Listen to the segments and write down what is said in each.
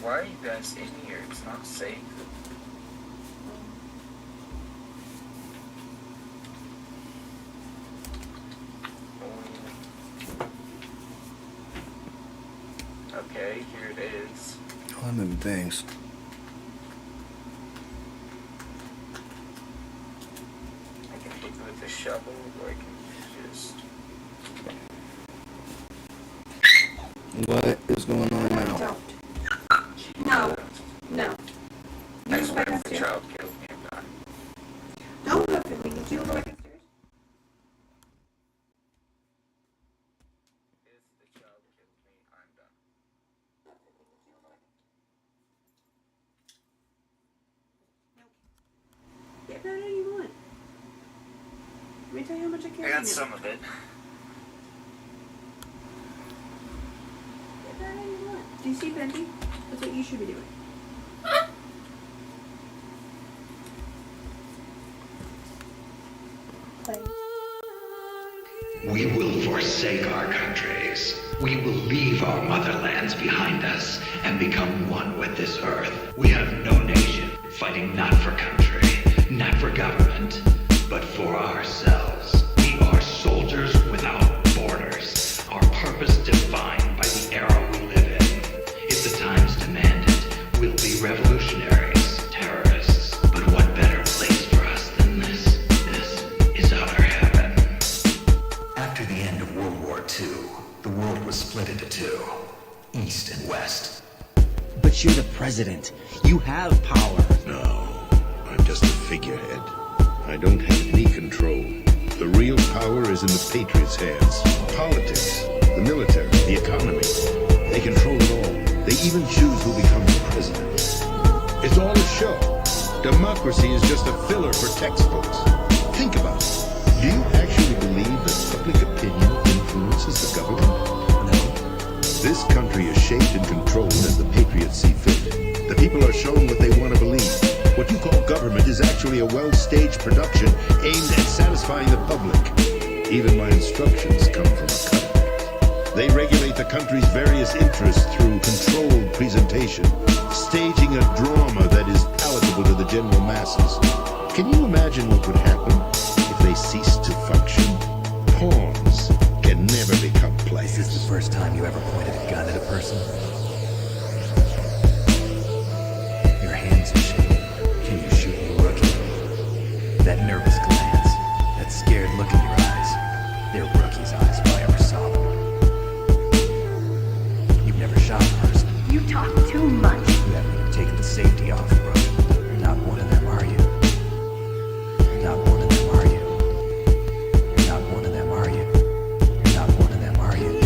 Why are you guys in here? It's not safe. Okay, here it is. Oh, I'm moving things. I can hit with a shovel, or I can just... What is going on now? No. No. I swear if the child kills me, I'm done. Don't look at me. Did you look at stairs? If the child kills me, I'm done. Get that any you want. Let me tell you how much I carry I got now. some of it. Get that any you want. Do you see Benji? That's what you should be doing. Play. We will forsake our countries. We will leave our motherlands behind us and become one with this earth. We have no nation, fighting not for country, not for government, but for ourselves. We are soldiers without borders, our purpose defined by the era we live in. If the times demand it, we'll be revolutionaries, terrorists. But what better place for us than this? This is our heaven. After the end of World War II, the world was split into two, East and West. But you're the president. You have power. No, I'm just a figurehead. I don't have any control. The real power is in the patriots' hands. Politics, the military, the economy. They control it all. They even choose who becomes president. It's all a show. Democracy is just a filler for textbooks. Think about it. Do you actually believe that public opinion influences the government? No. This country is shaped and controlled as the patriots see fit. The people are shown what they want to believe. What you call government is actually a well-staged production aimed at satisfying the public. Even my instructions come from a government. They regulate the country's various interests through controlled presentation, staging a drama that is palatable to the general masses. Can you imagine what would happen if they ceased to function? Pawns can never become players. Is this the first time you ever pointed a gun at a person? Your hands are shaking. Can you shoot a rookie? That nervous glance, that scared look in your eyes, they're rookie's eyes if I ever saw them. You've never shot a person. You talk too much. You haven't even taken the safety off, bro. You're not one of them, are you? You're not one of them, are you? You're not one of them, are you? You're not one of them, are you?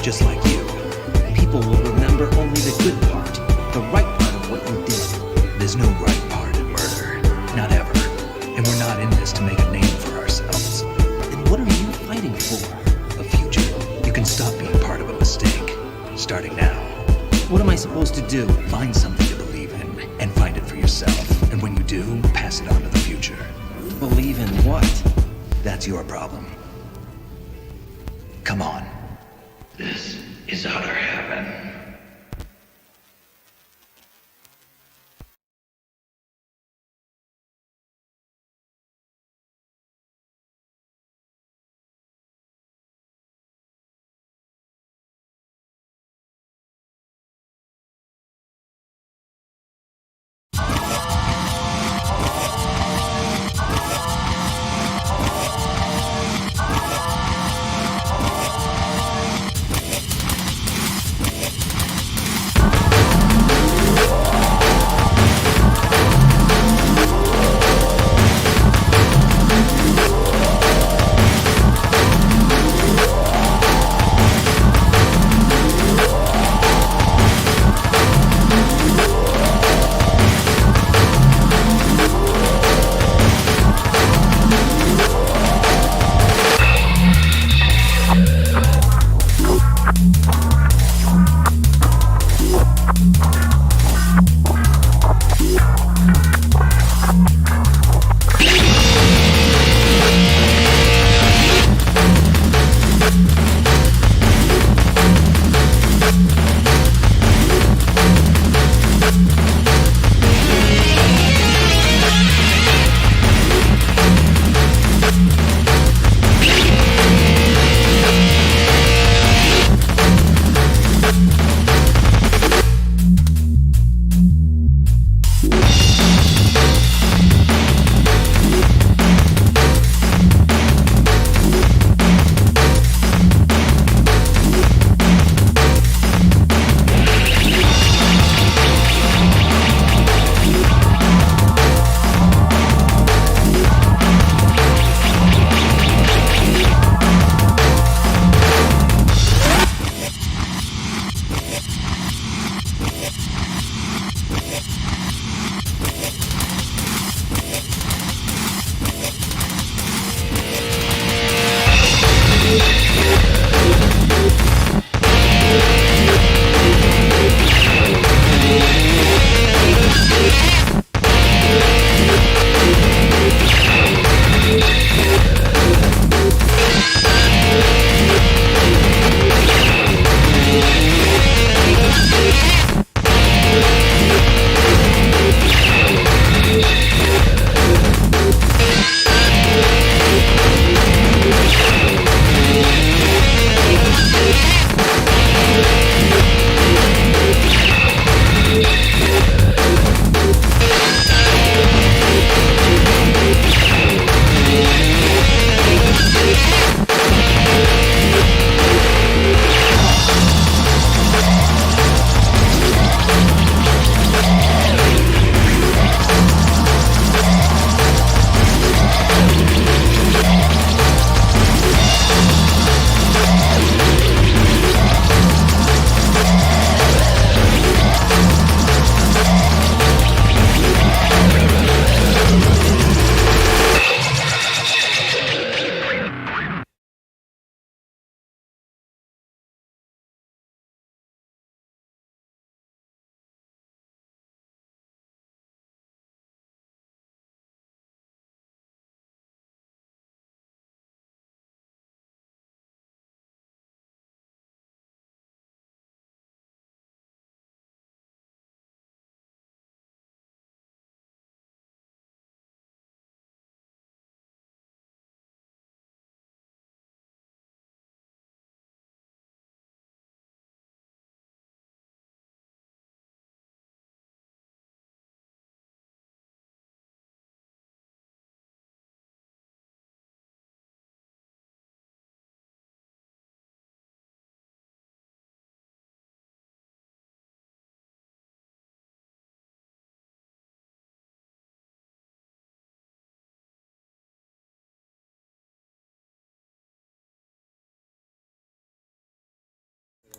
just like you. People will remember only the good part, the right part of what you did. There's no right part in murder. Not ever. And we're not in this to make a name for ourselves. Then what are you fighting for? A future. You can stop being part of a mistake. Starting now. What am I supposed to do? Find something to believe in, and find it for yourself. And when you do, pass it on to the future. Believe in what? That's your problem. Come on. This is utter heaven.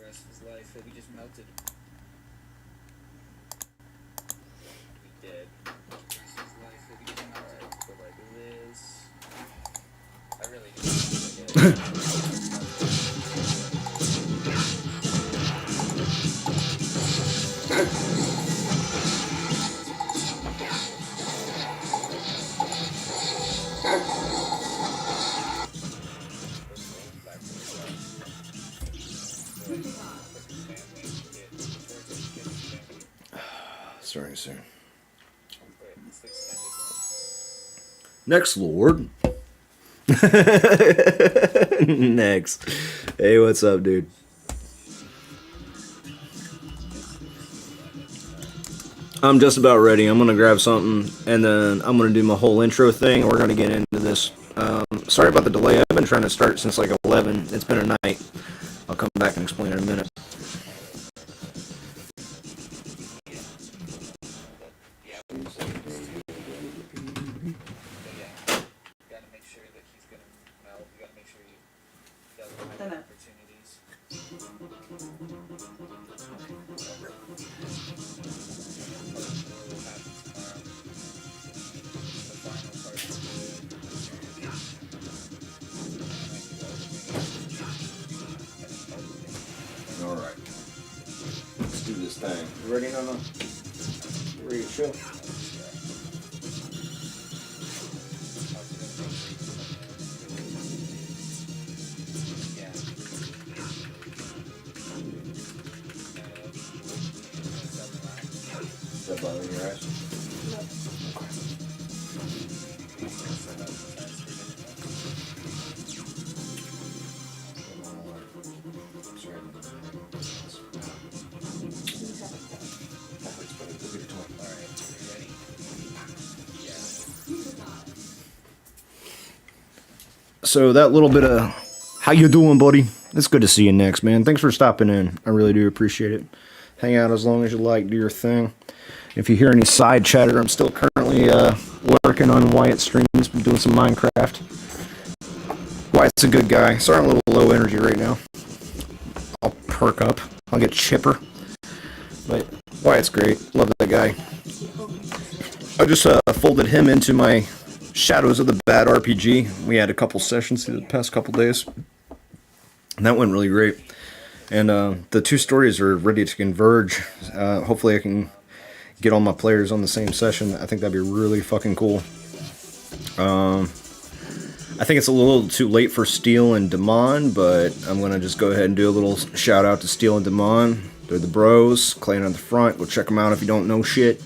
rest of his life. He'll be just melted. Be dead. The rest of his life, he'll be just melted. Go like this. I really do. Starting soon. Next, Lord. Next. Hey, what's up, dude? I'm just about ready. I'm gonna grab something, and then I'm gonna do my whole intro thing. We're gonna get into this. Sorry about the delay. I've been trying to start since like 11. It's been a night. I'll come back and explain in a minute. Alright. Let's do this thing. You ready, Nana? You ready to chill? Is that bothering your eyes? So that little bit of how you doing, buddy? It's good to see you next, man. Thanks for stopping in. I really do appreciate it. Hang out as long as you like. Do your thing. If you hear any side chatter, I'm still currently working on Wyatt's streams. Been doing some Minecraft. Wyatt's a good guy. Sorry I'm a little low energy right now. I'll perk up. I'll get chipper. But Wyatt's great. Love that guy. I just folded him into my Shadows of the Bad RPG. We had a couple sessions the past couple days. And that went really great. And the two stories are ready to converge. Hopefully I can get all my players on the same session. I think that'd be really fucking cool. I think it's a little too late for Steel and Damon, but I'm going to just go ahead and do a little shout out to Steel and Damon. They're the bros. Clayton on the front. Go check them out if you don't know shit.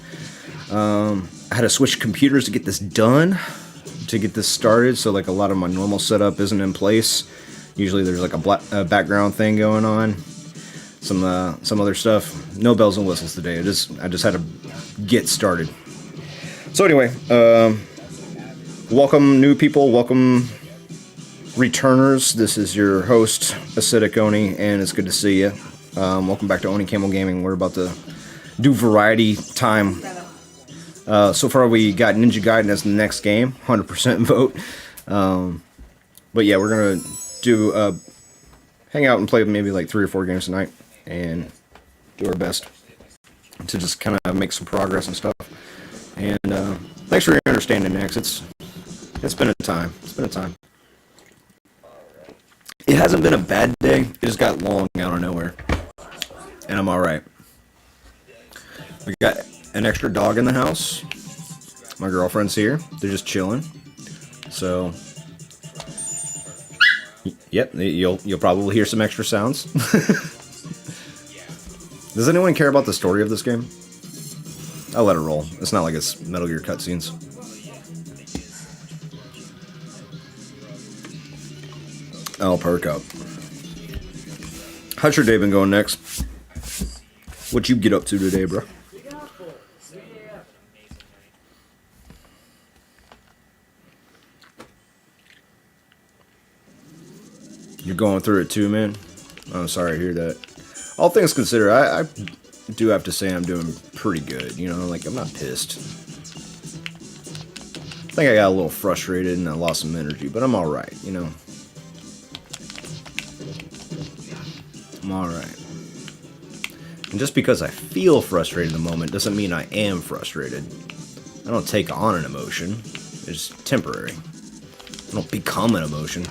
I had to switch computers to get this done, to get this started, so like a lot of my normal setup isn't in place. Usually there's like a background thing going on, some other stuff. No bells and whistles today. I just had to get started. So anyway, welcome new people, welcome returners. This is your host Acidic Oni, and it's good to see you. Welcome back to Oni Camel Gaming. We're about to do variety time. So far we got Ninja Gaiden as the next game, 100% vote. But yeah, we're gonna do hang out and play maybe like 3 or 4 games tonight, and do our best to just kind of make some progress and stuff. And thanks for your understanding, Nex. It's been a time. It's been a time. It hasn't been a bad day. It just got long out of nowhere, and I'm all right. We got an extra dog in the house. My girlfriend's here. They're just chilling. So, yep, you'll probably hear some extra sounds. Does anyone care about the story of this game? I'll let it roll. It's not like it's Metal Gear cutscenes. I'll perk up. How's your day been going, Next? What you get up to today, bro? You're going through it too, man? I'm sorry to hear that. All things considered, I do have to say I'm doing pretty good. You know, like, I'm not pissed. I think I got a little frustrated and I lost some energy, but I'm alright, you know. I'm alright. And just because I feel frustrated in the moment doesn't mean I am frustrated. I don't take on an emotion. It's temporary. I don't become an emotion.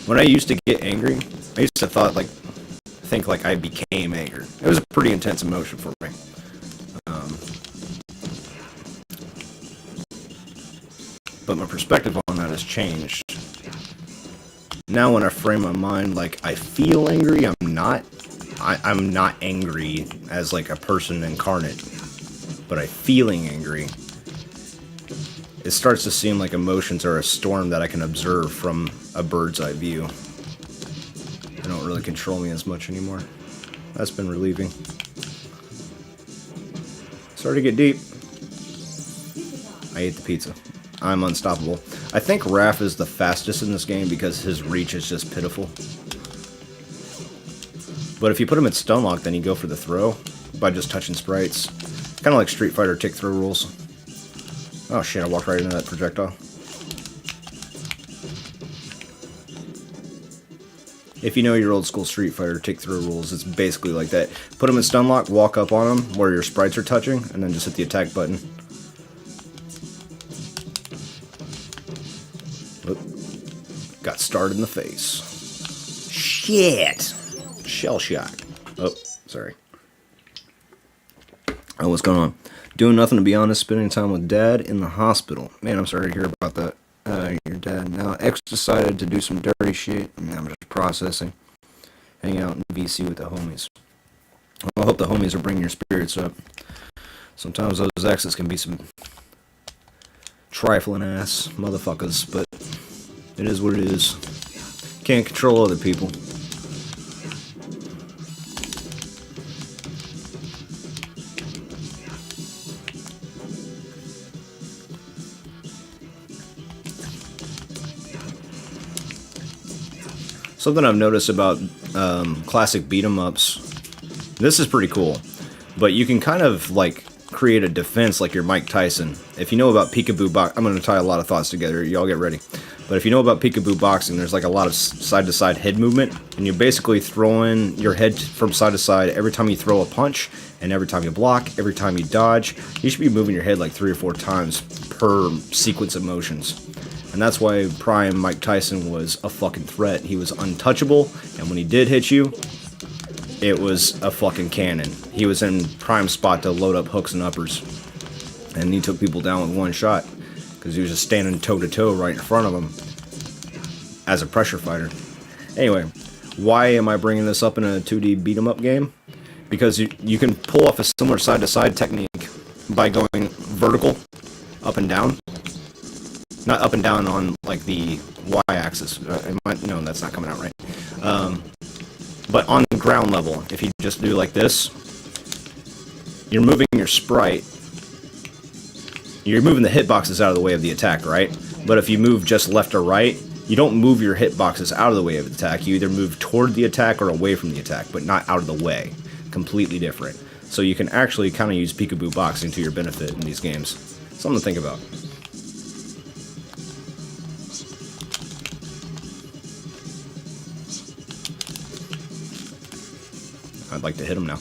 When I used to get angry, I used to think like I became angry. It was a pretty intense emotion for me. But my perspective on that has changed. Now when I frame my mind like I feel angry, I'm not angry as like a person incarnate, but I'm feeling angry. It starts to seem like emotions are a storm that I can observe from a bird's eye view. They don't really control me as much anymore. That's been relieving. Started to get deep. I ate the pizza. I'm unstoppable. I think Raph is the fastest in this game because his reach is just pitiful. But if you put him at stun lock, then you go for the throw by just touching sprites. Kind of like Street Fighter tick throw rules. Oh shit, I walked right into that projectile. If you know your old school Street Fighter tick throw rules, it's basically like that. Put them in stun lock, walk up on them where your sprites are touching, and then just hit the attack button. Oop. Got starred in the face. Shit! Shell shock. Oh, sorry. Oh, what's going on? Doing nothing, to be honest. Spending time with Dad in the hospital. Man, I'm sorry to hear about that. Your dad. Now, X decided to do some dirty shit. I mean, I'm just processing. Hanging out in VC with the homies. Well, I hope the homies are bringing your spirits up. Sometimes those exes can be some trifling ass motherfuckers, but it is what it is. Can't control other people. Something I've noticed about classic beat-em-ups, this is pretty cool, but you can kind of like create a defense like you're Mike Tyson. If you know about peekaboo boxing, I'm going to tie a lot of thoughts together, y'all get ready. But if you know about peekaboo boxing, there's like a lot of side-to-side head movement, and you're basically throwing your head from side to side every time you throw a punch, and every time you block, every time you dodge. You should be moving your head like 3 or 4 times per sequence of motions. And that's why Prime Mike Tyson was a fucking threat. He was untouchable, and when he did hit you, it was a fucking cannon. He was in prime spot to load up hooks and uppers. And he took people down with one shot, because he was just standing toe-to-toe right in front of him as a pressure fighter. Anyway, why am I bringing this up in a 2D beat-em-up game? Because you can pull off a similar side-to-side technique by going vertical, up and down. Not up and down on like the y-axis. No, that's not coming out right. But on the ground level, if you just do like this, you're moving your sprite. You're moving the hitboxes out of the way of the attack, right? But if you move just left or right, you don't move your hitboxes out of the way of the attack. You either move toward the attack or away from the attack, but not out of the way. Completely different. So you can actually kind of use peekaboo boxing to your benefit in these games. Something to think about. I'd like to hit him now.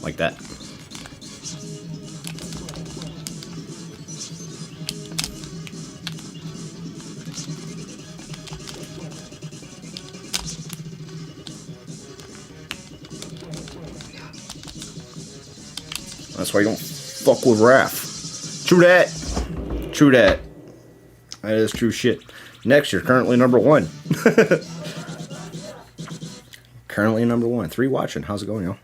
Like that. That's why you don't fuck with Raph. True that. True that. That is true shit. Next, you're currently number 1. Currently number 1. 3 watching. How's it going, y'all?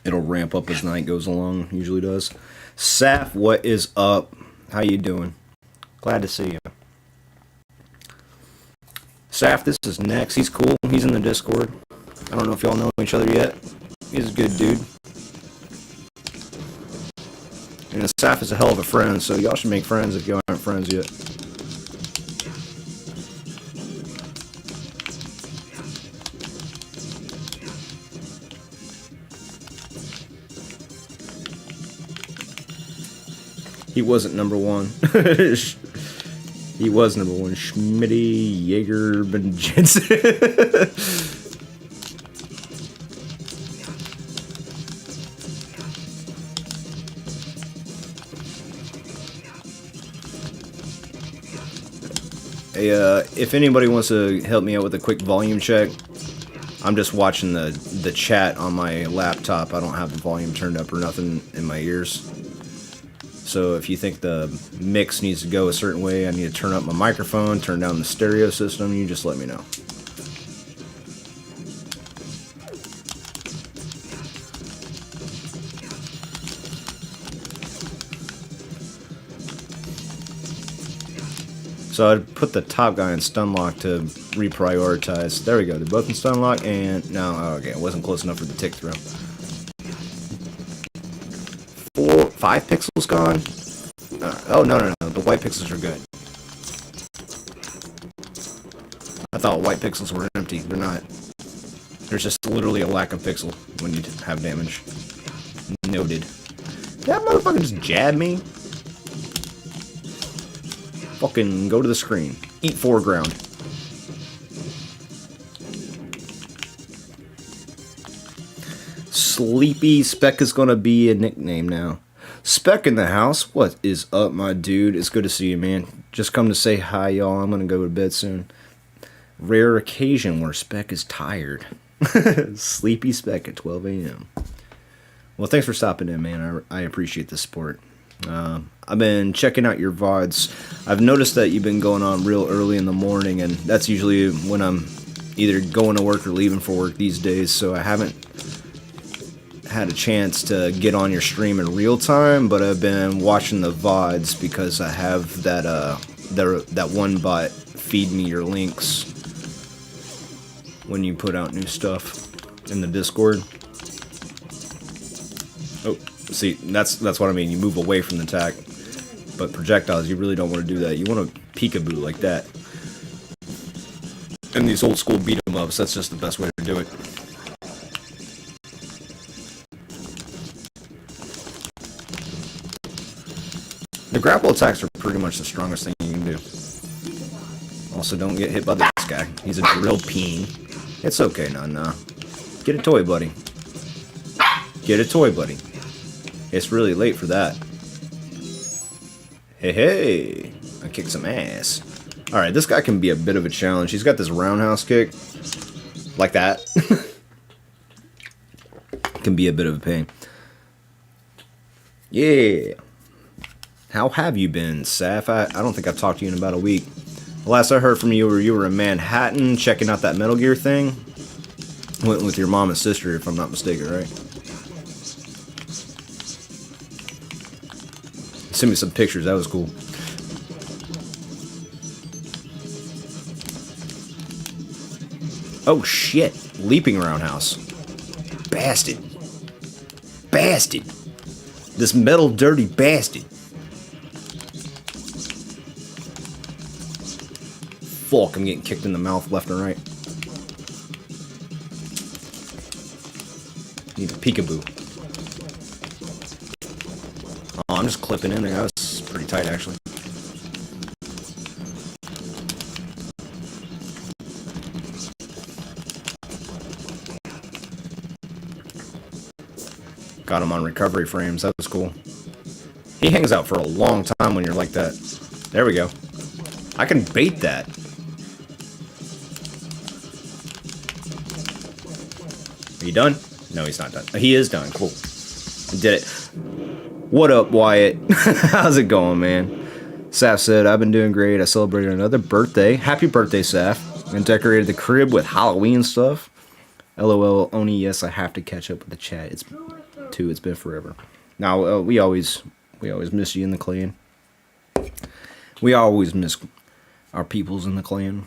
It'll ramp up as night goes along. Usually does. Saf, what is up? How you doing? Glad to see you. Saf, this is Nex. He's cool. He's in the Discord. I don't know if y'all know each other yet. He's a good dude. And Saf is a hell of a friend, so y'all should make friends if y'all aren't friends yet. He wasn't number 1. He was number one. Schmitty, Jaeger, Ben Jensen. Hey, if anybody wants to help me out with a quick volume check, I'm just watching the chat on my laptop. I don't have the volume turned up or nothing in my ears. So if you think the mix needs to go a certain way, I need to turn up my microphone, turn down the stereo system, you just let me know. So I'd put the top guy in stun lock to reprioritize. There we go. They're both in stun lock, and no, okay, it wasn't close enough for the tick throw. 5 pixels gone. Oh no, the white pixels are good. I thought white pixels were empty. They're not. There's just literally a lack of pixel when you have damage. Noted. That motherfucker just jabbed me. Fucking go to the screen. Eat foreground. Sleepy Spec is gonna be a nickname now. Spec in the house. What is up, my dude? It's good to see you, man. Just come to say hi, y'all. I'm gonna go to bed soon. Rare occasion where Spec is tired. Sleepy Spec at 12 a.m. Well, thanks for stopping in, man. I appreciate the support. I've been checking out your VODs. I've noticed that you've been going on real early in the morning, and that's usually when I'm either going to work or leaving for work these days, so I haven't had a chance to get on your stream in real time, but I've been watching the VODs because I have that that one bot feed me your links when you put out new stuff in the Discord. Oh, see, that's what I mean. You move away from the attack. But projectiles, you really don't want to do that. You want to peekaboo like that. And these old school beat 'em ups, that's just the best way to do it. The grapple attacks are pretty much the strongest thing you can do. Also, don't get hit by this guy. He's a drill peen. It's okay, nah. Get a toy, buddy. Get a toy, buddy. It's really late for that. Hey, I kicked some ass. Alright, this guy can be a bit of a challenge. He's got this roundhouse kick. Like that. Can be a bit of a pain. Yeah. How have you been, Saf? I don't think I've talked to you in about a week. The last I heard from you were in Manhattan checking out that Metal Gear thing. Went with your mom and sister, if I'm not mistaken, right? Send me some pictures, that was cool. Oh shit, leaping roundhouse. Bastard. Bastard. This metal dirty bastard. Fuck, I'm getting kicked in the mouth left and right. Need a peekaboo. Oh, I'm just clipping in there. That was pretty tight, actually. Got him on recovery frames. That was cool. He hangs out for a long time when you're like that. There we go. I can bait that. Are you done? No, he's not done. He is done. Cool. I did it. What up, Wyatt? How's it going, man? Saf said, I've been doing great. I celebrated another birthday. Happy birthday, Saf. And decorated the crib with Halloween stuff. LOL, Oni, yes, I have to catch up with the chat. It's been forever. Now, we always miss you in the clan. We always miss our peoples in the clan.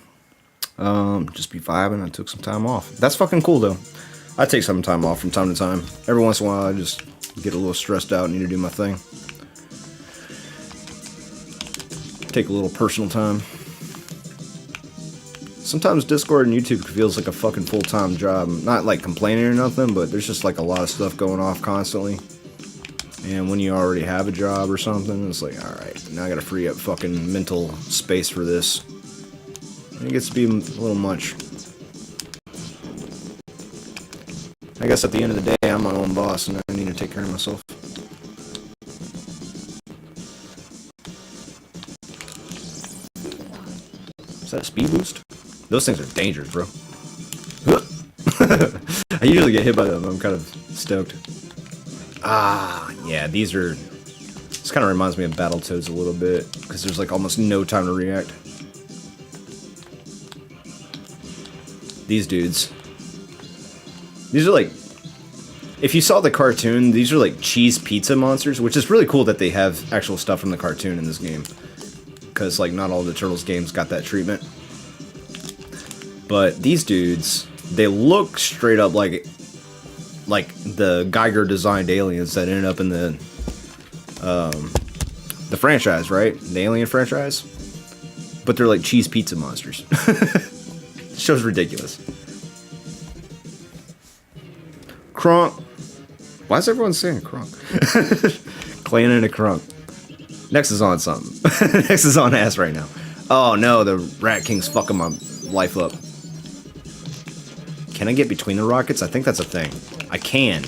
Just be vibing. I took some time off. That's fucking cool, though. I take some time off from time to time. Every once in a while, I just get a little stressed out and need to do my thing. Take a little personal time. Sometimes Discord and YouTube feels like a fucking full-time job. Not like complaining or nothing, but there's just like a lot of stuff going off constantly. And when you already have a job or something, it's like, alright, now I gotta free up fucking mental space for this. And it gets to be a little much. I guess at the end of the day, I'm my own boss and I need to take care of myself. Is that a speed boost? Those things are dangerous, bro. I usually get hit by them. I'm kind of stoked. Ah, yeah, these are... This kind of reminds me of Battletoads a little bit, because there's like almost no time to react. These dudes. These are like... If you saw the cartoon, these are like cheese pizza monsters, which is really cool that they have actual stuff from the cartoon in this game. Because like not all the Turtles games got that treatment. But these dudes, they look straight up like the Geiger designed aliens that ended up in the franchise, right? The Alien franchise. But they're like cheese pizza monsters. This show's ridiculous. Crunk. Why is everyone saying crunk? Clan in a crunk. Next is on something. Next is on ass right now. Oh no, the Rat King's fucking my life up. Can I get between the rockets? I think that's a thing. I can.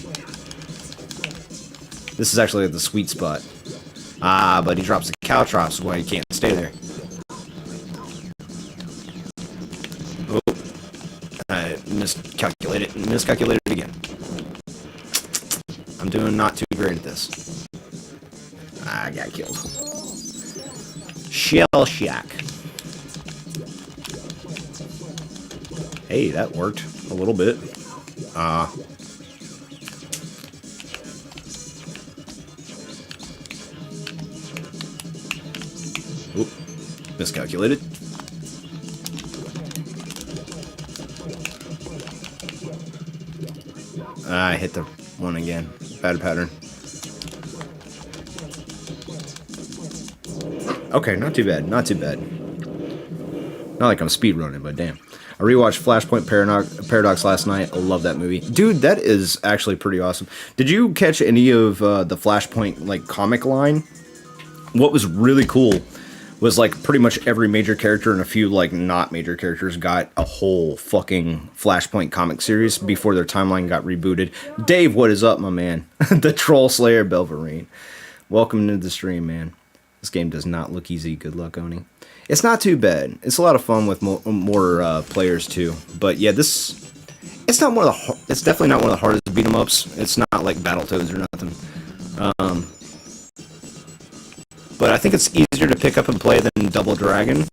This is actually the sweet spot. Ah, but he drops the caltrops, why he can't stay there. Oh. I miscalculated again. I'm doing not too great at this. I got killed. Shell Shack. Hey, that worked a little bit. Oop, miscalculated. I hit the one again. Bad pattern. Okay, not too bad. Not too bad. Not like I'm speedrunning, but damn. I rewatched Flashpoint Paradox last night. I love that movie. Dude, that is actually pretty awesome. Did you catch any of the Flashpoint like comic line? What was really cool was like pretty much every major character and a few like not major characters got a whole fucking Flashpoint comic series before their timeline got rebooted. Dave, what is up, my man? The Troll Slayer Belverine. Welcome to the stream, man. This game does not look easy. Good luck, Oni. It's not too bad. It's a lot of fun with more players too. But yeah, it's not one of the. It's definitely not one of the hardest beat 'em ups. It's not like Battletoads or nothing. But I think it's easier to pick up and play than Double Dragon,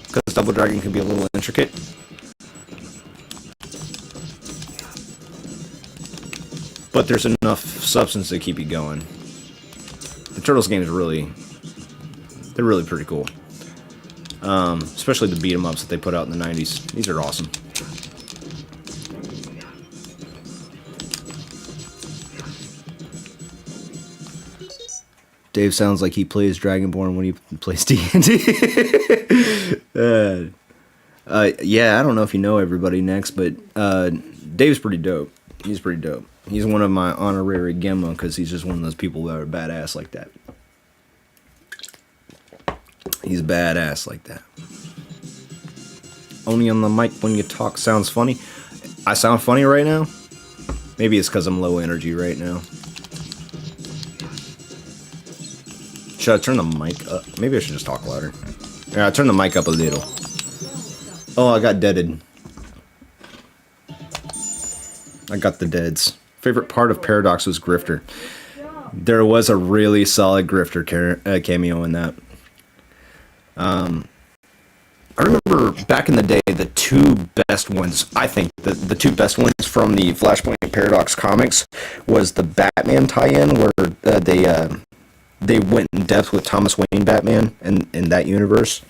because Double Dragon can be a little intricate. But there's enough substance to keep you going. The Turtles games they're really pretty cool. Especially the beat 'em ups that they put out in the 90s. These are awesome. Dave sounds like he plays Dragonborn when he plays D&D. Yeah, I don't know if you know everybody next, but Dave's pretty dope. He's pretty dope. He's one of my honorary Gemma because he's just one of those people that are badass like that. He's badass like that. Only on the mic when you talk sounds funny. I sound funny right now? Maybe it's because I'm low energy right now. Should I turn the mic up? Maybe I should just talk louder. Yeah, I turn the mic up a little. Oh, I got deaded. I got the deads. Favorite part of Paradox was Grifter. There was a really solid Grifter cameo in that. I remember back in the day, the two best ones, I think, the two best ones from the Flashpoint Paradox comics was the Batman tie-in, where they went in depth with Thomas Wayne Batman in that universe.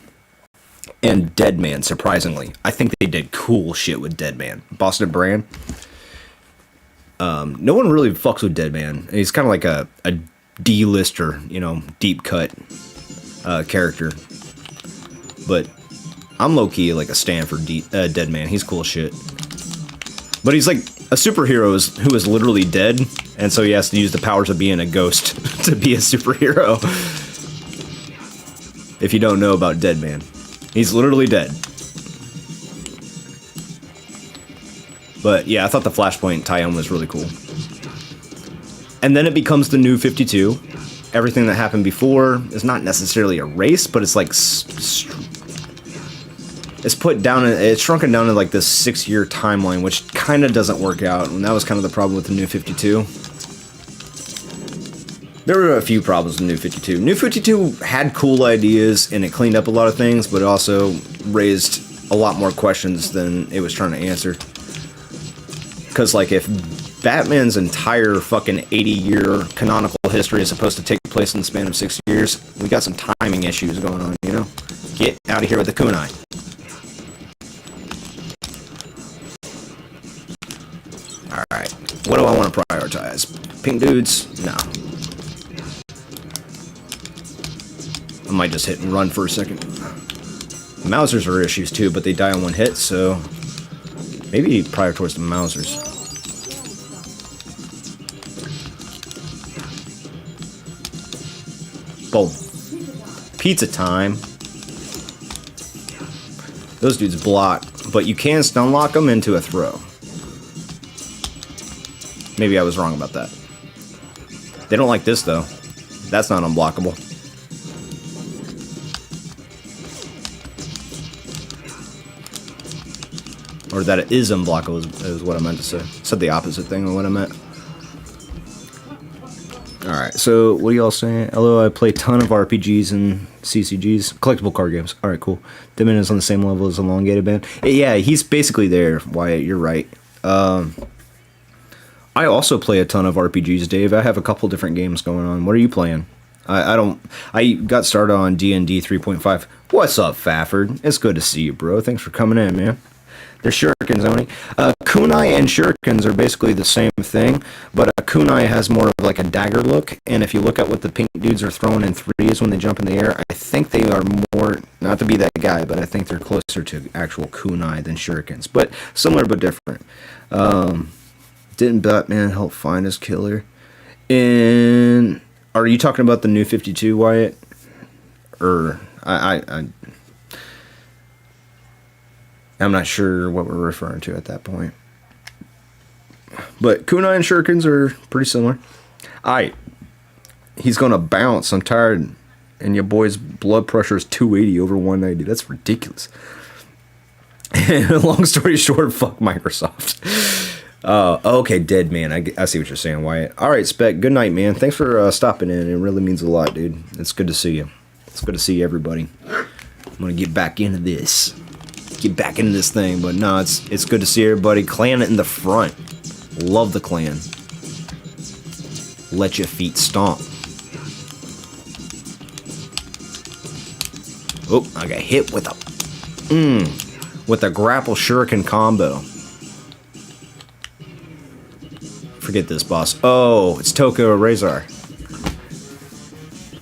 And Deadman, surprisingly. I think they did cool shit with Deadman. Boston Brand. No one really fucks with Deadman. He's kind of like a D-lister, deep cut character. But I'm low-key like a stan for Deadman. He's cool as shit. But he's like a superhero who is literally dead. And so he has to use the powers of being a ghost to be a superhero. If you don't know about Dead Man, he's literally dead. But yeah, I thought the Flashpoint tie-in was really cool. And then it becomes the New 52. Everything that happened before is not necessarily erased, but it's like it's put down. It's shrunken down to like this 6-year timeline, which kind of doesn't work out, and that was kind of the problem with the New 52. There were a few problems with New 52. New 52 had cool ideas, and it cleaned up a lot of things, but it also raised a lot more questions than it was trying to answer. Because, like, if Batman's entire fucking 80-year canonical history is supposed to take place in the span of 6 years, we got some timing issues going on, you know? Get out of here with the kunai. Alright, what do I want to prioritize? Pink dudes? No. I might just hit and run for a second. Mausers are issues too, but they die on one hit, so maybe prior towards the Mausers. Boom. Pizza time. Those dudes block, but you can stun lock them into a throw. Maybe I was wrong about that. They don't like this though. That's not unblockable. Or that it is unblockable is what I meant to say. Said the opposite thing of what I meant. Alright, so what are y'all saying? Although I play a ton of RPGs and CCGs. Collectible card games. Alright, cool. Demin is on the same level as Elongated Band. Yeah, he's basically there, Wyatt. You're right. I also play a ton of RPGs, Dave. I have a couple different games going on. What are you playing? I got started on D&D 3.5. What's up, Fafford? It's good to see you, bro. Thanks for coming in, man. They're shurikens only. Kunai and shurikens are basically the same thing, but a kunai has more of like a dagger look, and if you look at what the pink dudes are throwing in threes when they jump in the air, I think they are more, not to be that guy, but I think they're closer to actual kunai than shurikens, but similar but different. Didn't Batman help find his killer? And are you talking about the New 52, Wyatt? Or I'm not sure what we're referring to at that point. But kunai and shurikens are pretty similar. Alright. He's gonna bounce. I'm tired. And your boy's blood pressure is 280 over 190. That's ridiculous. Long story short, fuck Microsoft. Okay, Dead Man. I see what you're saying, Wyatt. Alright, Spec. Good night, man. Thanks for stopping in. It really means a lot, dude. It's good to see you. It's good to see everybody. I'm gonna get back into this. Get back into this thing, but no, it's good to see everybody. Clan in the front. Love the clan. Let your feet stomp. Oh, I got hit with a grapple shuriken combo. Forget this, boss. Oh, it's Toko Razor.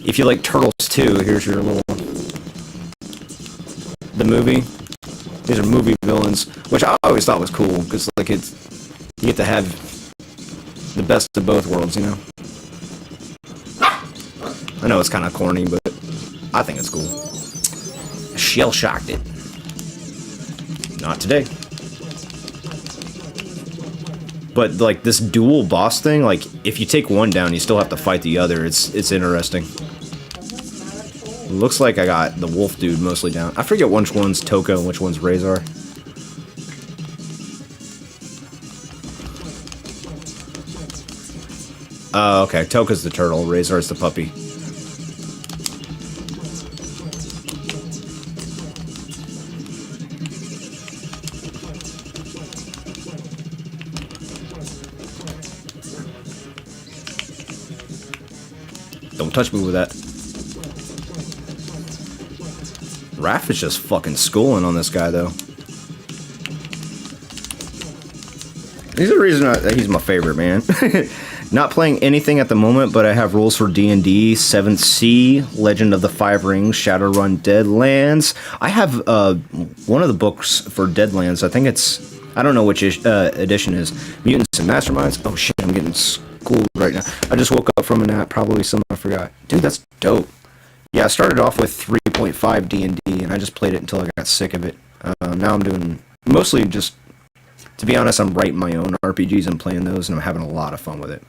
If you like Turtles too, here's your little... The movie. These are movie villains, which I always thought was cool, because like you get to have the best of both worlds, you know? I know it's kind of corny, but I think it's cool. Shell-shocked it. Not today. But like this dual boss thing, like if you take one down, you still have to fight the other. It's interesting. Looks like I got the wolf dude mostly down. I forget which one's Toko and which one's Razor. Oh, okay. Toka's the turtle. Razor's the puppy. Don't touch me with that. Raph is just fucking schooling on this guy, though. He's the reason he's my favorite, man. Not playing anything at the moment, but I have rules for D&D, 7th Sea, Legend of the Five Rings, Shadowrun Deadlands. I have one of the books for Deadlands. I think it's... I don't know which edition is. Mutants and Masterminds. Oh shit, I'm getting schooled right now. I just woke up from a nap. Probably some I forgot. Dude, that's dope. Yeah, I started off with 3.5 D&D, and I just played it until I got sick of it. Now I'm doing mostly just, to be honest, I'm writing my own RPGs and playing those, and I'm having a lot of fun with it.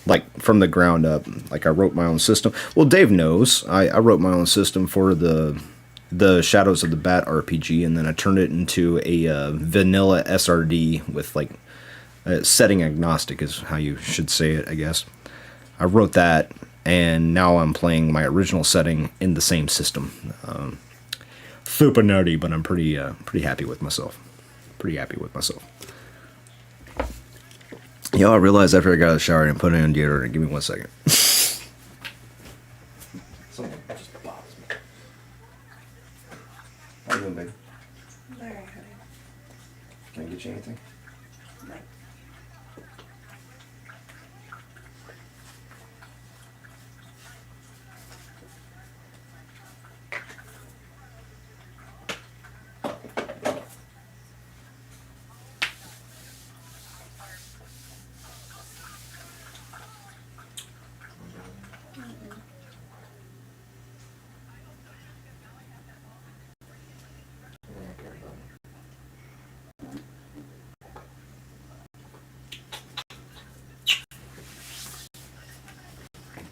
Like, from the ground up. Like, I wrote my own system. Well, Dave knows. I wrote my own system for the Shadows of the Bat RPG, and then I turned it into a vanilla SRD with, like, setting agnostic is how you should say it, I guess. I wrote that, and now I'm playing my original setting in the same system. Super nerdy, but I'm pretty happy with myself. Pretty happy with myself. Yo, I realized after I got out of the shower and put in deodorant. Give me 1 second. Something just bothers me. How you doing, baby? All right, honey. Can I get you anything? No.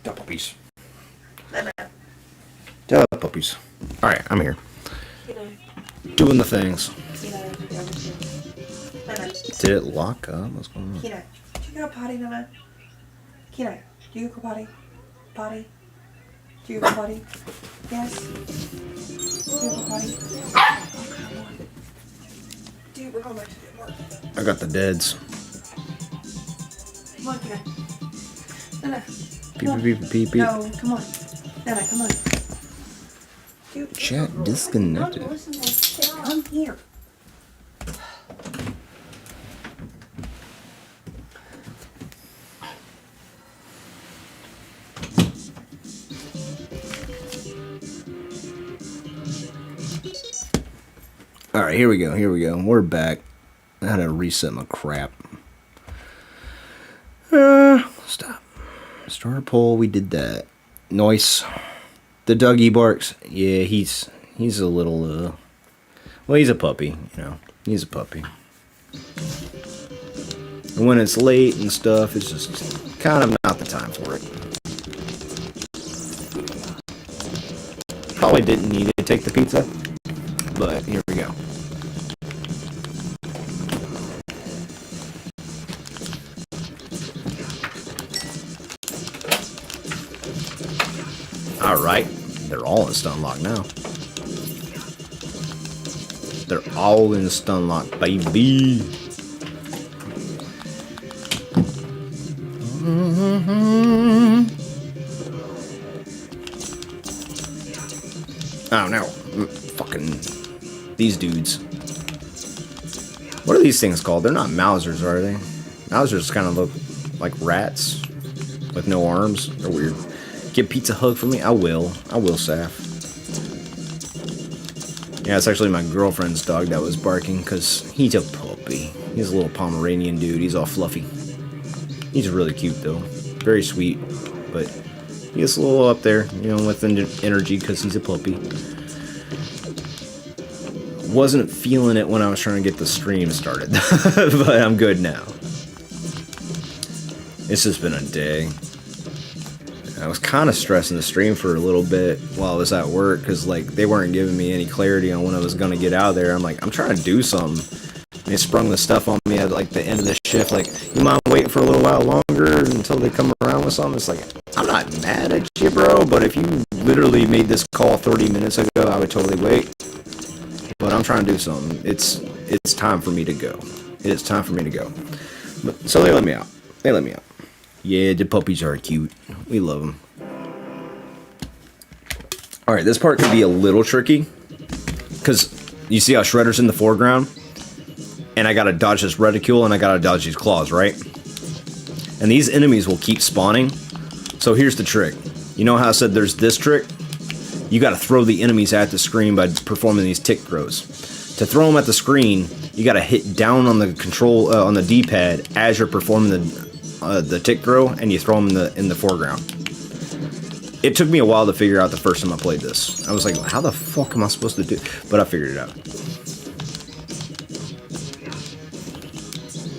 Duh, puppies. Duh, puppies. Alright, I'm here. Doing the things. Did it lock up? What's going on? Kina, do you go potty, Nana? Kina, do you go potty? Potty? Do you go potty? Yes? Do you go potty? Oh, come on. Dude, we're going back to the work. I got the deads. Come on, Kina. Nana. Beep, beep, beep, beep, beep. No, come on. Nana, come on. Dude, Chat disconnected. come here. Alright, here we go, here we go. We're back. I had to reset my crap. Stop. Start a poll, we did that. Nice. The Dougie barks. Yeah, he's a little, well, he's a puppy, you know. He's a puppy. And when it's late and stuff, it's just kind of not the time for it. Probably didn't need to take the pizza, but here we go. Alright, they're all in stun lock now. They're all in stun lock, baby. Oh no, fucking these dudes. What are these things called? They're not Mausers, are they? Mausers kind of look like rats with no arms. They're weird. Get pizza hug for me? I will, Saf. Yeah, it's actually my girlfriend's dog that was barking because he's a puppy. He's a little Pomeranian dude. He's all fluffy. He's really cute though. Very sweet, but he gets a little up there, you know, with energy because he's a puppy. Wasn't feeling it when I was trying to get the stream started, but I'm good now. It's just been a day. I was kind of stressing the stream for a little bit while I was at work because, like, they weren't giving me any clarity on when I was going to get out of there. I'm like, I'm trying to do something. They sprung the stuff on me at, like, the end of the shift. Like, you mind waiting for a little while longer until they come around with something? It's like, I'm not mad at you, bro, but if you literally made this call 30 minutes ago, I would totally wait. But I'm trying to do something. It's time for me to go. It is time for me to go. But, so they let me out. They let me out. Yeah, the puppies are cute. We love them. Alright, this part could be a little tricky. Because you see how Shredder's in the foreground? And I gotta dodge this reticule and I gotta dodge these claws, right? And these enemies will keep spawning. So here's the trick. You know how I said there's this trick? You gotta throw the enemies at the screen by performing these tick throws. To throw them at the screen, you gotta hit down on the control, on the D-pad as you're performing the tick throw, and you throw them in the foreground. It took me a while to figure out the first time I played this. I was like, how the fuck am I supposed to do? But I figured it out.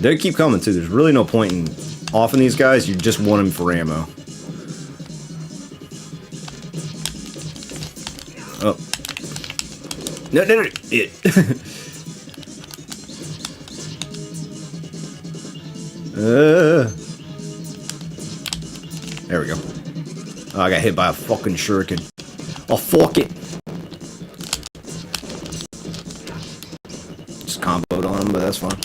They keep coming too. There's really no point in offing these guys. You just want them for ammo. Oh. No. It. There we go. Oh, I got hit by a fucking shuriken. Oh, fuck it. Just comboed on him, but that's fine.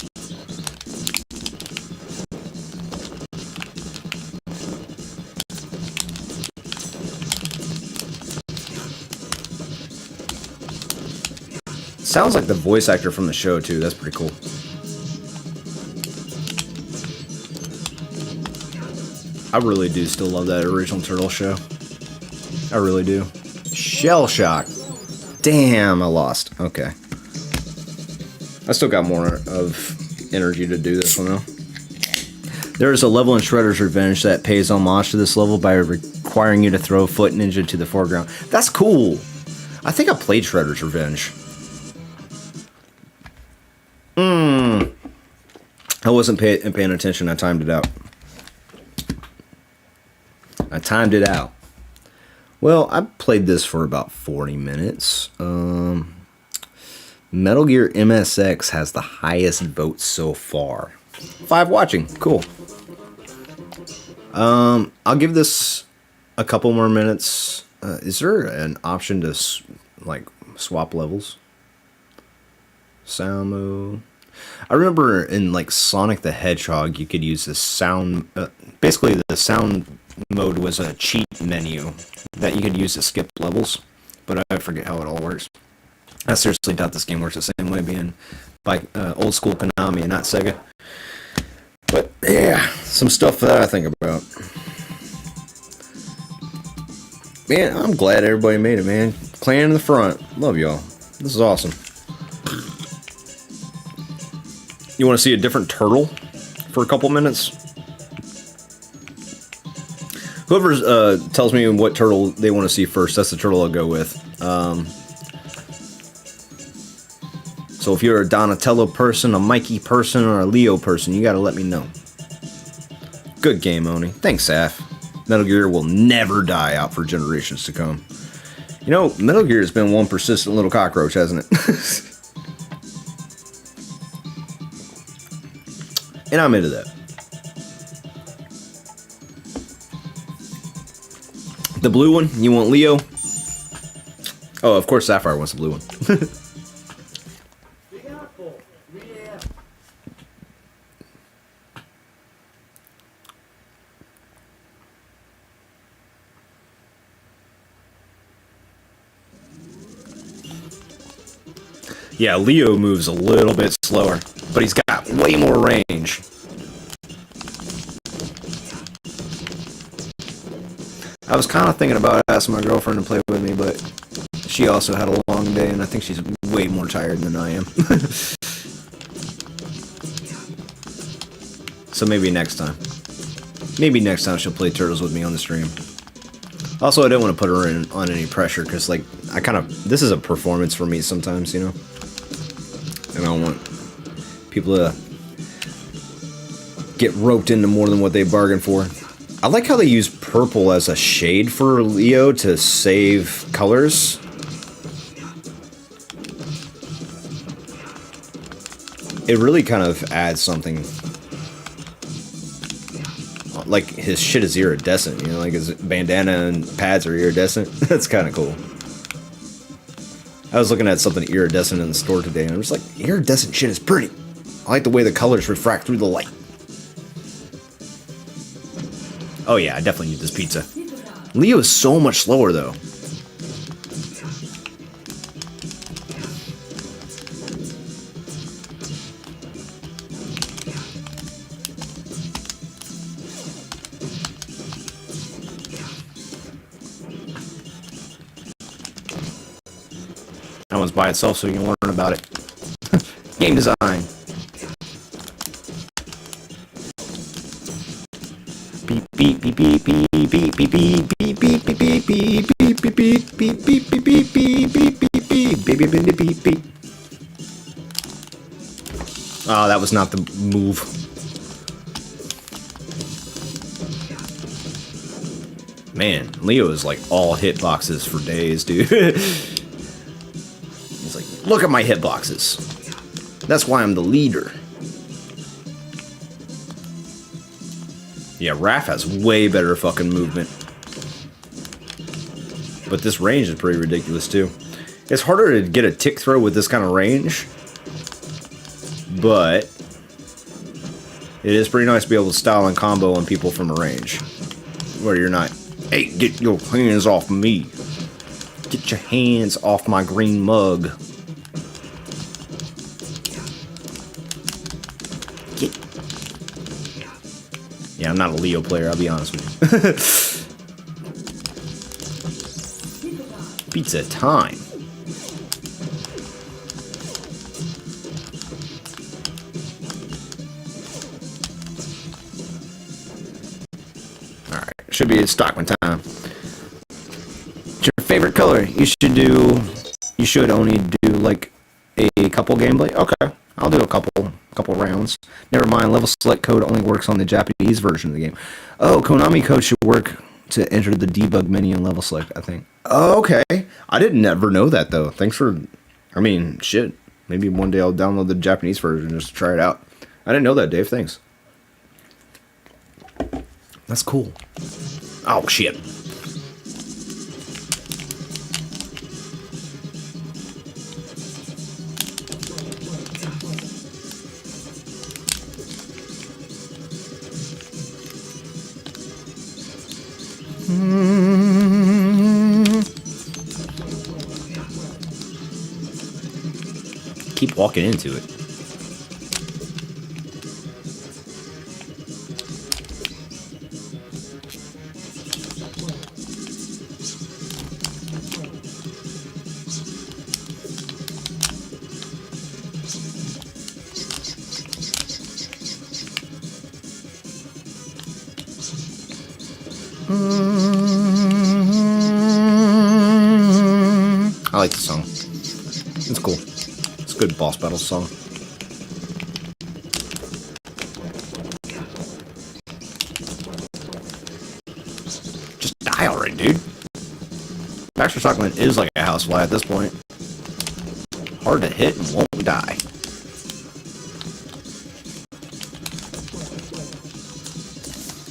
Sounds like the voice actor from the show, too. That's pretty cool. I really do still love that original Turtle show. I really do. Shell Shock. Damn, I lost. Okay. I still got more of energy to do this one, though. There is a level in Shredder's Revenge that pays homage to this level by requiring you to throw Foot Ninja to the foreground. That's cool. I think I played Shredder's Revenge. I wasn't paying attention. I timed it out. Well, I played this for about 40 minutes. Metal Gear MSX has the highest votes so far. 5 watching. Cool. I'll give this a couple more minutes. Is there an option to like swap levels? Sound mode. I remember in like Sonic the Hedgehog, you could use the sound. Basically, the sound mode was a cheat menu that you could use to skip levels, but I forget how it all works. I seriously doubt this game works the same way, being by old school Konami and not Sega. But yeah, some stuff that I think about. Man, I'm glad everybody made it, man. Clan in the front. Love y'all. This is awesome. You want to see a different turtle for a couple minutes? Whoever tells me what turtle they want to see first, that's the turtle I'll go with. So if you're a Donatello person, a Mikey person, or a Leo person, you gotta let me know. Good game, Oni. Thanks, Saf. Metal Gear will never die out for generations to come. You know, Metal Gear has been one persistent little cockroach, hasn't it? And I'm into that. The blue one, you want Leo? Oh, of course Sapphire wants the blue one. Yeah, Leo moves a little bit slower, but he's got way more range. I was kind of thinking about asking my girlfriend to play with me, but she also had a long day, and I think she's way more tired than I am. So maybe next time. Maybe next time she'll play Turtles with me on the stream. Also, I didn't want to put her on any pressure, because, like, this is a performance for me sometimes, you know? And I don't want people to get roped into more than what they bargained for. I like how they use purple as a shade for Leo to save colors. It really kind of adds something. Like, his shit is iridescent, you know? Like, his bandana and pads are iridescent. That's kind of cool. I was looking at something iridescent in the store today, and I was like, iridescent shit is pretty. I like the way the colors refract through the light. Oh yeah, I definitely need this pizza. Leo is so much slower, though. That one's by itself, so you can learn about it. Game design. Oh, that was not the move. Man, Leo is like all hitboxes for days, dude. He's like, look at my hitboxes. That's why I'm the leader. Yeah, Raph has way better fucking movement. But this range is pretty ridiculous too. It's harder to get a tick throw with this kind of range. But it is pretty nice to be able to style and combo on people from a range. Where you're not, hey, get your hands off me. Get your hands off my green mug. Get. Yeah, I'm not a Leo player, I'll be honest with you. Pizza time. Alright, should be Stockman time. What's your favorite color? You should only do like a couple gameplay. Okay, I'll do a couple rounds. Never mind, level select code only works on the Japanese version of the game. Oh, Konami code should work to enter the debug menu and level select, I think. Oh, okay. I didn't ever know that though. Thanks for, I mean, shit. Maybe one day I'll download the Japanese version just to try it out. I didn't know that, Dave. Thanks. That's cool. Oh, shit. Keep walking into it. I like the song. It's cool. It's a good boss battle song. Just die already, dude. Baxter Stockman is like a housefly at this point. Hard to hit and won't die.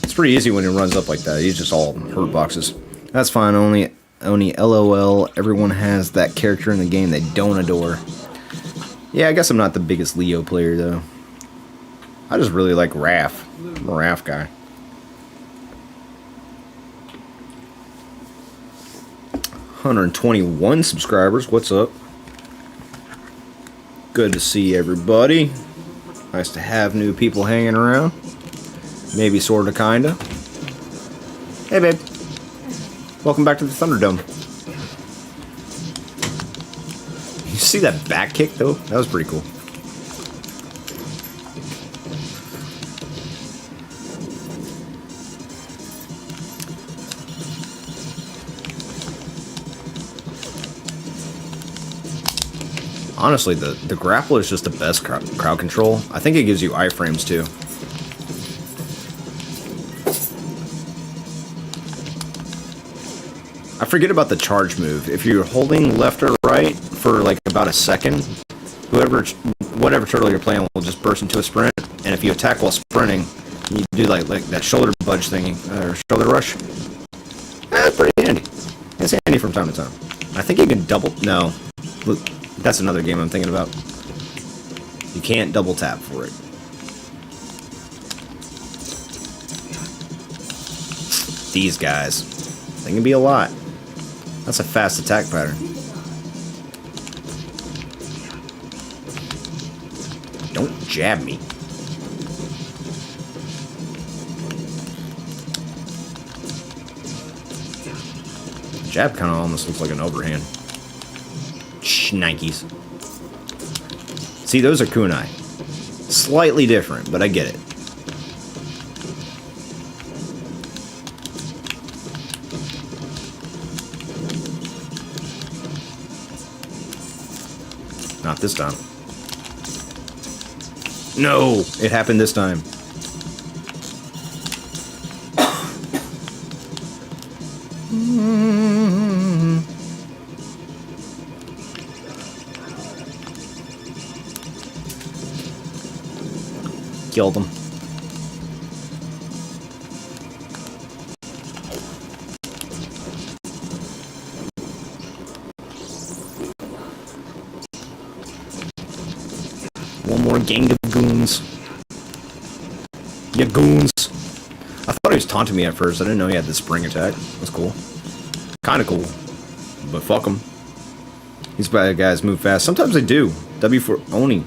It's pretty easy when he runs up like that. He's just all hurt boxes. That's fine. Only LOL. Everyone has that character in the game they don't adore. Yeah, I guess I'm not the biggest Leo player though. I just really like Raph. I'm a Raph guy. $121 subscribers. What's up? Good to see everybody. Nice to have new people hanging around. Maybe sorta kinda. Hey babe. Welcome back to the Thunderdome. You see that back kick though? That was pretty cool. Honestly, the grapple is just the best crowd control. I think it gives you iframes too. I forget about the charge move. If you're holding left or right for like about a second, whatever turtle you're playing will just burst into a sprint. And if you attack while sprinting, you do like that shoulder budge thingy, or shoulder rush. That's pretty handy. It's handy from time to time. I think you can double. No, look, that's another game I'm thinking about. You can't double tap for it. These guys, they can be a lot. That's a fast attack pattern. Don't jab me. Jab kind of almost looks like an overhand. Shnikes. See, those are kunai. Slightly different, but I get it. Not this time. No! It happened this time. Killed him. One more gang of goons. Yeah, goons. I thought he was taunting me at first. I didn't know he had the spring attack. That's cool. Kinda cool. But fuck him. These bad guys move fast. Sometimes they do. W4 Oni.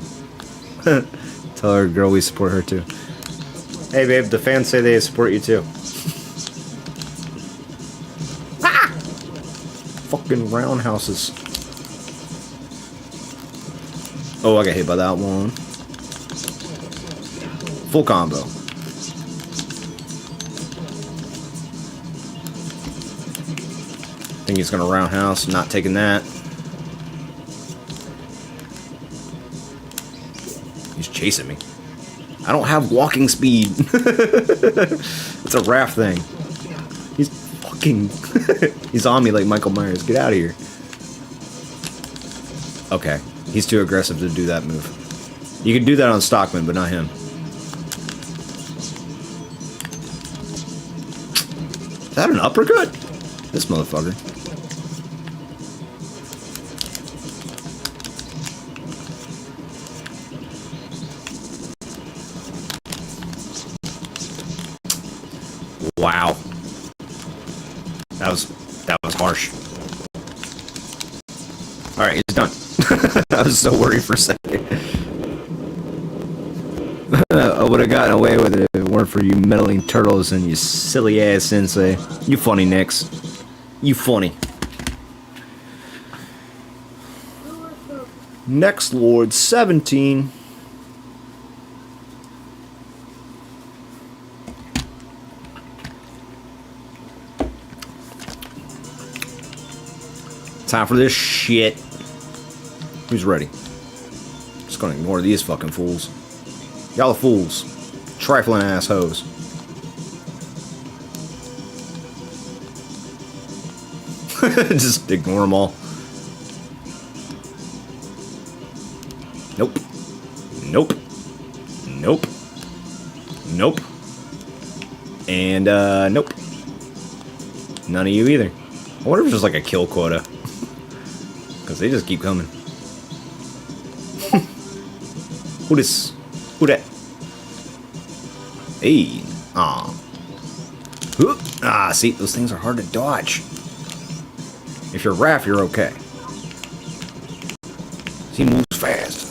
Tell our girl we support her too. Hey babe, the fans say they support you too. Ah! Fucking roundhouses. Oh, I got hit by that one. Full combo. Think he's gonna roundhouse. Not taking that. He's chasing me. I don't have walking speed. It's a raft thing. He's fucking... He's on me like Michael Myers. Get out of here. Okay. He's too aggressive to do that move. You can do that on Stockman, but not him. Is that an uppercut? This motherfucker. Wow. That was harsh. Alright, he's done. I was so worried for a second. I would have gotten away with it if it weren't for you meddling turtles and you silly ass sensei. You funny, Nix. You funny. Next Lord 17. Time for this shit. Who's ready? Just gonna ignore these fucking fools. Y'all are fools. Trifling ass hoes. Just ignore them all. Nope. Nope. Nope. Nope. And, nope. None of you either. I wonder if it's just like a kill quota. Because they just keep coming. Who this? Who that? Hey. Aw. Ah, see, those things are hard to dodge. If you're Raph, you're okay. He moves fast.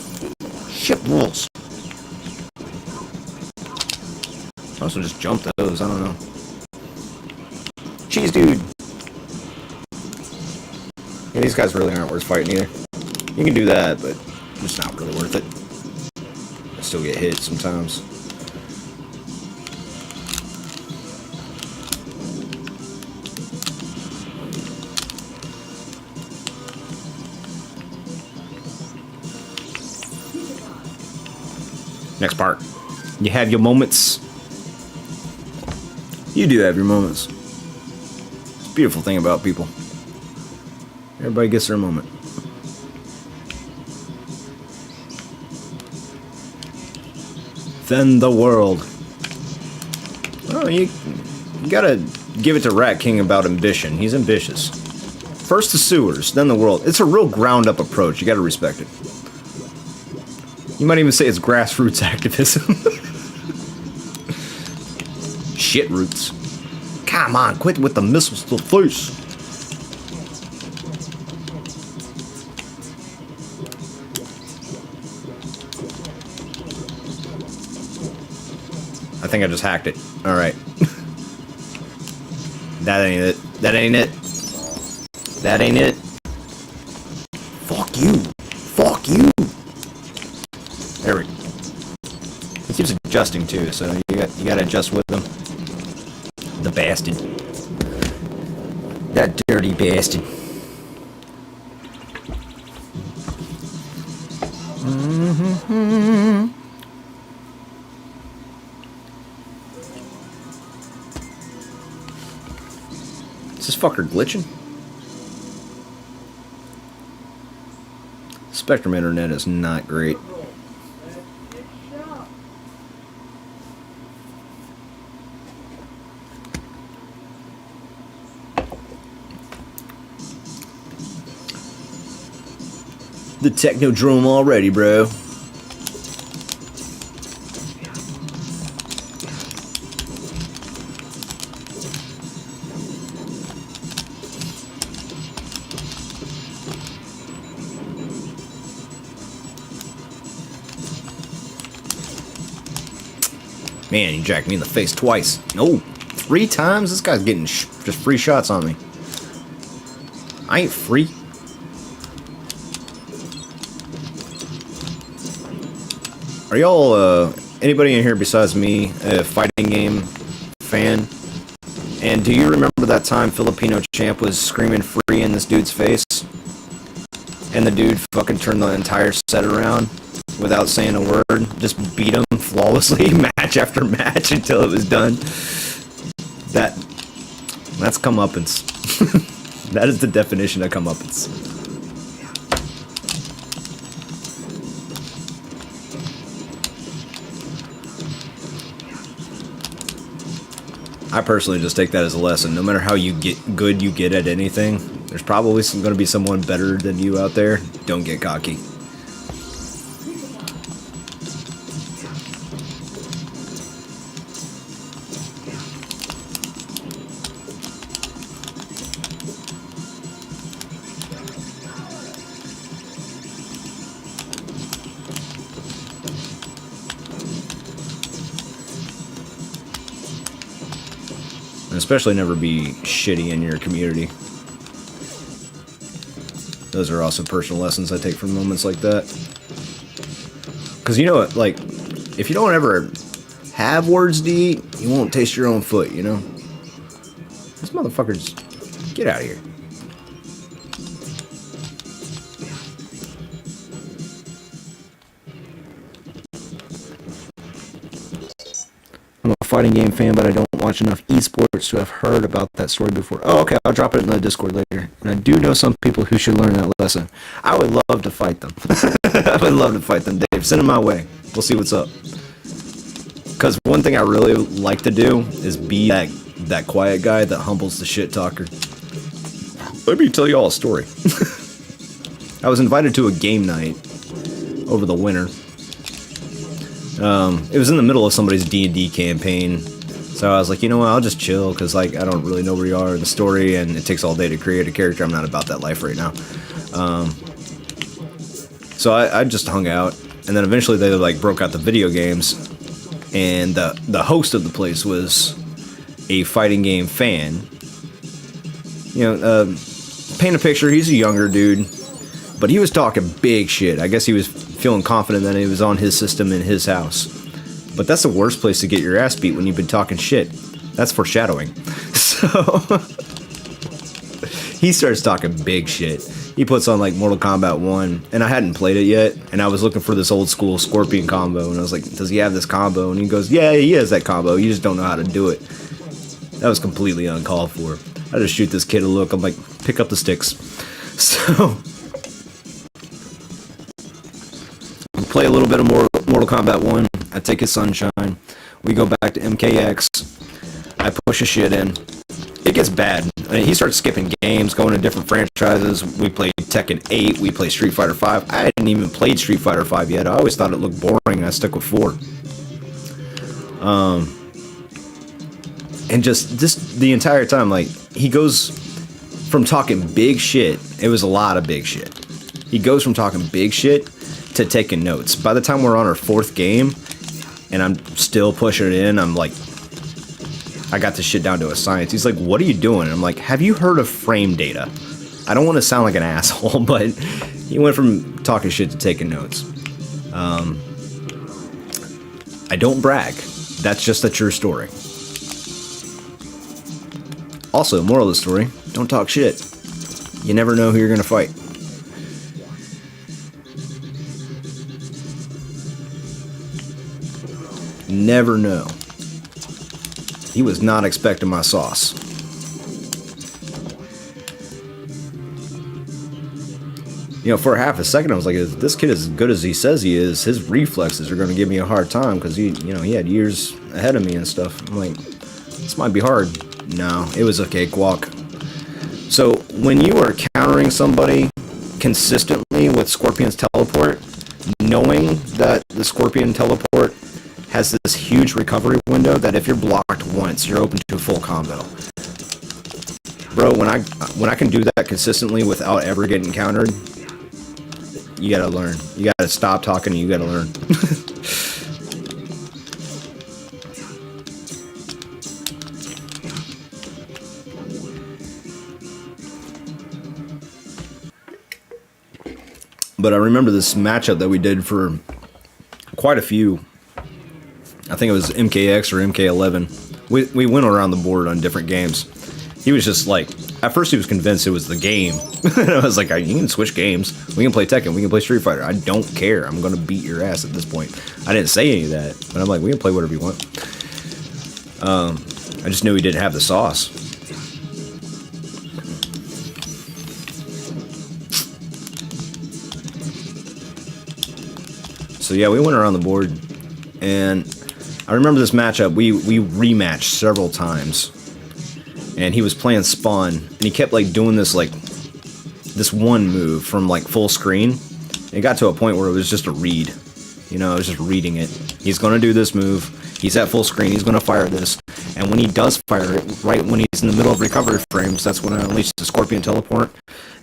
Shit rules. I also just jumped those, I don't know. Cheese dude. Yeah, these guys really aren't worth fighting either. You can do that, but it's not really worth it. I still get hit sometimes. Next part. You have your moments. You do have your moments. It's a beautiful thing about people. Everybody gets their moment. Then the world. Oh, you gotta give it to Rat King about ambition. He's ambitious. First the sewers, then the world. It's a real ground-up approach. You gotta respect it. You might even say it's grassroots activism. Shit roots. Come on, quit with the missiles to the face. I think I just hacked it. Alright. That ain't it. That ain't it. That ain't it. Fuck you. Fuck you. There we go. He keeps adjusting too, so you gotta adjust with him. The bastard. That dirty bastard. Is this fucker glitching? Spectrum internet is not great. The Technodrome already, bro. Man, he jacked me in the face twice. No, 3 times? This guy's getting just free shots on me. I ain't free. Are y'all, anybody in here besides me, a fighting game fan? And do you remember that time Filipino Champ was screaming free in this dude's face? And the dude fucking turned the entire set around without saying a word, just beat him flawlessly, match after match until it was done. That's comeuppance. That is the definition of comeuppance. I personally just take that as a lesson. No matter how good you get at anything, there's probably going to be someone better than you out there. Don't get cocky. And especially never be shitty in your community. Those are also personal lessons I take from moments like that. Because you know what, like, if you don't ever have words to eat, you won't taste your own foot, you know? These motherfuckers, get out of here. I'm a fighting game fan, but I don't watch enough esports to have heard about that story before. Oh, okay, I'll drop it in the Discord later. And I do know some people who should learn that lesson. I would love to fight them. I would love to fight them, Dave. Send them my way. We'll see what's up. Because one thing I really like to do is be that quiet guy that humbles the shit talker. Let me tell you all a story. I was invited to a game night over the winter. It was in the middle of somebody's D&D campaign, so I was like, you know what, I'll just chill, because like, I don't really know where you are in the story, and it takes all day to create a character. I'm not about that life right now. So I just hung out, and then eventually they like broke out the video games, and the host of the place was a fighting game fan. You know, paint a picture, he's a younger dude, but he was talking big shit. I guess he was feeling confident that he was on his system in his house. But that's the worst place to get your ass beat, when you've been talking shit. That's foreshadowing. So he starts talking big shit. He puts on like Mortal Kombat 1, and I hadn't played it yet, and I was looking for this old school Scorpion combo, and I was like, does he have this combo? And he goes, yeah, he has that combo, you just don't know how to do it. That was completely uncalled for. I just shoot this kid a look, I'm like, pick up the sticks. So play a little bit of Mortal Kombat 1. I take his Sunshine. We go back to MKX. I push a shit in. It gets bad. I mean, he starts skipping games, going to different franchises. We play Tekken 8. We play Street Fighter 5. I hadn't even played Street Fighter 5 yet. I always thought it looked boring, and I stuck with 4. And just the entire time, like, he goes from talking big shit. It was a lot of big shit. He goes from talking big shit to taking notes. By the time we're on our 4th game, and I'm still pushing it in, I'm like, I got this shit down to a science. He's like, what are you doing? And I'm like, have you heard of frame data? I don't want to sound like an asshole, but he went from talking shit to taking notes. I don't brag. That's just a true story. Also, moral of the story, don't talk shit. You never know who you're going to fight. never know. He was not expecting my sauce. You know, for half a second, I was like, if this kid is as good as he says he is, his reflexes are going to give me a hard time because he had years ahead of me and stuff. I'm like, this might be hard. No, it was a cakewalk. So when you are countering somebody consistently with Scorpion's teleport, knowing that the Scorpion teleport has this huge recovery window that if you're blocked once, you're open to a full combo. Bro, when I can do that consistently without ever getting countered, you gotta learn. You gotta stop talking and you gotta learn. But I remember this matchup that we did for quite a few. I think it was MKX or MK11. We went around the board on different games. He was just like, at first he was convinced it was the game. And I was like, you can switch games. We can play Tekken. We can play Street Fighter. I don't care. I'm going to beat your ass at this point. I didn't say any of that. But I'm like, we can play whatever you want. I just knew he didn't have the sauce. So yeah, we went around the board. And I remember this matchup. We rematched several times. And he was playing Spawn, and he kept like doing this one move from like full screen. It got to a point where it was just a read. You know, I was just reading it. He's gonna do this move. He's at full screen. He's gonna fire this. And when he does fire it, right when he's in the middle of recovery frames, that's when I unleash the Scorpion teleport,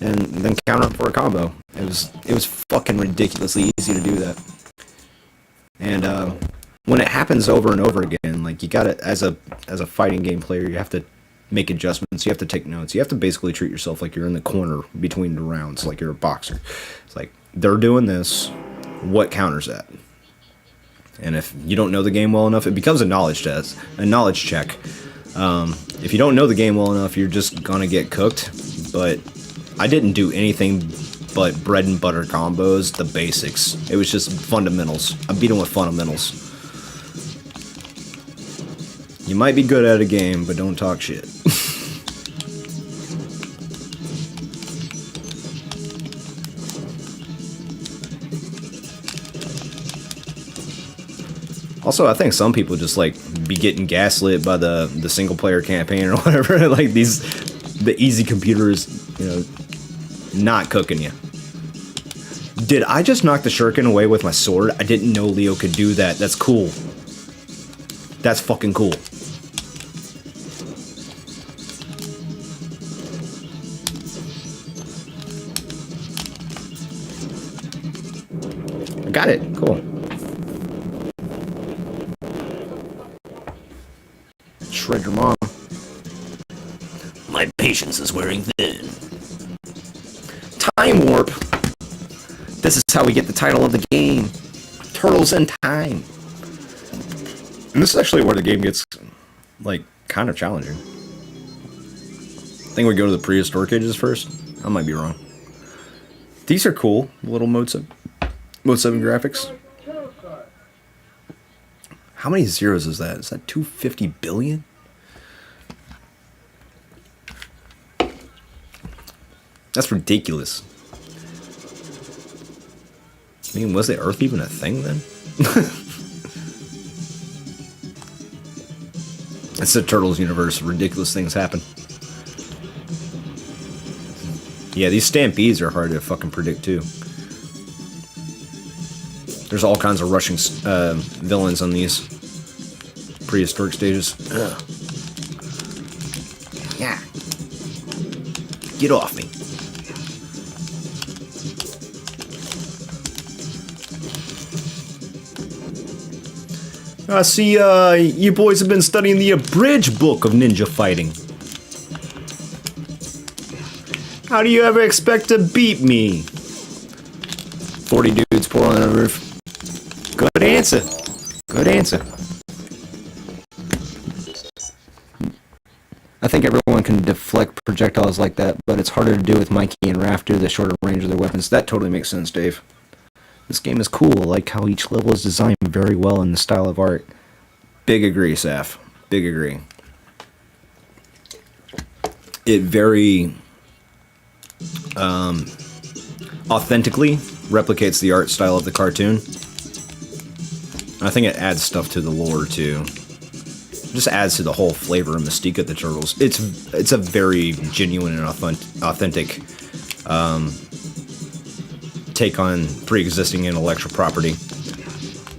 and then counter him for a combo. It was fucking ridiculously easy to do that. And when it happens over and over again, like you gotta, as a fighting game player, you have to make adjustments. You have to take notes. You have to basically treat yourself like you're in the corner between the rounds, like you're a boxer. It's like, they're doing this, what counters that? And if you don't know the game well enough, it becomes a knowledge test, a knowledge check. If you don't know the game well enough, you're just gonna get cooked. But I didn't do anything but bread and butter combos, the basics. It was just fundamentals. I beat him with fundamentals. You might be good at a game, but don't talk shit. Also, I think some people just like be getting gaslit by the single player campaign or whatever. Like the easy computers, not cooking you. Did I just knock the shuriken away with my sword? I didn't know Leo could do that. That's cool. That's fucking cool. I got it. Cool. Shred your mom. My patience is wearing thin. Time warp. This is how we get the title of the game. Turtles in Time. And this is actually where the game gets, like, kind of challenging. I think we go to the prehistoric ages first. I might be wrong. These are cool. Little Mode 7 graphics. How many zeros is that? Is that 250 billion? That's ridiculous. I mean, was the Earth even a thing then? It's the Turtles universe. Ridiculous things happen. Yeah, these stampedes are hard to fucking predict too. There's all kinds of rushing villains on these prehistoric stages. Ugh. Yeah. Get off me. I see you boys have been studying the abridged book of ninja fighting. How do you ever expect to beat me? 40 dudes pouring on the roof. Good answer. Good answer. I think everyone can deflect projectiles like that, but it's harder to do with Mikey and Raph due to the shorter range of their weapons. That totally makes sense, Dave. This game is cool. I like how each level is designed very well in the style of art. Big agree, Saf. Big agree. It very authentically replicates the art style of the cartoon. I think it adds stuff to the lore too. Just adds to the whole flavor and mystique of the Turtles. It's a very genuine and authentic take on pre-existing intellectual property.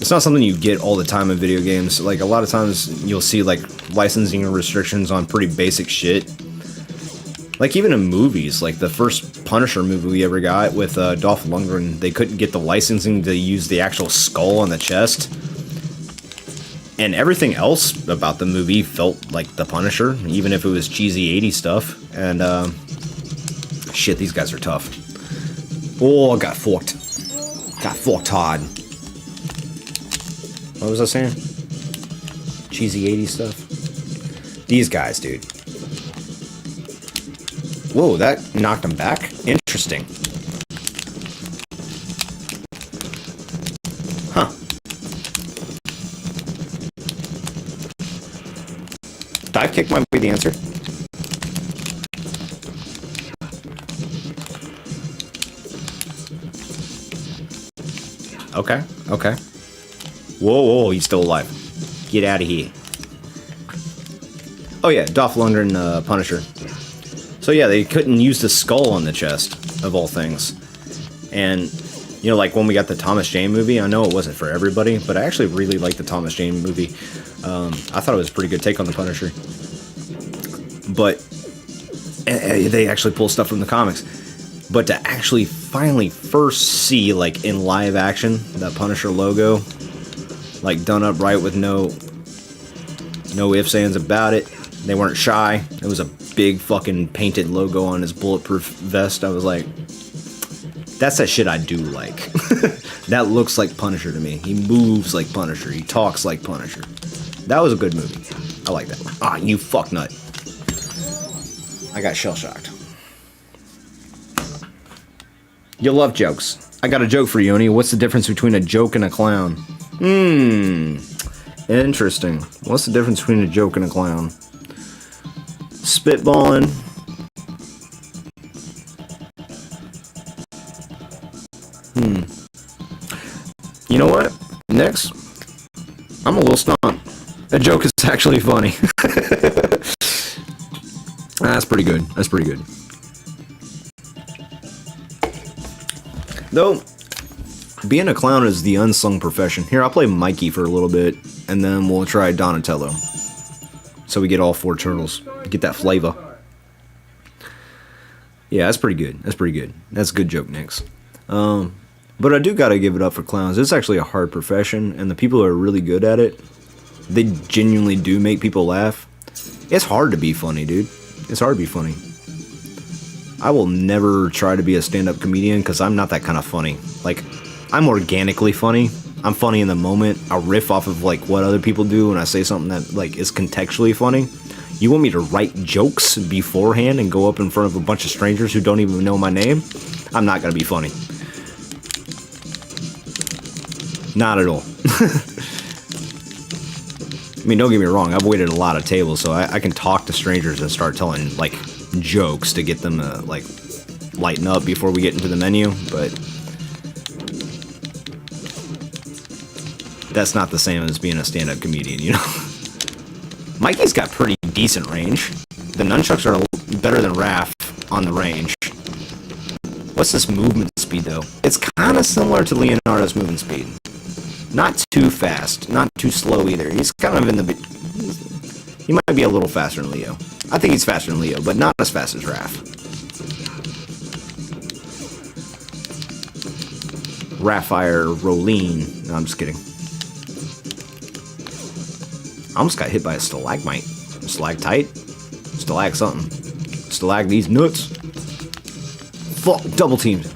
It's not something you get all the time in video games. Like, a lot of times you'll see like licensing restrictions on pretty basic shit. Like, even in movies, like the first Punisher movie we ever got with Dolph Lundgren, they couldn't get the licensing to use the actual skull on the chest. And everything else about the movie felt like the Punisher, even if it was cheesy 80s stuff. And, shit, these guys are tough. Oh, got forked. Got forked hard. What was I saying? Cheesy 80s stuff. These guys, dude. Whoa, that knocked him back? Interesting. Huh. Dive kick might be the answer. Okay, okay. Whoa, whoa, he's still alive. Get out of here. Oh yeah, Dolph Lundgren, Punisher. So yeah, they couldn't use the skull on the chest, of all things. And, you know, like when we got the Thomas Jane movie, I know it wasn't for everybody, but I actually really liked the Thomas Jane movie. I thought it was a pretty good take on the Punisher. But they actually pull stuff from the comics. But to actually finally first see, like, in live action, that Punisher logo, like, done up right with no ifs, ands about it. They weren't shy. It was a big fucking painted logo on his bulletproof vest. I was like, that's that shit I do like. That looks like Punisher to me. He moves like Punisher. He talks like Punisher. That was a good movie. I like that. Ah, you fucknut. I got shell-shocked. You love jokes. I got a joke for you, Oni. What's the difference between a joke and a clown? Interesting. What's the difference between a joke and a clown? Spitballing. You know what? Next, I'm a little stumped. A joke is actually funny. That's pretty good. That's pretty good. Though, being a clown is the unsung profession. Here, I'll play Mikey for a little bit, and then we'll try Donatello. So we get all four turtles. Get that flavor. Yeah, that's pretty good. That's pretty good. That's a good joke, Nix. But I do gotta give it up for clowns. It's actually a hard profession, and the people who are really good at it, they genuinely do make people laugh. It's hard to be funny, dude. It's hard to be funny. I will never try to be a stand-up comedian because I'm not that kind of funny. Like, I'm organically funny. I'm funny in the moment. I riff off of, like, what other people do when I say something that, like, is contextually funny. You want me to write jokes beforehand and go up in front of a bunch of strangers who don't even know my name? I'm not gonna be funny. Not at all. I mean, don't get me wrong. I've waited a lot of tables, so I can talk to strangers and start telling, like, jokes to get them to, like, lighten up before we get into the menu, but that's not the same as being a stand-up comedian, you know? Mikey's got pretty decent range. The nunchucks are better than Raph on the range. What's this movement speed, though? It's kind of similar to Leonardo's movement speed. Not too fast, not too slow either. He's kind of in the... He might be a little faster than Leo. I think he's faster than Leo, but not as fast as Raph. Raphael Rolene. No, I'm just kidding. I almost got hit by a stalagmite. Stalactite? Stalag something. Stalag these nuts. Fuck, double teamed.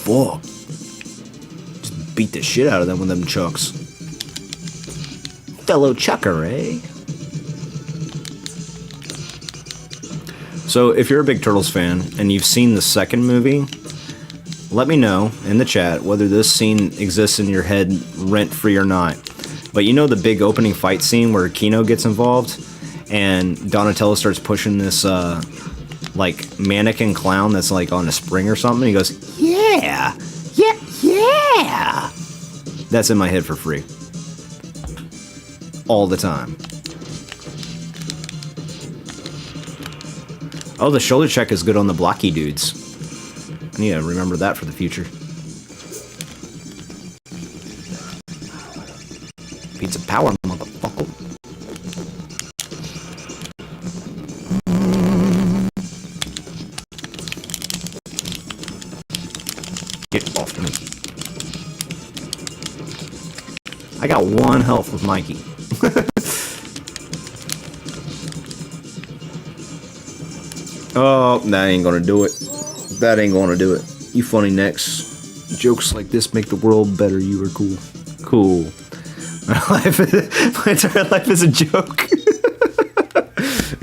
Fuck. Just beat the shit out of them with them chucks. Fellow chucker, eh? So, if you're a big Turtles fan and you've seen the second movie, let me know in the chat whether this scene exists in your head rent-free or not. But you know the big opening fight scene where Kino gets involved and Donatello starts pushing this like mannequin clown that's like on a spring or something. He goes, yeah. That's in my head for free. All the time. Oh, the shoulder check is good on the blocky dudes. I need to remember that for the future. Pizza power, motherfucker. Get off me. I got 1 health with Mikey. Oh, that ain't gonna do it. That ain't gonna do it. You funny necks. Jokes like this make the world better. You are cool. Cool. My entire life is a joke.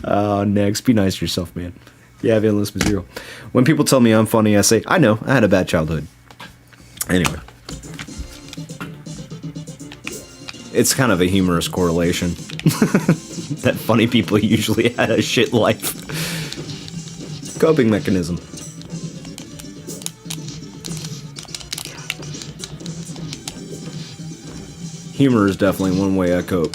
Oh, next. Be nice to yourself, man. Yeah, Endless Zero. When people tell me I'm funny, I say, I know, I had a bad childhood. Anyway. It's kind of a humorous correlation. That funny people usually had a shit life. Coping mechanism. Humor is definitely one way I cope.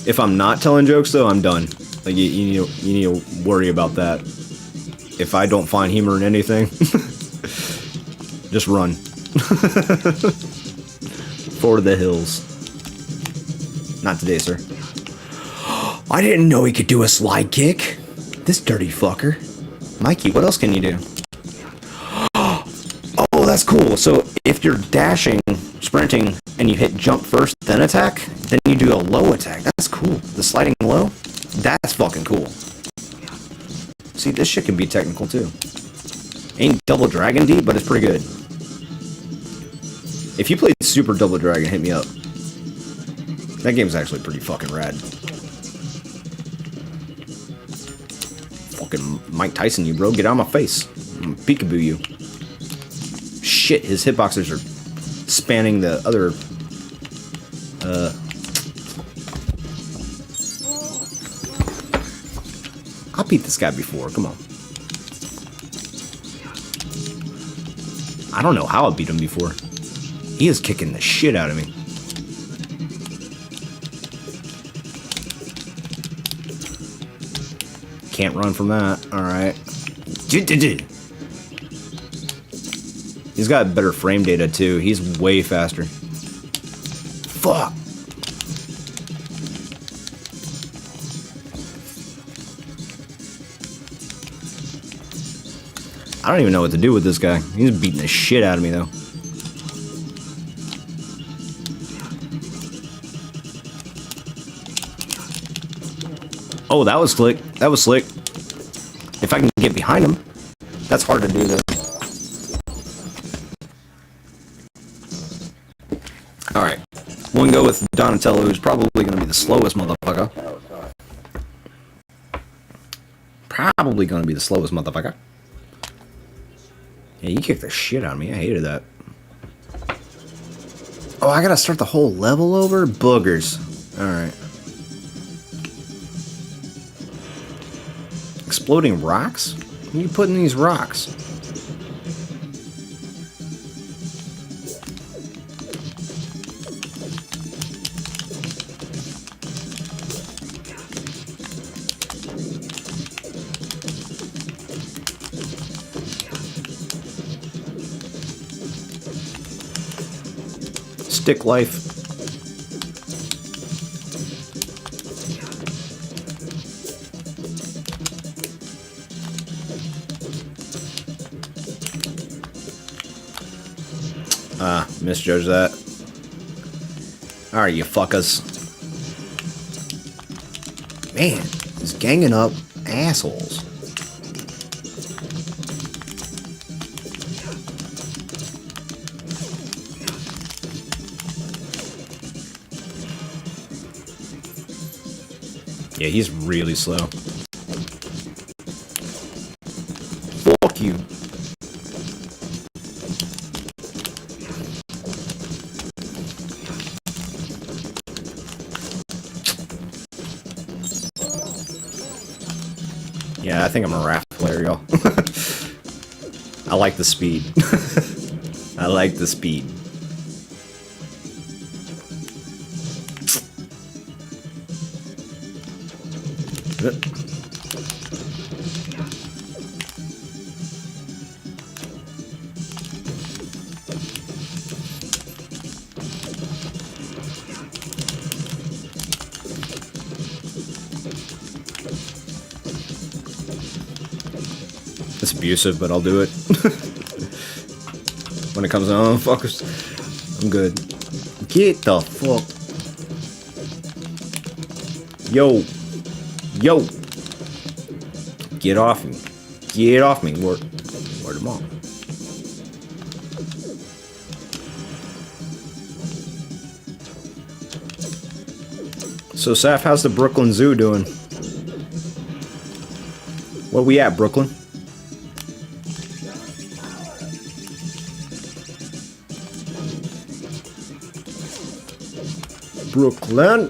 If I'm not telling jokes, though, I'm done. Like you need to worry about that. If I don't find humor in anything, just run for the hills. Not today, sir. I didn't know he could do a slide kick. This dirty fucker. Mikey, what else can you do? Oh, that's cool. So if you're dashing, sprinting, and you hit jump first, then attack, then you do a low attack. That's cool. The sliding low? That's fucking cool. See, this shit can be technical too. Ain't Double Dragon deep, but it's pretty good. If you played Super Double Dragon, hit me up. That game's actually pretty fucking rad. Fucking Mike Tyson you, bro. Get out of my face. I'm peekaboo you. Shit, his hitboxers are spanning the other... I beat this guy before, come on. I don't know how I beat him before. He is kicking the shit out of me. Can't run from that. Alright. He's got better frame data too. He's way faster. Fuck. I don't even know what to do with this guy. He's beating the shit out of me though. Oh, that was slick. That was slick. If I can get behind him. That's hard to do though. Alright. We'll go with Donatello, who's probably going to be the slowest motherfucker. Probably going to be the slowest motherfucker. Yeah, you kicked the shit out of me. I hated that. Oh, I gotta start the whole level over? Boogers. Alright. Exploding rocks? Where are you putting these rocks? Stick life. Misjudged that. Alright, you fuckers. Man, he's ganging up assholes. Yeah, he's really slow. Fuck you. Yeah, I think I'm a raft player, y'all. I like the speed. I like the speed. It's abusive, but I'll do it. When it comes on, fuckers, I'm good. Get the fuck. Yo. Yo. Get off me. Get off me. Word of mom. So, Saf, how's the Brooklyn Zoo doing? Where we at, Brooklyn? Brooklyn.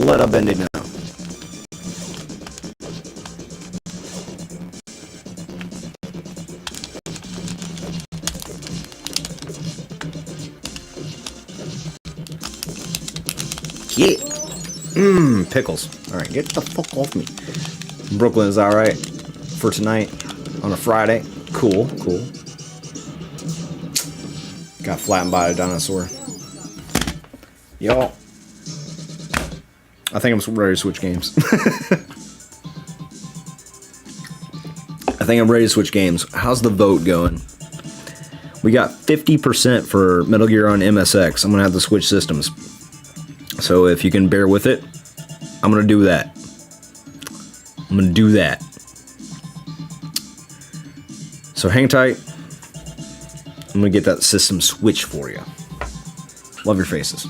Let up bend it now. Get. Pickles. Alright, get the fuck off me. Brooklyn is alright for tonight on a Friday. Cool, cool. Got flattened by a dinosaur. Y'all. I think I'm ready to switch games. I think I'm ready to switch games. How's the vote going? We got 50% for Metal Gear on MSX. I'm going to have to switch systems. So if you can bear with it, I'm going to do that. I'm going to do that. So hang tight. I'm going to get that system switched for you. Love your faces.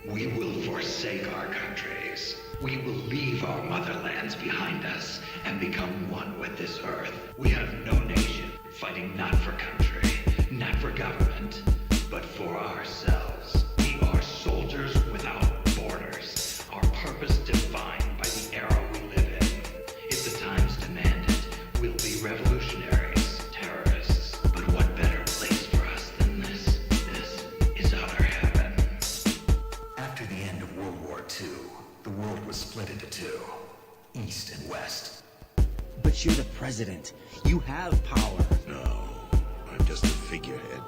We will forsake our countries. We will leave our motherlands behind us and become one with this earth. We have no nation, fighting not for country, not for government, but for ourselves. We are soldiers without borders, our purpose defined by the era we live in. If the times demand it, we'll be revolutionaries, terrorists. But what better place for us than this? This is our heaven. After the end of World War II, the world was split into two, East and West. But you're the president. You have power. No, I'm just a figurehead.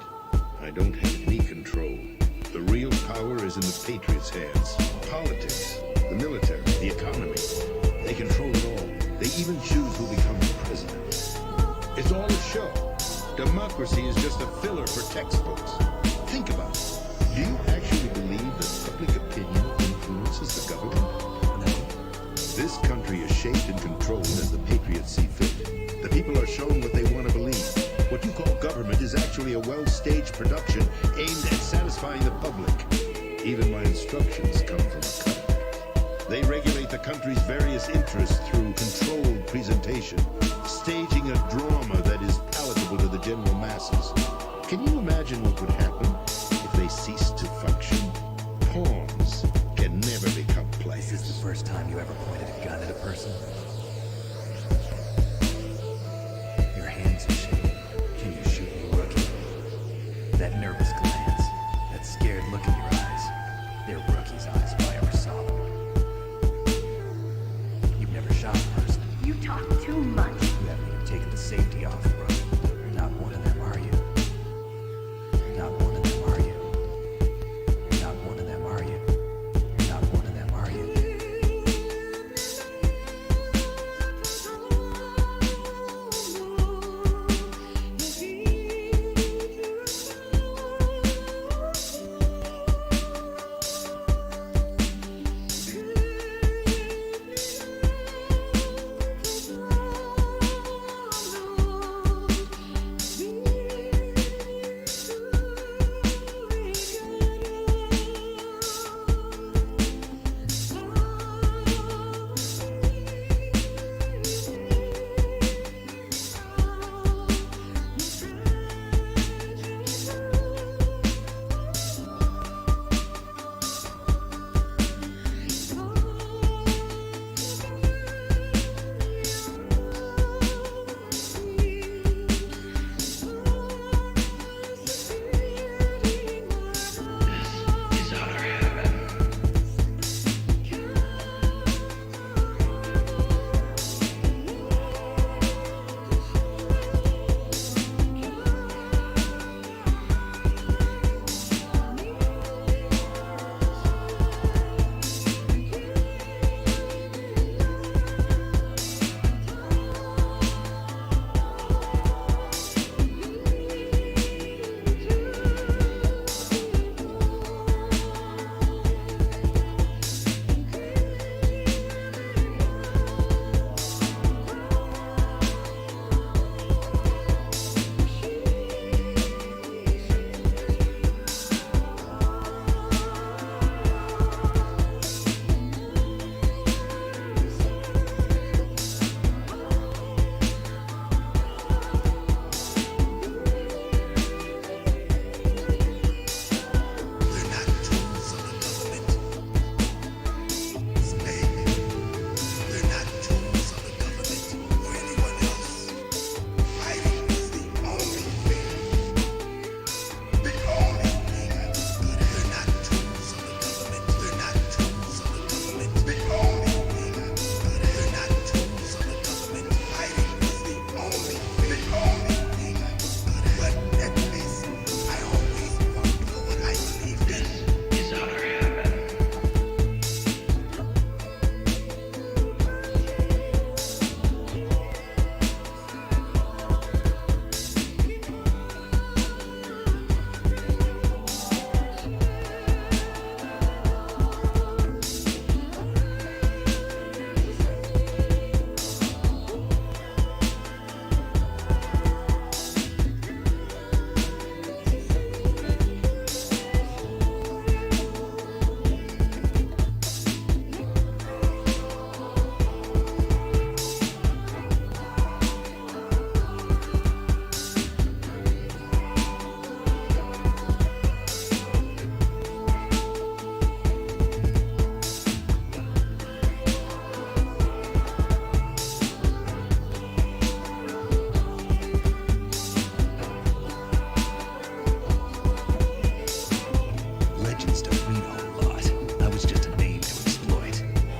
I don't have any control. The real power is in the Patriots' hands. Politics, the military, the economy. They control it all. They even choose who becomes president. It's all a show. Democracy is just a filler for textbooks. Think about it. Do you actually believe that public opinion influences the government? No. This country is shaped and controlled as the Patriots see fit. The people are shown what they want to believe. What you call government is actually a well-staged production aimed at satisfying the public. Even my instructions come from a cut. They regulate the country's various interests through controlled presentation, staging a drama that is palatable to the general masses. Can you imagine what would happen if they ceased to function? Pawns can never become Is this the players. first time you ever pointed a gun at a person? Your hands are shaking. Can you shoot me, rookie? That nervous glance, that scared look in your eyes, they're rookie's eyes if I ever saw them. You've never shot a person. You talk too much. You haven't even taken the safety off, rookie. You're not one of them, are you? You're not one of them, are you? You're not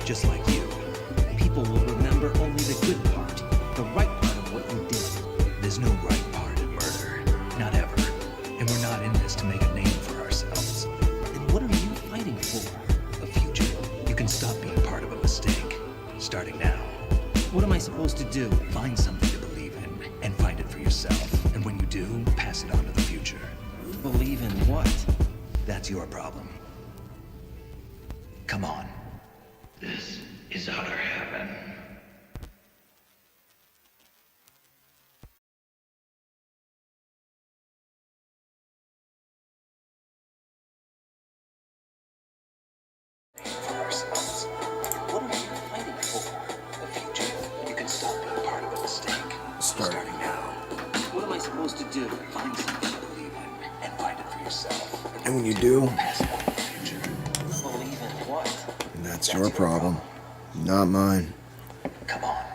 just like you. People will remember only the good part, the right part of what you did. There's no right part in murder. Not ever. And we're not in this to make a name for ourselves. Then what are you fighting for? A future. You can stop being part of a mistake. Starting now. What am I supposed to do? Find something to believe in and find it for yourself. And when you do, pass it on to the future. Believe in what? That's your problem. Come on. This is utter heaven. For ourselves. What are you fighting for? A future. You can stop being part of a mistake. Starting now. What am I supposed to do? Find something to believe in and find it for yourself. And when you do, Pass it on to the future. Believe in what? that's your problem, not mine. Come on.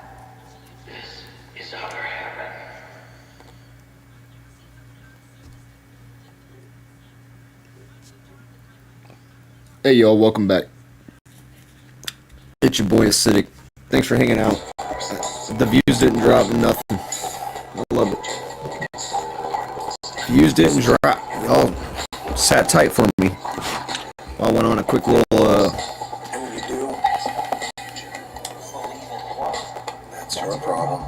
This is utter heaven. Hey y'all, welcome back. It's your boy Acidic. Thanks for hanging out. The views didn't drop nothing. I love it. Views didn't drop. Y'all sat tight for me. I went on a quick little that's your problem,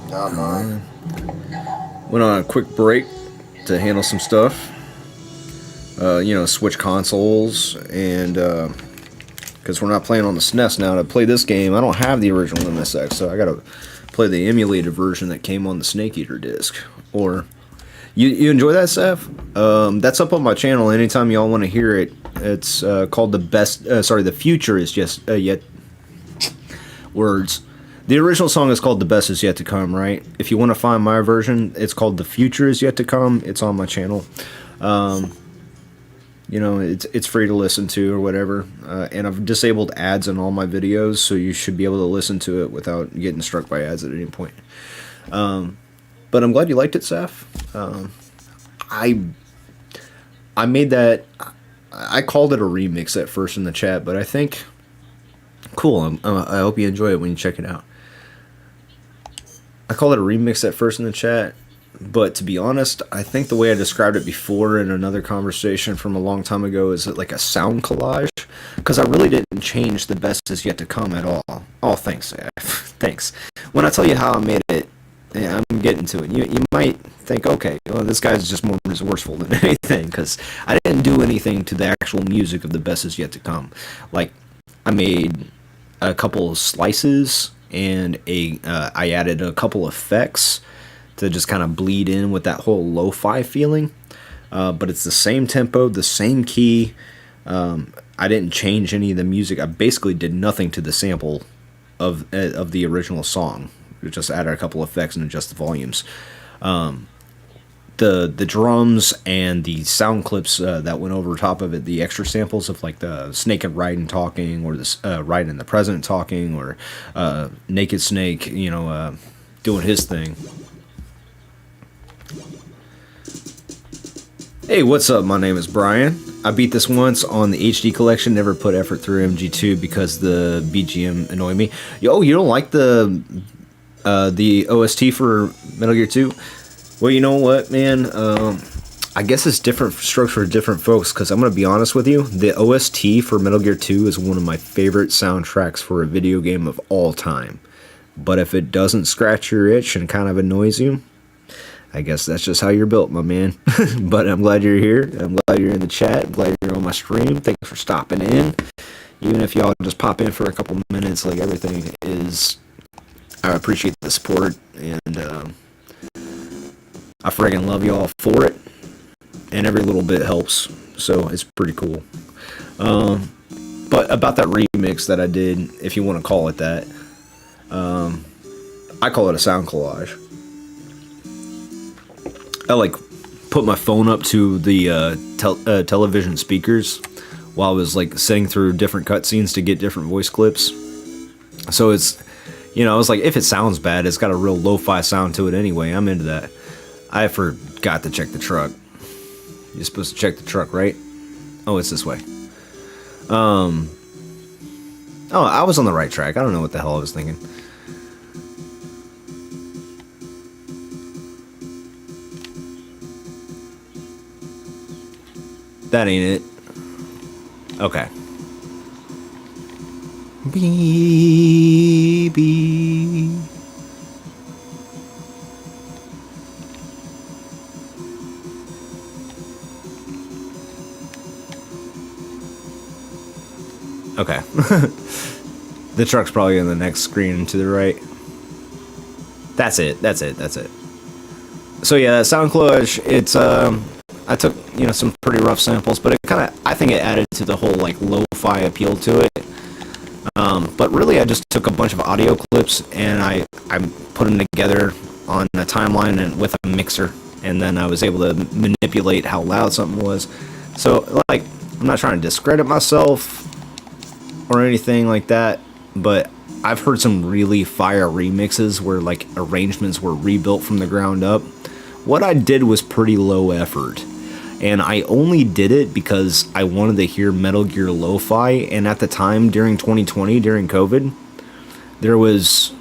not mine. Went on a quick break to handle some stuff. Switch consoles, and because we're not playing on the SNES now, to play this game I don't have the original MSX, so I gotta play the emulated version that came on the Snake Eater disc. Or you enjoy that stuff? That's up on my channel anytime y'all want to hear it. It's called The Future is just yet words. The original song is called The Best Is Yet to Come, right? If you want to find my version, it's called The Future Is Yet to Come. It's on my channel. It's free to listen to or whatever. And I've disabled ads in all my videos, so you should be able to listen to it without getting struck by ads at any point. But I'm glad you liked it, Seth. I made that. I called it a remix at first in the chat, but I think cool. I hope you enjoy it when you check it out. I called it a remix at first in the chat, but to be honest, I think the way I described it before in another conversation from a long time ago is like a sound collage, because I really didn't change The Best Is Yet to Come at all. Oh, thanks, Seth. Thanks. When I tell you how I made it, yeah, I'm getting to it. You might think, okay, well, this guy's just more resourceful than anything, because I didn't do anything to the actual music of The Best Is Yet to Come. Like, I made a couple of slices, and I added a couple effects to just kind of bleed in with that whole lo-fi feeling. But it's the same tempo, the same key. I didn't change any of the music. I basically did nothing to the sample of the original song. Just added a couple effects and adjust the volumes. The drums and the sound clips that went over top of it, the extra samples of like the Snake and Raiden talking, or the Raiden and the President talking, or Naked Snake, doing his thing. Hey, what's up? My name is Brian. I beat this once on the HD collection, never put effort through MG2 because the BGM annoyed me. Yo, you don't like the OST for Metal Gear 2? Well, you know what, man? I guess it's different strokes for different folks, because I'm going to be honest with you. The OST for Metal Gear 2 is one of my favorite soundtracks for a video game of all time. But if it doesn't scratch your itch and kind of annoys you, I guess that's just how you're built, my man. But I'm glad you're here. I'm glad you're in the chat. I'm glad you're on my stream. Thanks for stopping in. Even if y'all just pop in for a couple minutes, like everything is, I appreciate the support, and I friggin' love y'all for it. And every little bit helps, so it's pretty cool. But about that remix that I did, if you want to call it that, I call it a sound collage. I like put my phone up to the television speakers while I was like sitting through different cutscenes to get different voice clips. So it's, I was like, if it sounds bad, it's got a real lo-fi sound to it anyway. I'm into that. I forgot to check the truck. You're supposed to check the truck, right? Oh, it's this way. Oh, I was on the right track. I don't know what the hell I was thinking. That ain't it. Okay. Baby. Okay. The truck's probably in the next screen to the right. That's it. So yeah, that sound collage, it's I took, some pretty rough samples, but I think it added to the whole like lo-fi appeal to it. But really I just took a bunch of audio clips and I put them together on a timeline and with a mixer, and then I was able to manipulate how loud something was. So like, I'm not trying to discredit myself or anything like that, but I've heard some really fire remixes where like arrangements were rebuilt from the ground up. What I did was pretty low effort, and I only did it because I wanted to hear Metal Gear Lo-Fi, and at the time during 2020, during COVID, there was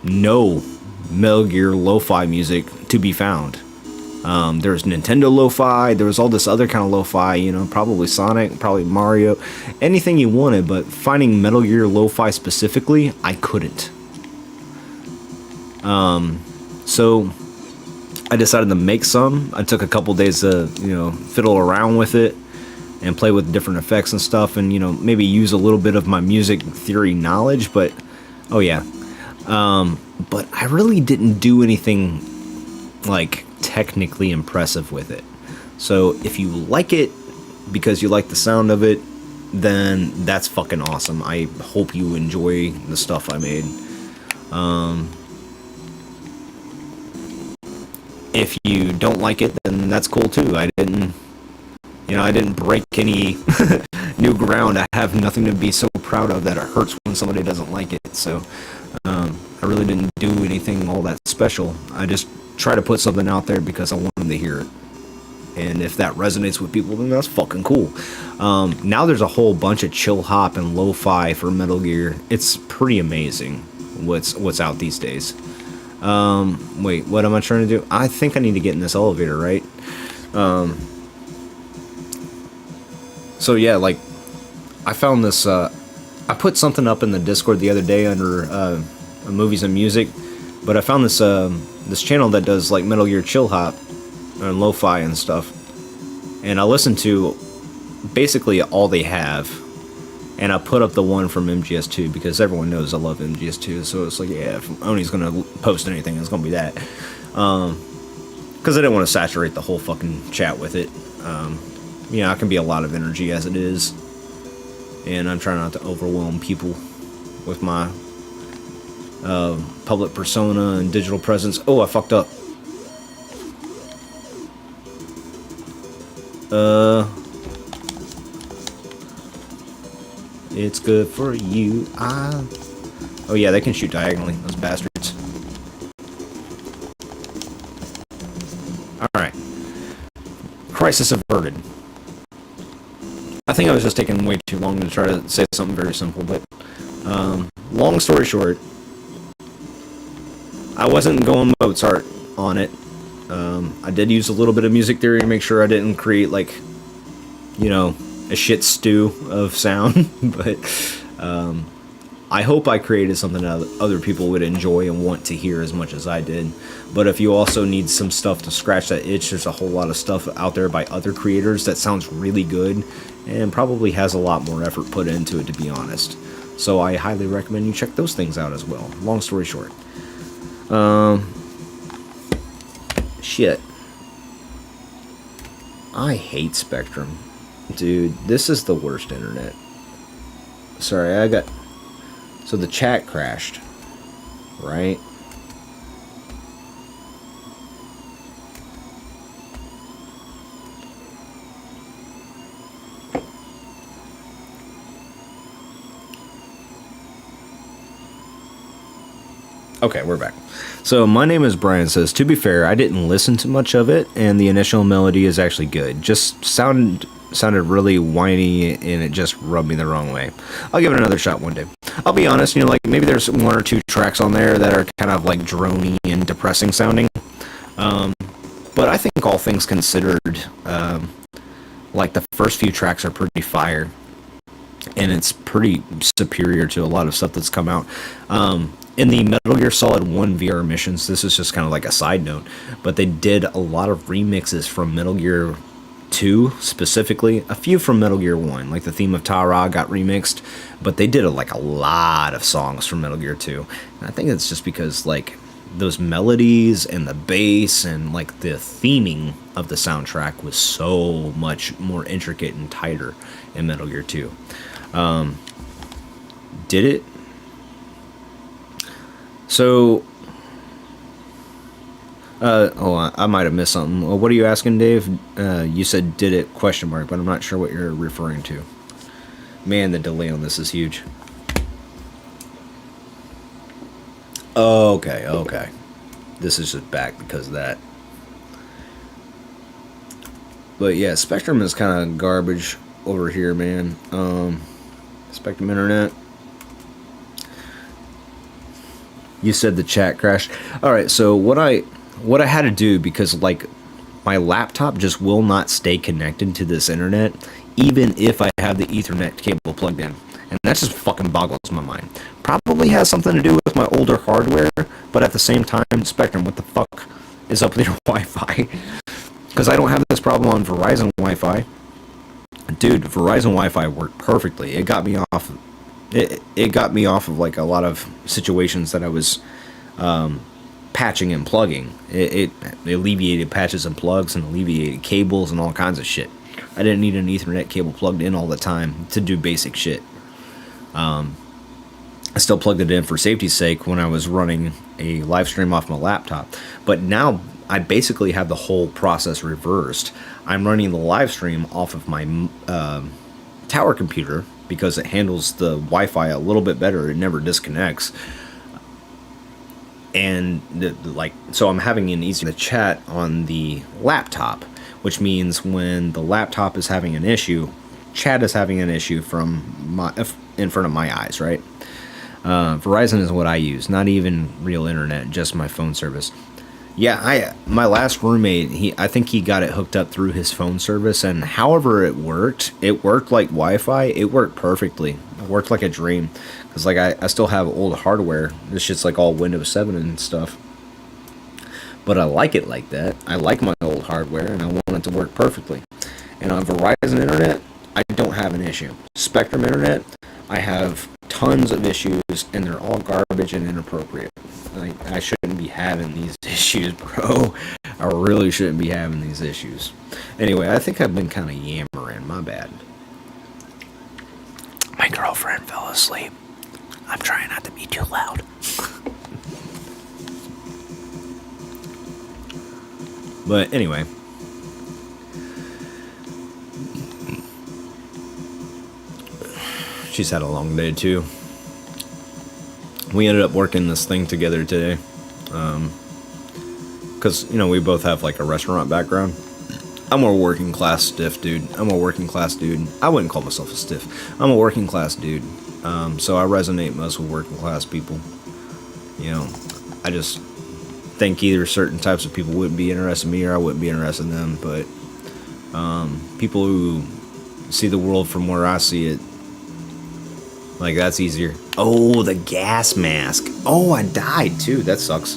no Metal Gear Lo-Fi music to be found. There was Nintendo Lo-Fi, there was all this other kind of Lo-Fi, probably Sonic, probably Mario, anything you wanted, but finding Metal Gear Lo-Fi specifically, I couldn't. So I decided to make some. I took a couple days to, fiddle around with it and play with different effects and stuff, and, maybe use a little bit of my music theory knowledge, but, oh yeah. But I really didn't do anything, like, technically impressive with it. So if you like it because you like the sound of it, then that's fucking awesome. I hope you enjoy the stuff I made. If you don't like it, then that's cool too. I didn't break any new ground. I have nothing to be so proud of that it hurts when somebody doesn't like it. So I really didn't do anything all that special. I just try to put something out there because I want them to hear it. And if that resonates with people, then that's fucking cool. Now there's a whole bunch of chill hop and lo-fi for Metal Gear. It's pretty amazing what's out these days. Wait, what am I trying to do? I think I need to get in this elevator, right? So yeah, like, I found this, I put something up in the Discord the other day under, movies and music, but I found this, this channel that does, like, Metal Gear chill hop and lo-fi and stuff, and I listened to basically all they have, and I put up the one from MGS2 because everyone knows I love MGS2, so it's like, yeah, if Oni's gonna post anything, it's gonna be that. Because I didn't want to saturate the whole fucking chat with it. I can be a lot of energy as it is, and I'm trying not to overwhelm people with my public persona and digital presence. Oh, I fucked up. It's good for you. Oh yeah, they can shoot diagonally, those bastards. Alright. Crisis averted. I think I was just taking way too long to try to say something very simple, but long story short, I wasn't going Mozart on it. I did use a little bit of music theory to make sure I didn't create, like, a shit stew of sound, but I hope I created something that other people would enjoy and want to hear as much as I did. But if you also need some stuff to scratch that itch, there's a whole lot of stuff out there by other creators that sounds really good and probably has a lot more effort put into it, to be honest. So I highly recommend you check those things out as well. Long story short. Shit. I hate Spectrum. Dude, this is the worst internet. Sorry, so the chat crashed, right? Okay, we're back. So my name is Brian says, to be fair, I didn't listen to much of it, and the initial melody is actually good. Just sounded really whiny, and it just rubbed me the wrong way. I'll give it another shot one day. I'll be honest, you know, like maybe there's one or two tracks on there that are kind of like drony and depressing sounding. But I think all things considered, like the first few tracks are pretty fire, and it's pretty superior to a lot of stuff that's come out. In the Metal Gear Solid 1 VR missions, this is just kind of like a side note, but they did a lot of remixes from Metal Gear 2 specifically, a few from Metal Gear 1, like the theme of Tara got remixed, but they did like a lot of songs from Metal Gear 2. And I think it's just because like those melodies and the bass and like the theming of the soundtrack was so much more intricate and tighter in Metal Gear 2. Did it? So, I might have missed something. Well, what are you asking, Dave? You said did it, question mark, but I'm not sure what you're referring to. Man, the delay on this is huge. Okay. This is just back because of that. But yeah, Spectrum is kind of garbage over here, man. Spectrum Internet. You said the chat crashed. All right, so what I had to do, because like my laptop just will not stay connected to this internet, even if I have the Ethernet cable plugged in, and that just fucking boggles my mind. Probably has something to do with my older hardware, but at the same time, Spectrum, what the fuck is up with your Wi-Fi? Because I don't have this problem on Verizon Wi-Fi. Dude, Verizon Wi-Fi worked perfectly. It got me off. It got me off of like a lot of situations that I was patching and plugging. It alleviated patches and plugs and alleviated cables and all kinds of shit. I didn't need an Ethernet cable plugged in all the time to do basic shit. I still plugged it in for safety's sake when I was running a live stream off my laptop. But now I basically have the whole process reversed. I'm running the live stream off of my tower computer because it handles the Wi-Fi a little bit better. It never disconnects. And so I'm having an easy to chat on the laptop, which means when the laptop is having an issue, chat is having an issue in front of my eyes, right? Verizon is what I use, not even real internet, just my phone service. Yeah, my last roommate, I think he got it hooked up through his phone service, and however it worked like Wi-Fi. It worked perfectly. It worked like a dream, because like I still have old hardware. This shit's like all Windows 7 and stuff. But I like it like that. I like my old hardware, and I want it to work perfectly. And on Verizon Internet, I don't have an issue. Spectrum Internet, I have tons of issues, and they're all garbage and inappropriate. Like, I shouldn't be having these issues, bro. I really shouldn't be having these issues. Anyway, I think I've been kind of yammering. My bad. My girlfriend fell asleep. I'm trying not to be too loud. But anyway. She's had a long day too. We ended up working this thing together today. Because, you know, we both have like a restaurant background. I'm a working class stiff dude. I wouldn't call myself a stiff. I'm a working class dude. So I resonate most with working class people. You know, I just think either certain types of people wouldn't be interested in me or I wouldn't be interested in them. But people who see the world from where I see it, like, that's easier. Oh, the gas mask. Oh, I died too. That sucks.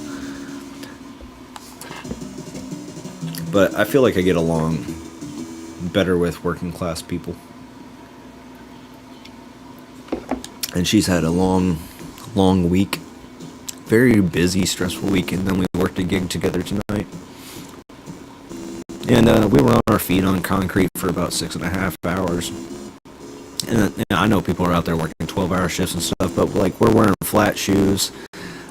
But I feel like I get along better with working class people. And she's had a long week. Very busy, stressful week. And then we worked a gig together tonight. And we were on our feet on concrete for about 6.5 hours. And you know, I know people are out there working 12-hour shifts and stuff, but like, we're wearing flat shoes.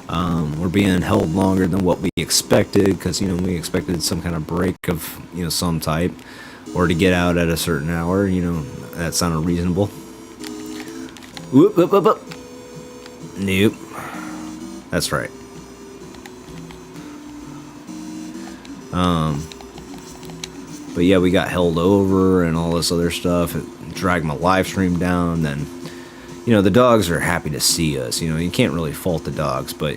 We're being held longer than what we expected, because, you know, we expected some kind of break of, you know, some type, or to get out at a certain hour. You know, that sounded reasonable. Whoop, whoop, whoop, whoop. Nope. That's right. But yeah, we got held over and all this other stuff. It dragged my live stream down. Then, you know, the dogs are happy to see us. You know, you can't really fault the dogs, but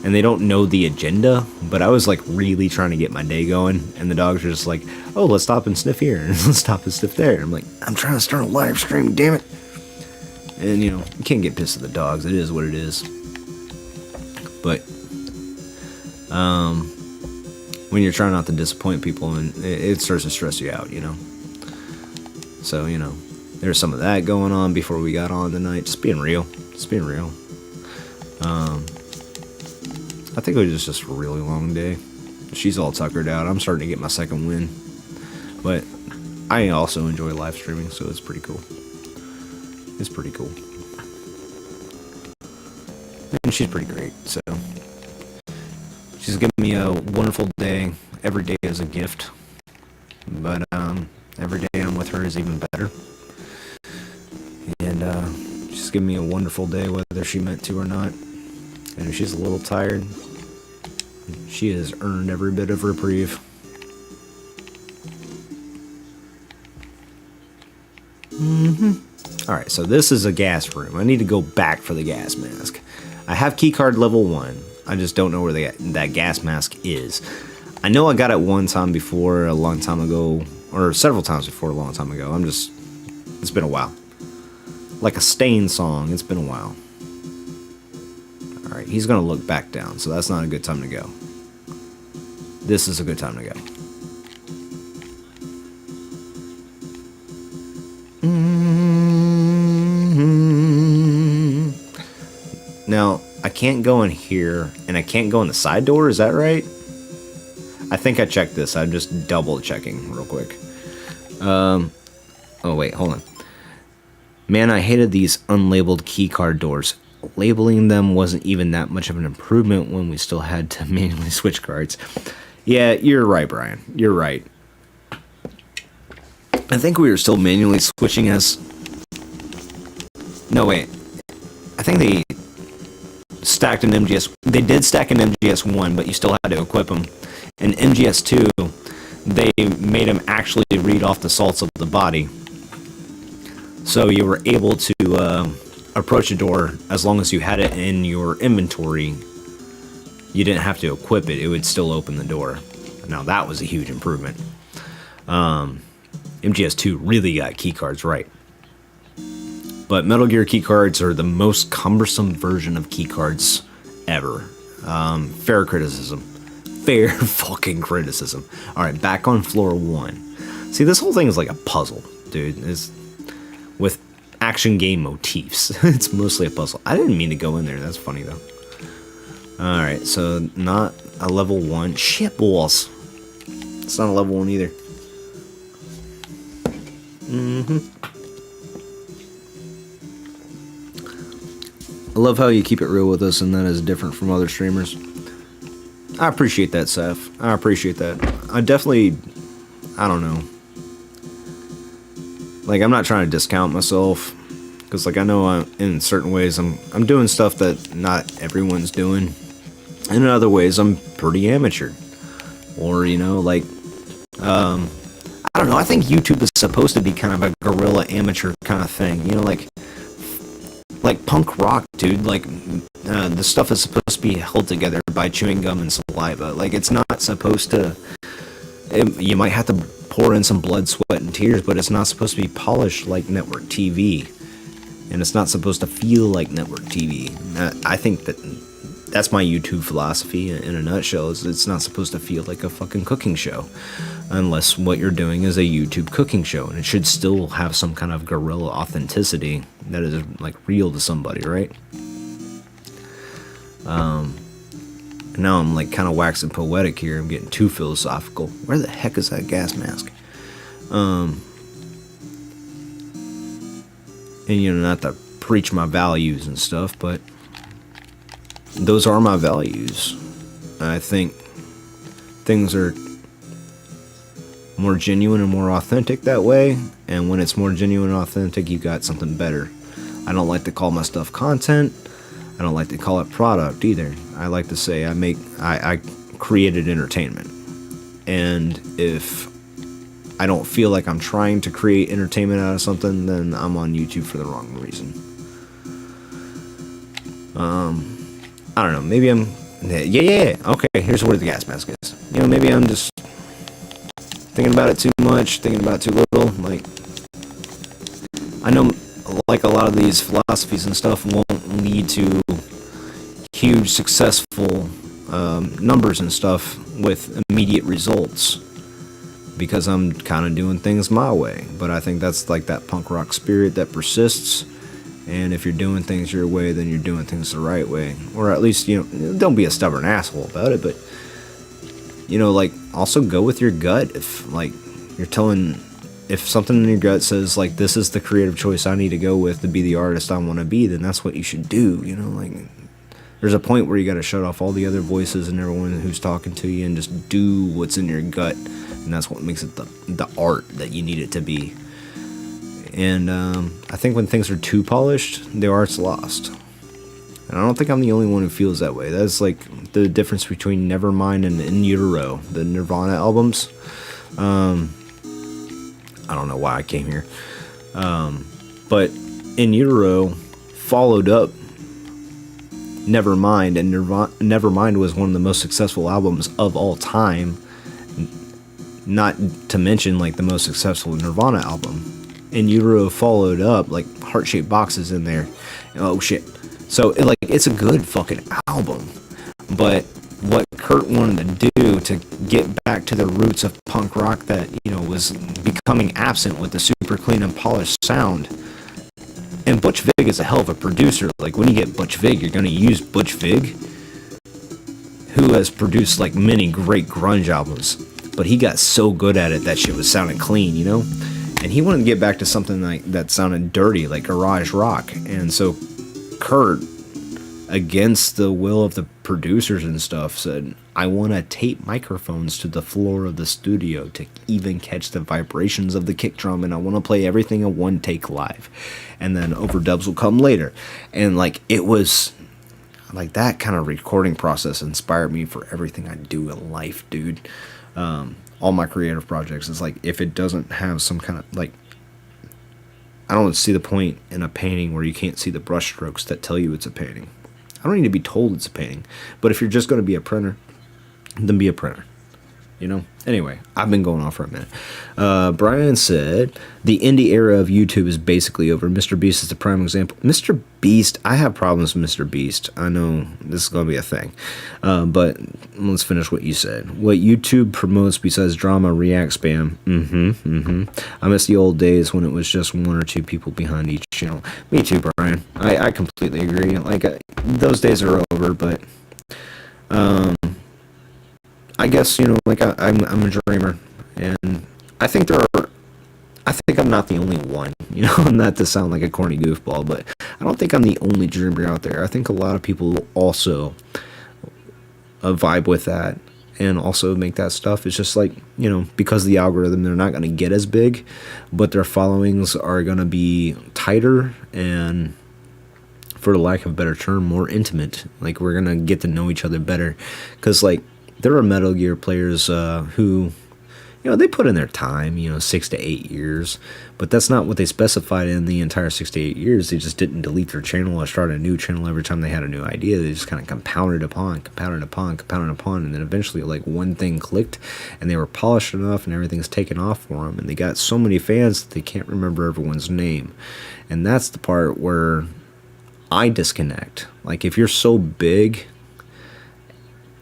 and they don't know the agenda. But I was like really trying to get my day going, and the dogs are just like, oh, let's stop and sniff here, and let's stop and sniff there. I'm like, I'm trying to start a live stream, damn it. And you know, you can't get pissed at the dogs. It is what it is. But when you're trying not to disappoint people, and it starts to stress you out, you know. So, you know, there's some of that going on before we got on tonight. Just being real. I think it was just a really long day. She's all tuckered out. I'm starting to get my second win. But I also enjoy live streaming, so it's pretty cool. It's pretty cool. And she's pretty great, so she's given me a wonderful day. Every day is a gift. But every day I'm with her is even better. And she's given me a wonderful day, whether she meant to or not. And if she's a little tired, she has earned every bit of reprieve. Alright, so this is a gas room. I need to go back for the gas mask. I have keycard level 1. I just don't know where that gas mask is. I know I got it one time before a long time ago, or several times before a long time ago. It's been a while. Like a Stain song, it's been a while. Alright, he's gonna look back down, so that's not a good time to go. This is a good time to go. Now, I can't go in here, and I can't go in the side door, is that right? I think I checked this. I'm just double checking real quick. Oh wait, hold on. Man, I hated these unlabeled keycard doors. Labeling them wasn't even that much of an improvement when we still had to manually switch cards. Yeah, you're right, Brian. You're right. I think we were still manually switching as... No, wait. I think they stacked an MGS... They did stack an MGS1, but you still had to equip them. In MGS2, they made him actually read off the salts of the body. So you were able to approach a door as long as you had it in your inventory. You didn't have to equip it. It would still open the door. Now that was a huge improvement. MGS2 really got keycards right. But Metal Gear keycards are the most cumbersome version of keycards ever. Fair criticism. Fair fucking criticism. Alright, back on floor 1. See, this whole thing is like a puzzle, dude. It's with action game motifs. It's mostly a puzzle. I didn't mean to go in there. That's funny, though. Alright, so not a level 1. Shit balls. It's not a level 1 either. I love how you keep it real with us, and that is different from other streamers. I appreciate that, Seth. I appreciate that. I definitely... I don't know. Like, I'm not trying to discount myself, because, like, I know in certain ways I'm doing stuff that not everyone's doing. And in other ways, I'm pretty amateur. Or, you know, like... I don't know, I think YouTube is supposed to be kind of a guerrilla amateur kind of thing. You know, like punk rock, dude. Like, the stuff is supposed to be held together by chewing gum and saliva. Like, it's not supposed to... you might have to pour in some blood, sweat, and tears, but it's not supposed to be polished like network TV. And it's not supposed to feel like network TV. I think that's my YouTube philosophy in a nutshell. Is it's not supposed to feel like a fucking cooking show. Unless what you're doing is a YouTube cooking show. And it should still have some kind of guerrilla authenticity that is, like, real to somebody, right? Now I'm, like, kind of waxing poetic here. I'm getting too philosophical. Where the heck is that gas mask? And, you know, not to preach my values and stuff, but those are my values. I think things are more genuine and more authentic that way, and when it's more genuine and authentic, you got something better. I don't like to call my stuff content. I don't like to call it product either. I like to say I created entertainment. And if I don't feel like I'm trying to create entertainment out of something, then I'm on YouTube for the wrong reason. I don't know. Maybe I'm. Yeah. Okay, here's where the gas mask is. You know, maybe I'm just thinking about it too much, thinking about it too little. Like, I know, like a lot of these philosophies and stuff won't lead to huge, successful numbers and stuff with immediate results because I'm kind of doing things my way. But I think that's like that punk rock spirit that persists. And if you're doing things your way, then you're doing things the right way. Or at least, you know, don't be a stubborn asshole about it, but, you know, like, also go with your gut. If, like, if something in your gut says, like, this is the creative choice I need to go with to be the artist I want to be, then that's what you should do, you know, like, there's a point where you got to shut off all the other voices and everyone who's talking to you and just do what's in your gut. And that's what makes it the art that you need it to be. And I think when things are too polished, the art's lost. And I don't think I'm the only one who feels that way. That's like the difference between Nevermind and In Utero, the Nirvana albums. I don't know why I came here. But In Utero followed up Nevermind, and Nevermind was one of the most successful albums of all time. Not to mention like the most successful Nirvana album. In Utero followed up, like, Heart-Shaped Boxes in there. Oh shit. So it's a good fucking album. But what Kurt wanted to do to get back to the roots of punk rock that, you know, was becoming absent with the super clean and polished sound. And Butch Vig is a hell of a producer. Like, when you get Butch Vig, you're gonna use Butch Vig, who has produced like many great grunge albums. But he got so good at it, that shit was sounding clean, you know? And he wanted to get back to something like that sounded dirty, like garage rock. And so Kurt, against the will of the producers and stuff, said, I want to tape microphones to the floor of the studio to even catch the vibrations of the kick drum, and I want to play everything in one take live. And then overdubs will come later. And like, it was like that kind of recording process inspired me for everything I do in life, dude. All my creative projects is like, if it doesn't have some kind of like, I don't see the point in a painting where you can't see the brush strokes that tell you it's a painting. I don't need to be told it's a painting, but if you're just going to be a printer, then be a printer, you know? Anyway, I've been going on for a minute. Brian said, the indie era of YouTube is basically over. Mr. Beast is the prime example. Mr. Beast, I have problems with Mr. Beast. I know this is going to be a thing. But let's finish what you said. What YouTube promotes besides drama, react spam. I miss the old days when it was just one or two people behind each channel. Me too, Brian. I completely agree. Like, those days are over, but I guess, you know, like, I'm a dreamer, and I think I'm not the only one, you know, not to sound like a corny goofball, but I don't think I'm the only dreamer out there. I think a lot of people also vibe with that and also make that stuff. It's just like, you know, because of the algorithm, they're not going to get as big, but their followings are going to be tighter and, for the lack of a better term, more intimate. Like, we're going to get to know each other better, because, like, there are Metal Gear players who, you know, they put in their time, you know, 6 to 8 years, but that's not what they specified in the entire 6 to 8 years. They just didn't delete their channel or start a new channel every time they had a new idea. They just kind of compounded upon, and then eventually, like, one thing clicked, and they were polished enough, and everything's taken off for them, and they got so many fans that they can't remember everyone's name. And that's the part where I disconnect. Like, if you're so big,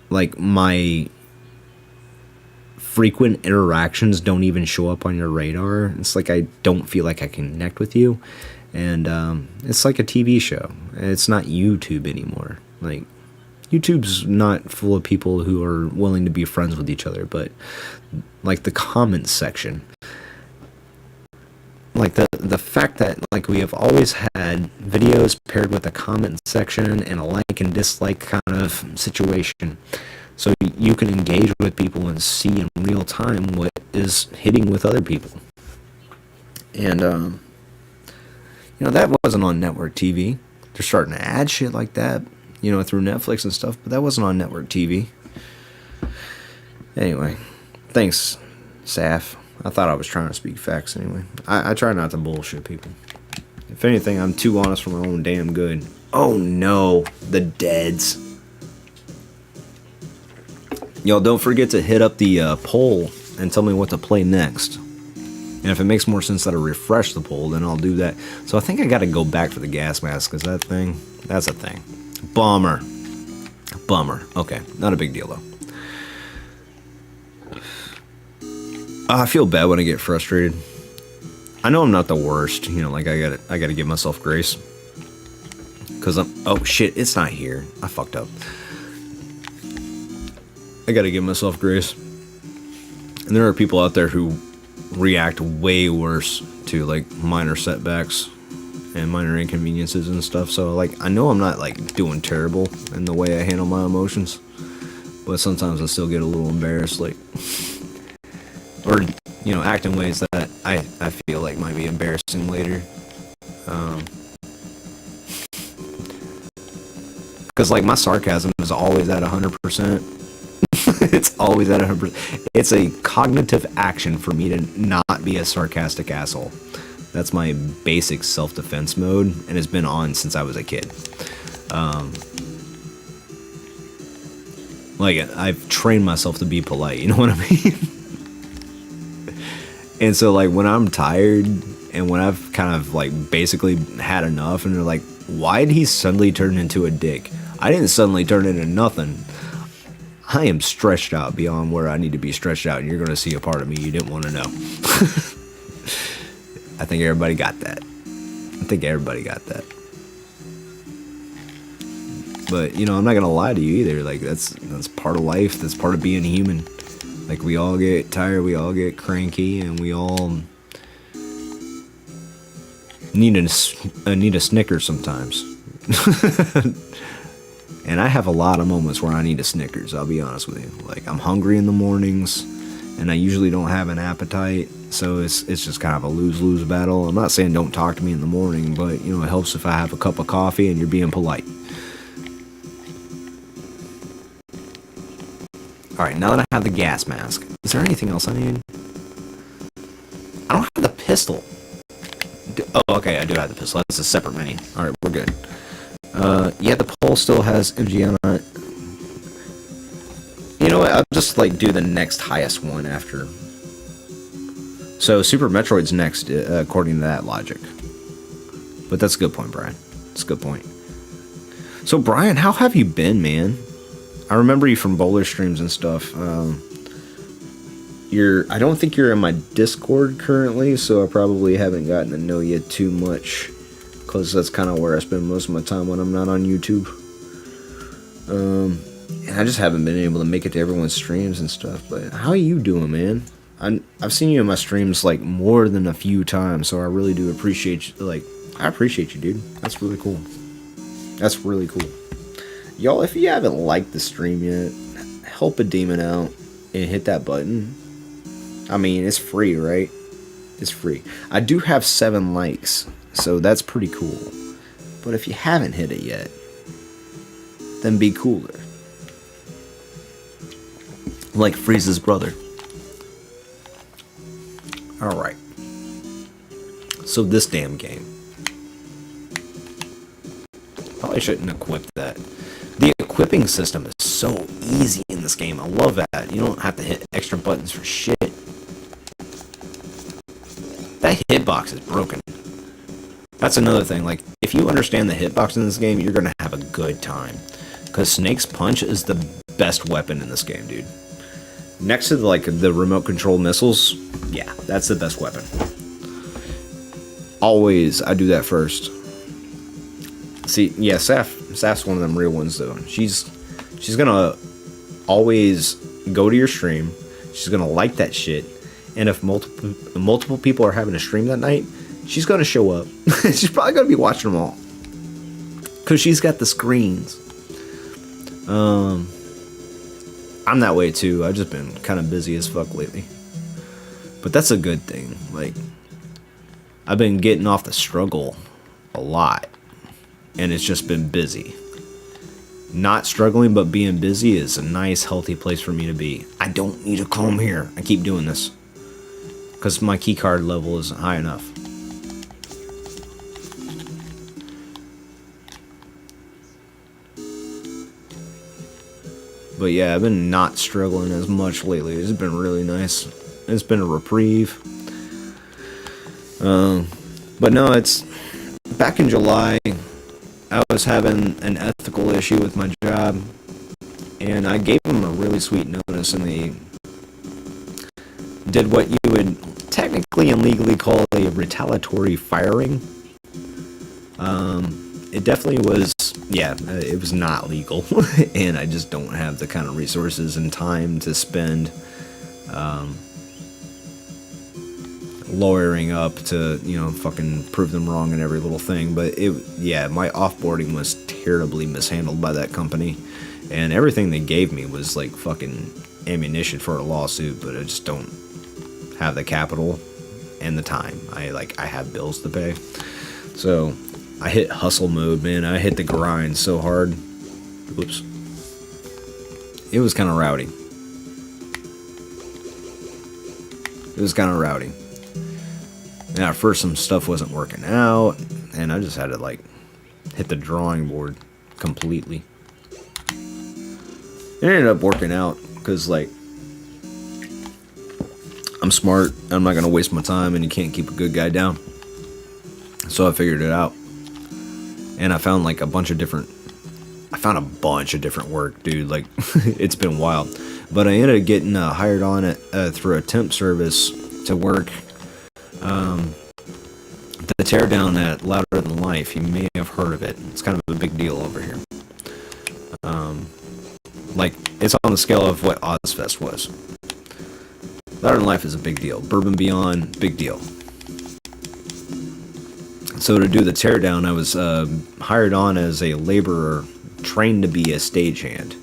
like, my frequent interactions don't even show up on your radar. It's like I don't feel like I can connect with you. And it's like a TV show. It's not YouTube anymore. Like, YouTube's not full of people who are willing to be friends with each other, but like the comments section. Like the fact that, like, we have always had videos paired with a comment section and a like and dislike kind of situation, so you can engage with people and see in real time what is hitting with other people. And you know, that wasn't on network TV. They're starting to add shit like that, you know, through Netflix and stuff, but that wasn't on network TV. Anyway, thanks, Saf. I thought I was trying to speak facts anyway. I try not to bullshit people. If anything, I'm too honest for my own damn good. Oh no, the deads. Y'all don't forget to hit up the poll and tell me what to play next. And if it makes more sense that I refresh the poll, then I'll do that. So I think I gotta go back for the gas mask, because that's a thing. Bummer. Okay, not a big deal though. I feel bad when I get frustrated. I know I'm not the worst, you know, like I gotta give myself grace. Cause oh shit, it's not here. I fucked up. I gotta give myself grace. And there are people out there who react way worse to like minor setbacks and minor inconveniences and stuff. So like I know I'm not like doing terrible in the way I handle my emotions, but sometimes I still get a little embarrassed, like, or you know, act in ways that I feel like might be embarrassing later. Because like my sarcasm is always at 100%. It's always at 100%. It's a cognitive action for me to not be a sarcastic asshole. That's my basic self-defense mode, and it's been on since I was a kid. Like, I've trained myself to be polite, you know what I mean? And so, like, when I'm tired, and when I've kind of, like, basically had enough, and they're like, why did he suddenly turn into a dick? I didn't suddenly turn into nothing. I am stretched out beyond where I need to be stretched out, and you're going to see a part of me you didn't want to know. I think everybody got that. But, you know, I'm not going to lie to you either. Like, that's part of life. That's part of being human. Like, we all get tired, we all get cranky, and we all need a Snickers sometimes. And I have a lot of moments where I need a Snickers, I'll be honest with you. Like, I'm hungry in the mornings, and I usually don't have an appetite, so it's just kind of a lose-lose battle. I'm not saying don't talk to me in the morning, but, you know, it helps if I have a cup of coffee and you're being polite. Alright, now that I have the gas mask, is there anything else I need? I don't have the pistol. Oh, okay, I do have the pistol. That's a separate menu. Alright, we're good. Yeah, the pole still has MG on it. You know what? I'll just, like, do the next highest one after. So, Super Metroid's next, according to that logic. But that's a good point, Brian. That's a good point. So, Brian, how have you been, man? I remember you from bowler streams and stuff. I don't think you're in my Discord currently, so I probably haven't gotten to know you too much. Because that's kind of where I spend most of my time when I'm not on YouTube. And I just haven't been able to make it to everyone's streams and stuff. But how are you doing, man? I've seen you in my streams like more than a few times, so I really do appreciate you. Like, I appreciate you, dude. That's really cool. That's really cool. Y'all, if you haven't liked the stream yet, help a demon out and hit that button. I mean, it's free, right? It's free. I do have 7 likes, so that's pretty cool. But if you haven't hit it yet, then be cooler. Like Frieza's brother. Alright. So this damn game. Probably shouldn't equip that. The equipping system is so easy in this game. I love that. You don't have to hit extra buttons for shit. That hitbox is broken. That's another thing. Like, if you understand the hitbox in this game, you're gonna have a good time. Because Snake's Punch is the best weapon in this game, dude. Next to the remote control missiles, yeah, that's the best weapon. Always, I do that first. See, yeah, Saf's one of them real ones though. She's gonna always go to your stream. She's gonna like that shit, and if multiple people are having a stream that night, she's gonna show up. She's probably gonna be watching them all, cause she's got the screens. I'm that way too. I've just been kind of busy as fuck lately, but that's a good thing. Like, I've been getting off the struggle a lot. And it's just been busy. Not struggling, but being busy is a nice, healthy place for me to be. I don't need to come here. I keep doing this. Because my keycard level isn't high enough. But yeah, I've been not struggling as much lately. It's been really nice. It's been a reprieve. But no, it's back in July. I was having an ethical issue with my job, and I gave them a really sweet notice, and they did what you would technically and legally call a retaliatory firing. It definitely was, it was not legal, and I just don't have the kind of resources and time to spend lawyering up to, fucking prove them wrong in every little thing. But my offboarding was terribly mishandled by that company, and everything they gave me was like fucking ammunition for a lawsuit, but I just don't have the capital and the time. I have bills to pay. So I hit hustle mode, man. I hit the grind so hard. Whoops. It was kind of rowdy. And at first some stuff wasn't working out, and I just had to hit the drawing board completely. It ended up working out because I'm smart. I'm not gonna waste my time, and you can't keep a good guy down. So I figured it out, and I found a bunch of different work, dude. It's been wild, but I ended up getting hired on it through a temp service to work the teardown at Louder Than Life. You may have heard of it. It's kind of a big deal over here. It's on the scale of what Ozfest was. Louder Than Life is a big deal. Bourbon Beyond, big deal. So to do the teardown, I was hired on as a laborer, trained to be a stagehand.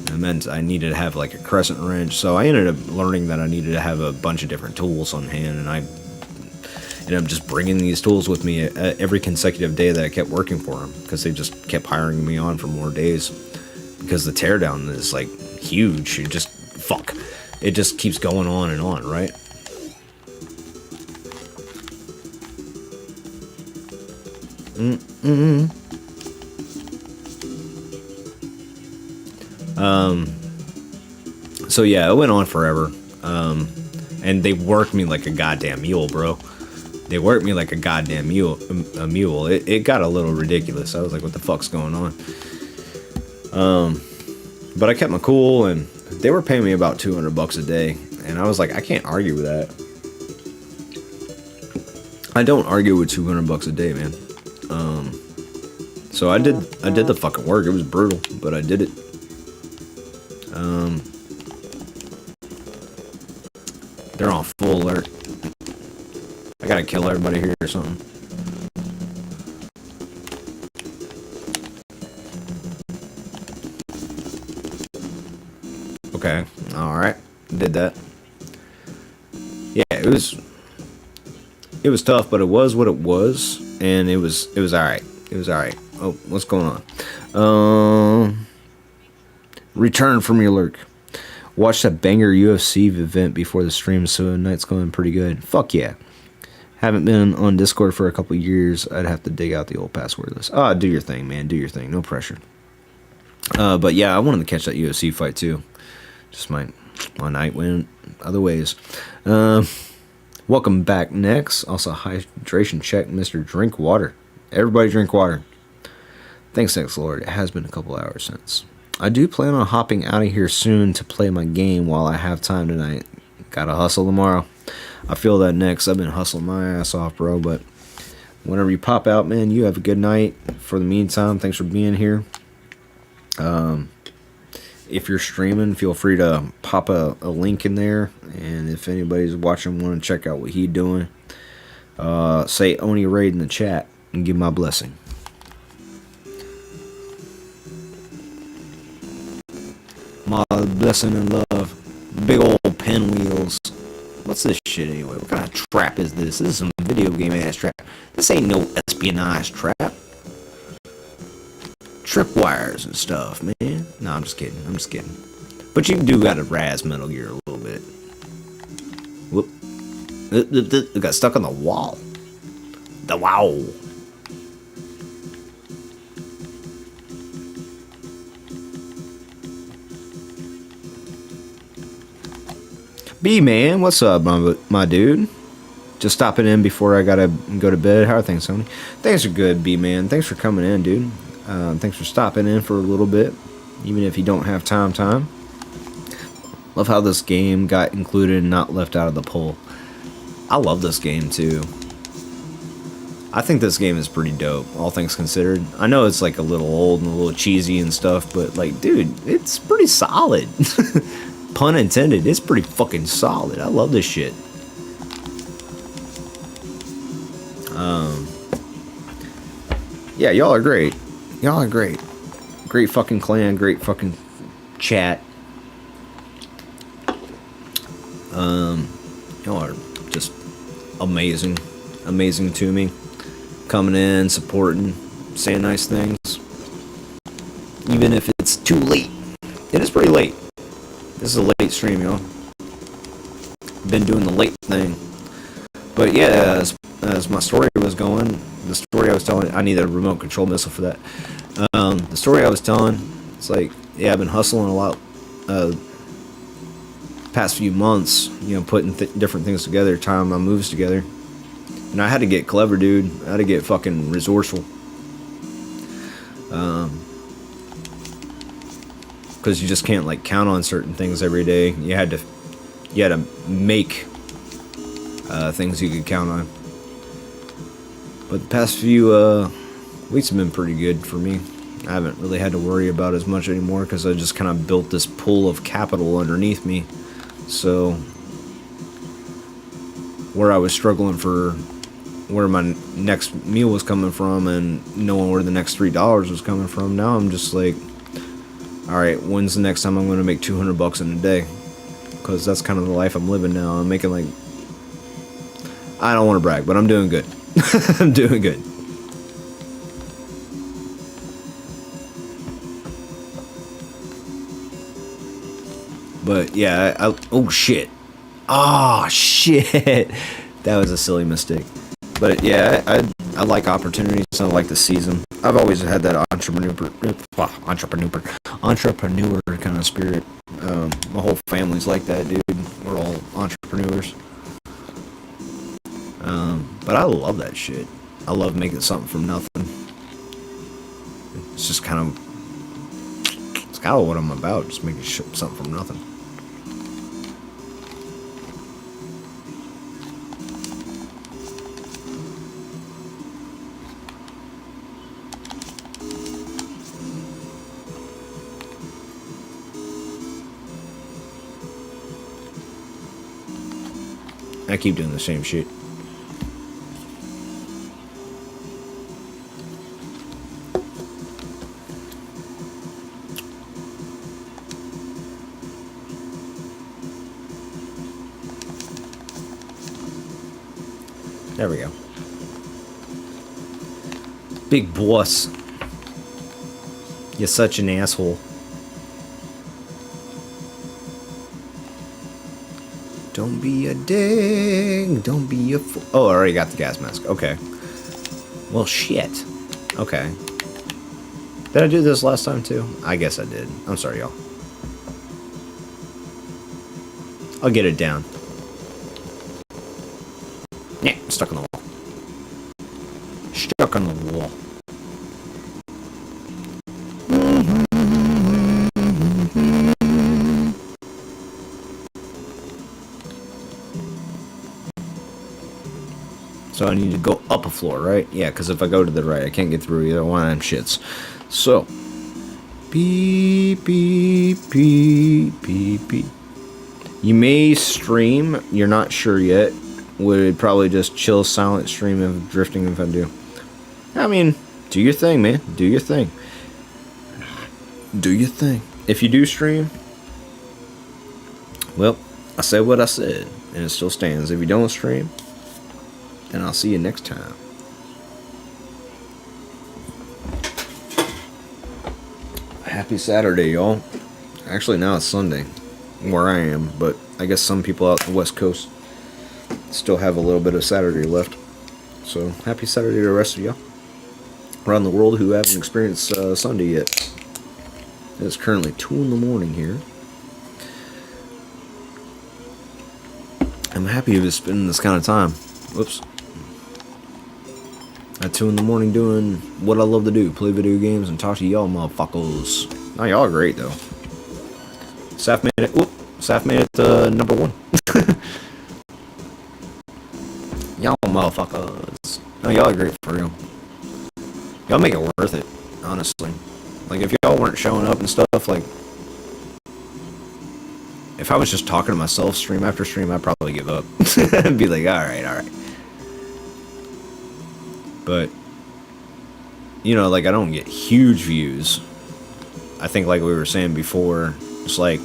That meant I needed to have a crescent wrench. So I ended up learning that I needed to have a bunch of different tools on hand, and I ended up just bringing these tools with me every consecutive day that I kept working for them, because they just kept hiring me on for more days. Because the teardown is huge. It just keeps going on and on, right? So yeah, it went on forever. And they worked me like a goddamn mule, bro. They worked me like a goddamn mule. It got a little ridiculous. I was like, what the fuck's going on? But I kept my cool, and they were paying me about $200 a day, and I was like, I can't argue with that. I don't argue with $200 a day, man. So I did the fucking work. It was brutal, but I did it. They're on full alert. I gotta kill everybody here or something. Okay, alright. Did that. Yeah, it was tough, but it was what it was, and it was alright. It was alright. Oh, what's going on? Return from your lurk. Watched that banger UFC event before the stream, so the night's going pretty good. Fuck yeah. Haven't been on Discord for a couple years. I'd have to dig out the old password list. Do your thing, man. Do your thing. No pressure. But yeah, I wanted to catch that UFC fight too. Just my night went other ways. Welcome back next. Also, hydration check, Mr. Drink Water. Everybody drink water. Thanks, next Lord. It has been a couple hours since. I do plan on hopping out of here soon to play my game while I have time tonight. Gotta hustle tomorrow. I feel that next. I've been hustling my ass off, bro. But whenever you pop out, man, you have a good night. For the meantime, thanks for being here. If you're streaming, feel free to pop a link in there. And if anybody's watching, want to check out what he's doing, say Oni Raid in the chat and give my blessing. My blessing and love. Big old pinwheels. What's this shit anyway? What kind of trap is this? This is some video game ass trap. This ain't no espionage trap. Tripwires and stuff, man. No, I'm just kidding. But you do gotta razz Metal Gear a little bit. Whoop. It got stuck on the wall. The wow. B man, what's up, my dude? Just stopping in before I gotta go to bed. How are things, Sony? Things are good, B man. Thanks for coming in, dude. Thanks for stopping in for a little bit, even if you don't have time. Love how this game got included and not left out of the poll. I love this game too. I think this game is pretty dope, all things considered. I know it's like a little old and a little cheesy and stuff, but like, dude, it's pretty solid. Pun intended, it's pretty fucking solid. I love this shit. Yeah, y'all are great. Y'all are great. Great fucking clan, great fucking chat. Y'all are just amazing. Amazing to me. Coming in, supporting, saying nice things. Even if it's too late. It is pretty late. This is a late stream, y'all. Been doing the late thing. But yeah, as my story was going, the story I was telling, I need a remote control missile for that. The story I was telling, it's like, yeah, I've been hustling a lot past few months, you know, putting different things together, tying my moves together. And I had to get clever, dude. I had to get fucking resourceful. Because you just can't like count on certain things every day. You had to make things you could count on. But the past few weeks have been pretty good for me. I haven't really had to worry about as much anymore because I just kind of built this pool of capital underneath me. So where I was struggling for where my next meal was coming from and knowing where the next $3 was coming from, now I'm just like, all right, when's the next time I'm going to make $200 in a day? Because that's kind of the life I'm living now. I'm making like, I don't want to brag, but I'm doing good. I'm doing good. But yeah, oh shit. Oh shit. That was a silly mistake. But yeah, I like opportunities. I like to seize them. I've always had that entrepreneur kind of spirit. My whole family's like that, dude. We're all entrepreneurs. But I love that shit. I love making something from nothing. It's just kind of what I'm about. Just making something from nothing. I keep doing the same shit. There we go. Big boss. You're such an asshole. Don't be a dick. Don't be a fool. Oh, I already got the gas mask. Okay. Well, shit. Okay. Did I do this last time too? I guess I did. I'm sorry, y'all. I'll get it down. Yeah, stuck on the wall. Stuck on the wall. So I need to go up a floor, right? Yeah, because if I go to the right, I can't get through either one of them shits. So, beep, beep, beep, beep, beep. You may stream, you're not sure yet. Would probably just chill, silent stream of drifting if I do. I mean, do your thing, man. Do your thing. Do your thing. If you do stream, well, I said what I said, and it still stands. If you don't stream, then I'll see you next time. Happy Saturday, y'all. Actually, now it's Sunday, where I am, but I guess some people out the West Coast still have a little bit of Saturday left. So, happy Saturday to the rest of y'all around the world who haven't experienced Sunday yet. It's currently 2 in the morning here. I'm happy to be spending this kind of time. Whoops. At 2 in the morning doing what I love to do. Play video games and talk to y'all motherfuckers. Oh, y'all are great, though. Saf made it. Whoop. Saf made it number 1. Y'all motherfuckers. No, y'all are great for real. Y'all make it worth it, honestly. Like, if y'all weren't showing up and stuff, like... If I was just talking to myself stream after stream, I'd probably give up. I'd be like, alright. But, you know, like, I don't get huge views. I think, like we were saying before, it's like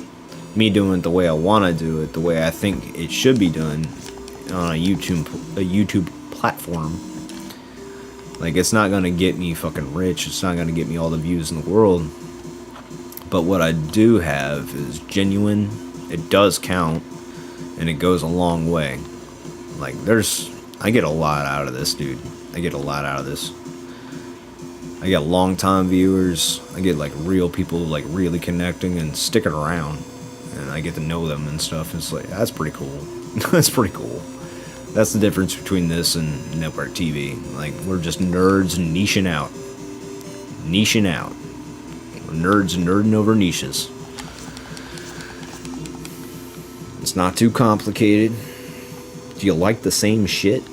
me doing it the way I want to do it, the way I think it should be done on a YouTube platform. Like, it's not going to get me fucking rich. It's not going to get me all the views in the world. But what I do have is genuine. It does count. And it goes a long way. Like, I get a lot out of this, dude. I get a lot out of this. I get long time viewers. I get like real people like really connecting and sticking around. And I get to know them and stuff. It's like, that's pretty cool. That's pretty cool. That's the difference between this and network TV. Like, we're just nerds niching out. Niching out. We're nerds nerding over niches. It's not too complicated. Do you like the same shit?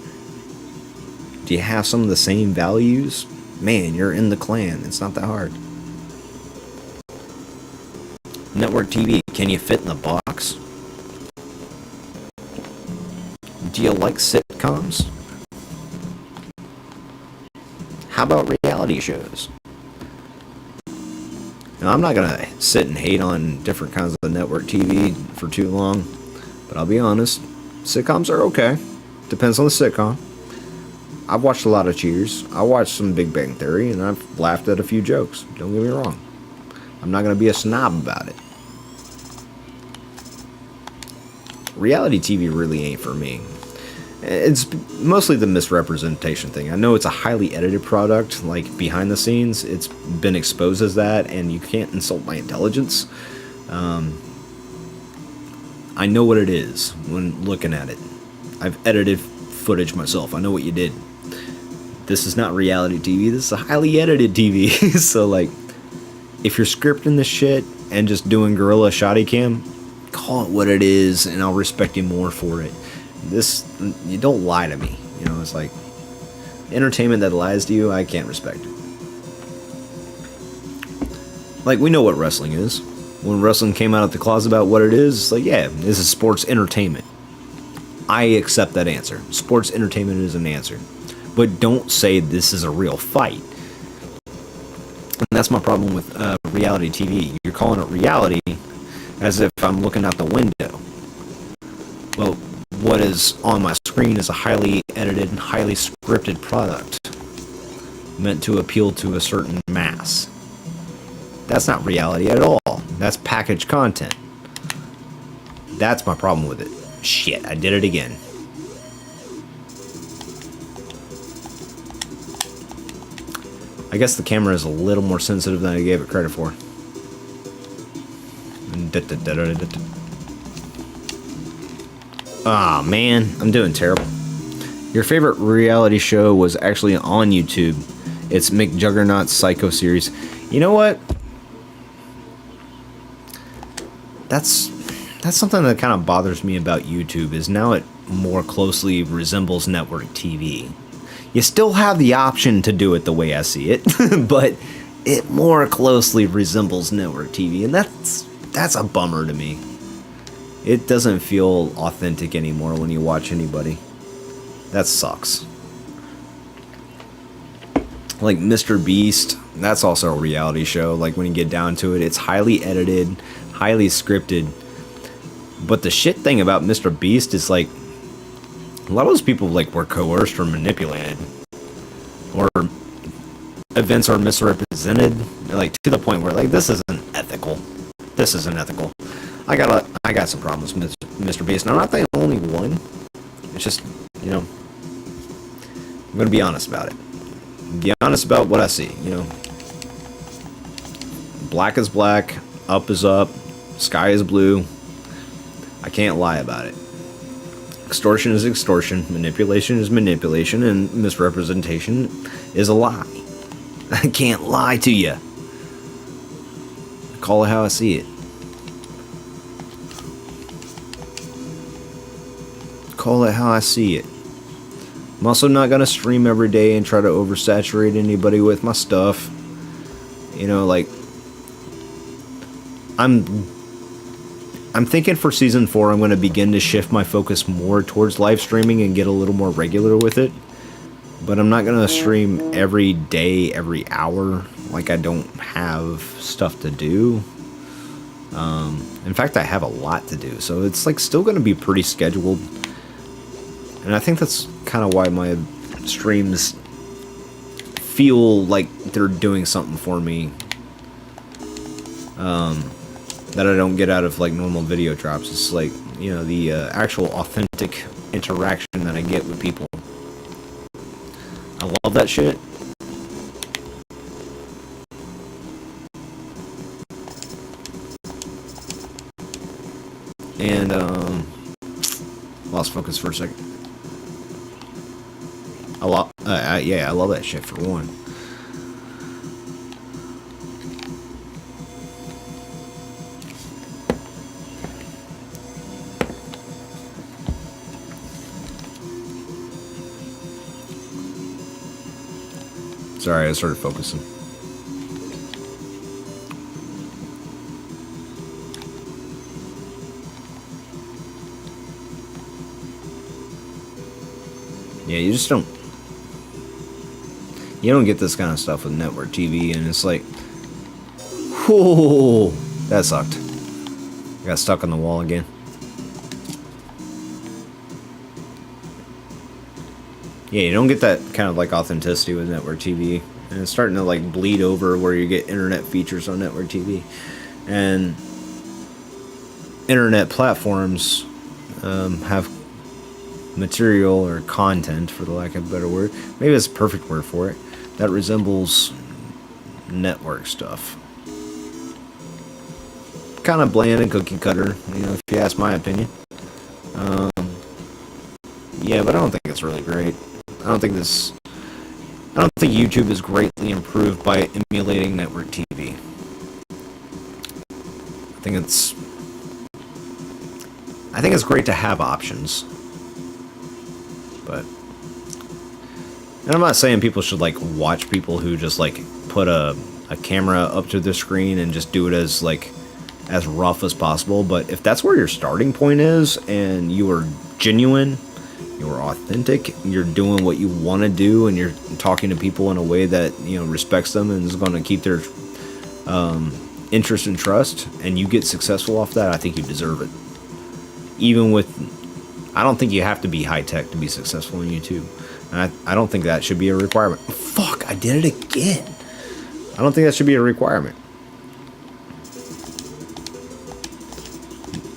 Do you have some of the same values? Man, you're in the clan. It's not that hard. Network TV, can you fit in the box? Do you like sitcoms? How about reality shows? Now, I'm not gonna sit and hate on different kinds of network TV for too long, but I'll be honest, sitcoms are okay. Depends on the sitcom. I've watched a lot of Cheers. I watched some Big Bang Theory, and I've laughed at a few jokes. Don't get me wrong. I'm not gonna be a snob about it. Reality TV really ain't for me. It's mostly the misrepresentation thing. I know it's a highly edited product, like behind the scenes. It's been exposed as that, and you can't insult my intelligence. I know what it is when looking at it. I've edited footage myself. I know what you did. This is not reality TV. This is a highly edited TV. So, like, if you're scripting this shit and just doing guerrilla shoddy cam, call it what it is, and I'll respect you more for it. You don't lie to me. You know, it's like entertainment that lies to you, I can't respect it. Like, we know what wrestling is. When wrestling came out of the closet about what it is, it's like, yeah, this is sports entertainment. I accept that answer. Sports entertainment is an answer. But don't say this is a real fight. And that's my problem with reality TV. You're calling it reality as if I'm looking out the window. Well, what is on my screen is a highly edited and highly scripted product meant to appeal to a certain mass. That's not reality at all. That's packaged content. That's my problem with it. Shit, I did it again. I guess the camera is a little more sensitive than I gave it credit for. Ah, man, I'm doing terrible. Your favorite reality show was actually on YouTube. It's McJuggernaut's Psycho series. You know what? That's something that kind of bothers me about YouTube, is now it more closely resembles network TV. You still have the option to do it the way I see it, but it more closely resembles network TV, and that's a bummer to me. It doesn't feel authentic anymore when you watch anybody. That sucks. Like Mr. Beast, that's also a reality show. Like, when you get down to it, it's highly edited, highly scripted. But the shit thing about Mr. Beast is, like, a lot of those people, like, were coerced or manipulated, or events are misrepresented, like, to the point where, like, this isn't ethical. This isn't ethical. I got some problems with Mr. Beast, and I'm not the only one. It's just, you know, I'm gonna be honest about it. Be honest about what I see. You know, black is black, up is up, sky is blue. I can't lie about it. extortion is extortion, manipulation is manipulation, and misrepresentation is a lie. I can't lie to you. Call it how I see it. Call it how I see it. I'm also not gonna stream every day and try to oversaturate anybody with my stuff. You know, like, I'm thinking for season 4 I'm gonna begin to shift my focus more towards live streaming and get a little more regular with it. But I'm not gonna stream every day, every hour. Like, I don't have stuff to do. In fact, I have a lot to do, so it's like still gonna be pretty scheduled. And I think that's kind of why my streams feel like they're doing something for me that I don't get out of like normal video drops. It's like, you know, the actual authentic interaction that I get with people. I love that shit. And lost focus for a second. Yeah, I love that shit for one. Sorry, I started focusing. Yeah, you just don't. You don't get this kind of stuff with network TV, and it's like, whoa, that sucked. I got stuck on the wall again. Yeah, you don't get that kind of like authenticity with network TV, and it's starting to like bleed over where you get internet features on network TV, and internet platforms have material or content, for the lack of a better word. Maybe that's a perfect word for it. That resembles network stuff. Kind of bland and cookie cutter, you know, if you ask my opinion. Yeah, but I don't think it's really great. I don't think YouTube is greatly improved by emulating network TV. I think it's great to have options. But, and I'm not saying people should like watch people who just like put a camera up to the screen and just do it as like as rough as possible. But if that's where your starting point is and you are genuine, you're authentic, you're doing what you want to do, and you're talking to people in a way that, you know, respects them and is going to keep their interest and trust, and you get successful off that, I think you deserve it. Even with, I don't think you have to be high tech to be successful on YouTube. And I don't think that should be a requirement. Fuck, I did it again. I don't think that should be a requirement.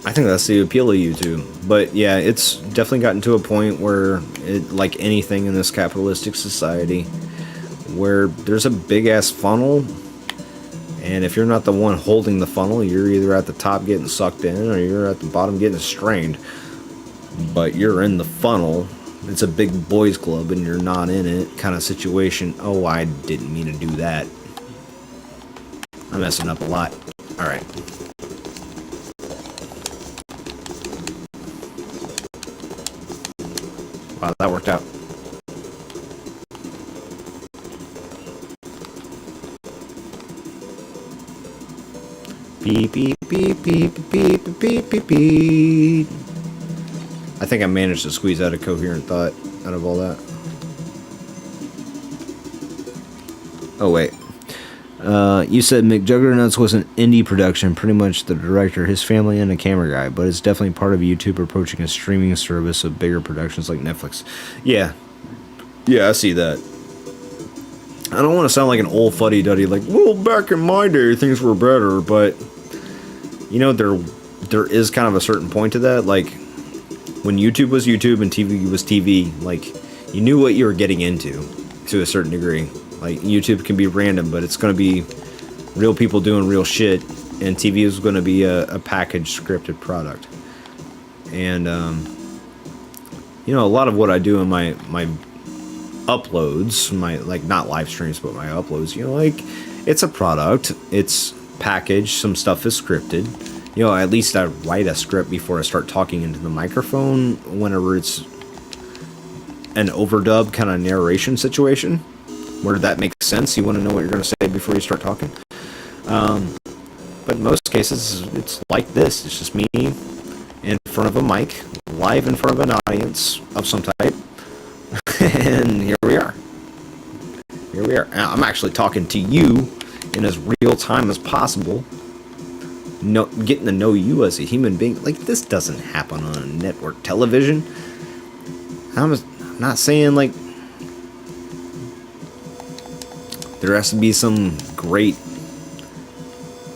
I think that's the appeal of YouTube. But yeah, it's definitely gotten to a point where, like anything in this capitalistic society, where there's a big ass funnel, and if you're not the one holding the funnel, you're either at the top getting sucked in, or you're at the bottom getting strained. But you're in the funnel. It's a big boys club and you're not in it kind of situation. Oh, I didn't mean to do that. I'm messing up a lot. Alright. Wow, that worked out. Beep, beep, beep, beep, beep, beep, beep, beep, beep. I think I managed to squeeze out a coherent thought out of all that. Oh, wait. You said McJuggernauts was an indie production, pretty much the director, his family, and a camera guy, but it's definitely part of YouTube approaching a streaming service of bigger productions like Netflix. Yeah. Yeah, I see that. I don't want to sound like an old fuddy-duddy, like, well, back in my day, things were better, but, you know, there is kind of a certain point to that. Like, when YouTube was YouTube and TV was TV, like, you knew what you were getting into to a certain degree. Like, YouTube can be random, but it's going to be real people doing real shit, and TV is going to be a packaged, scripted product. And you know, a lot of what I do in my uploads, my, like, not live streams, but my uploads, you know, like, it's a product, it's packaged, some stuff is scripted. You know, at least I write a script before I start talking into the microphone whenever it's an overdub kind of narration situation where that makes sense. You want to know what you're going to say before you start talking. But in most cases, it's like this. It's just me in front of a mic, live in front of an audience of some type. And here we are. Here we are. I'm actually talking to you in as real time as possible. Getting to know you as a human being. Like, this doesn't happen on network television. I'm not saying, like, there has to be some great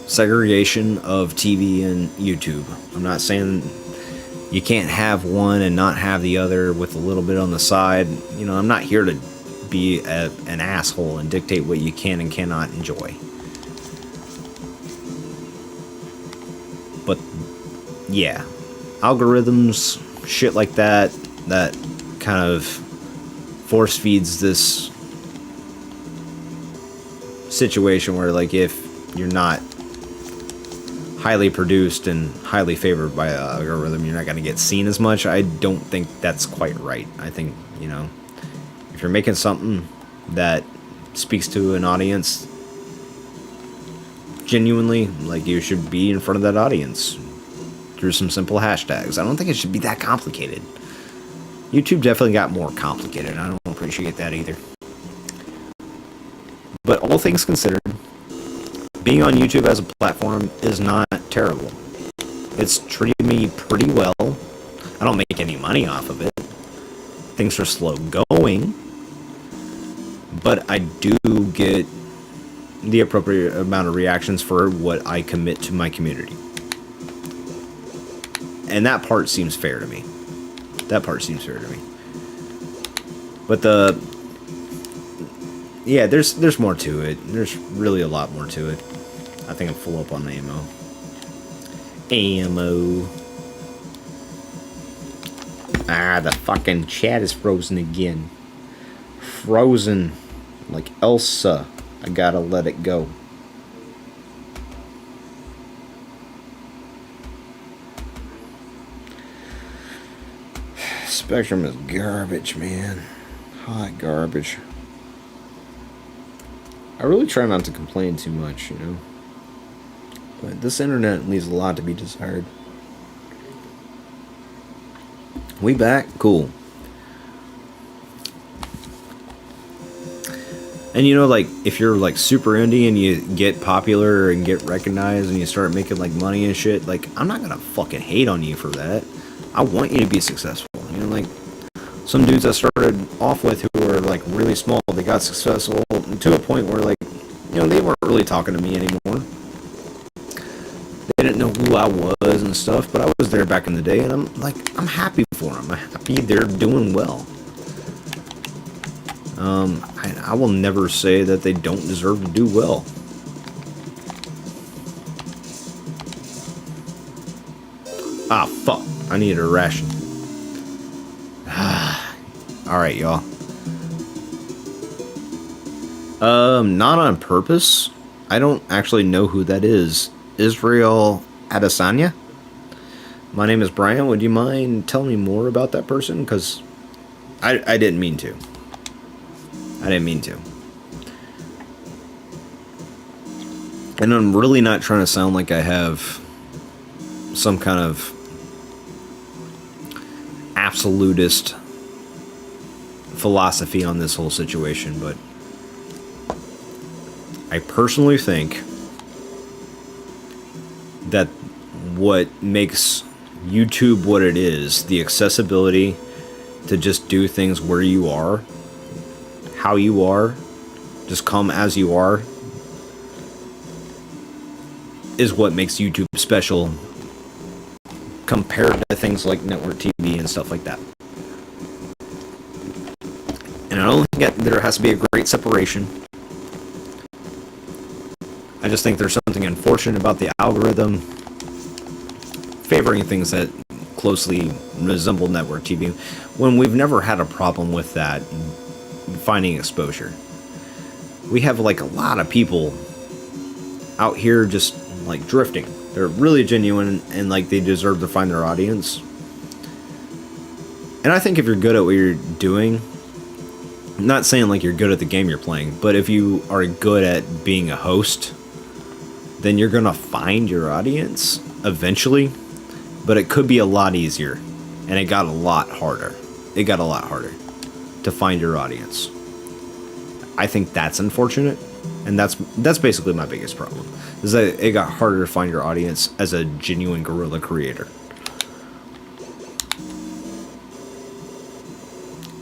segregation of TV and YouTube. I'm not saying you can't have one and not have the other with a little bit on the side. You know, I'm not here to be an asshole and dictate what you can and cannot enjoy. But yeah, algorithms, shit like that, that kind of force feeds this situation where, like, if you're not highly produced and highly favored by an algorithm, you're not going to get seen as much. I don't think that's quite right. I think, you know, if you're making something that speaks to an audience genuinely, like, you should be in front of that audience through some simple hashtags. I don't think it should be that complicated. YouTube definitely got more complicated. I don't appreciate that either. But all things considered, being on YouTube as a platform is not terrible. It's treated me pretty well. I don't make any money off of it. Things are slow going. But I do get the appropriate amount of reactions for what I commit to my community. And that part seems fair to me. That part seems fair to me. But yeah, there's more to it. There's really a lot more to it. I think I'm full up on ammo. Ah, the fucking chat is frozen again. Frozen. Like Elsa. I gotta let it go. Spectrum is garbage, man. Hot garbage. I really try not to complain too much, you know. But this internet leaves a lot to be desired. We back? Cool. And you know, like, if you're, like, super indie and you get popular and get recognized and you start making, like, money and shit, like, I'm not gonna fucking hate on you for that. I want you to be successful. You know, like, some dudes I started off with who were, like, really small, they got successful to a point where, like, you know, they weren't really talking to me anymore. They didn't know who I was and stuff, but I was there back in the day, and I'm happy for them. I'm happy they're doing well. I will never say that they don't deserve to do well. Ah, fuck. I need a ration. Alright, y'all. Not on purpose. I don't actually know who that is. Israel Adesanya? My name is Brian. Would you mind telling me more about that person? Because I didn't mean to. I didn't mean to. And I'm really not trying to sound like I have some kind of absolutist philosophy on this whole situation, but I personally think that what makes YouTube what it is, the accessibility to just do things where you are, how you are, just come as you are, is what makes YouTube special compared to things like network TV and stuff like that. And I don't think there has to be a great separation. I just think there's something unfortunate about the algorithm favoring things that closely resemble network TV, when we've never had a problem with that finding exposure. We have like a lot of people out here just like drifting. They're really genuine and like they deserve to find their audience. And I think if you're good at what you're doing, I'm not saying like you're good at the game you're playing, but if you are good at being a host, then you're gonna find your audience eventually. But it could be a lot easier, and it got a lot harder. It got a lot harder to find your audience. I think that's unfortunate, and that's basically my biggest problem, is that it got harder to find your audience as a genuine guerrilla creator.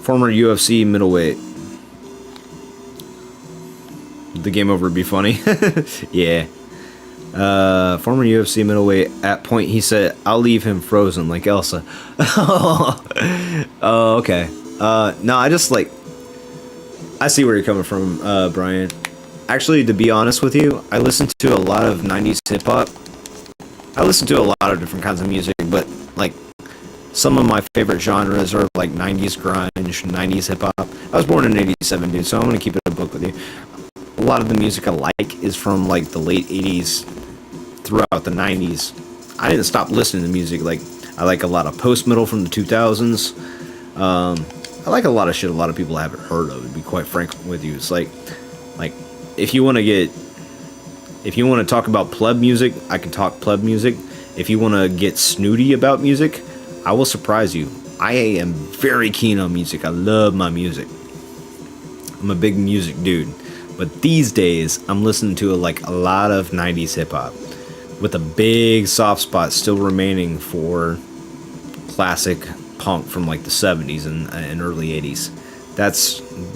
Former UFC middleweight. The game over would be funny. Yeah. Former UFC middleweight at point, he said, "I'll leave him frozen like Elsa." Oh, okay. No, I just like, I see where you're coming from, Brian. Actually, to be honest with you, I listen to a lot of 90s hip hop. I listen to a lot of different kinds of music, but like some of my favorite genres are like 90s grunge, 90s hip hop. I was born in 87, dude, so I'm gonna keep it a book with you. A lot of the music I like is from like the late 80s throughout the 90s. I didn't stop listening to music. Like, I like a lot of post-metal from the 2000s. I like a lot of shit a lot of people haven't heard of, to be quite frank with you. It's like if you want to talk about pleb music, I can talk pleb music. If you want to get snooty about music, I will surprise you. I am very keen on music. I love my music. I'm a big music dude. But these days, I'm listening to a lot of 90s hip-hop, with a big soft spot still remaining for classic punk from like the 70s and early 80s.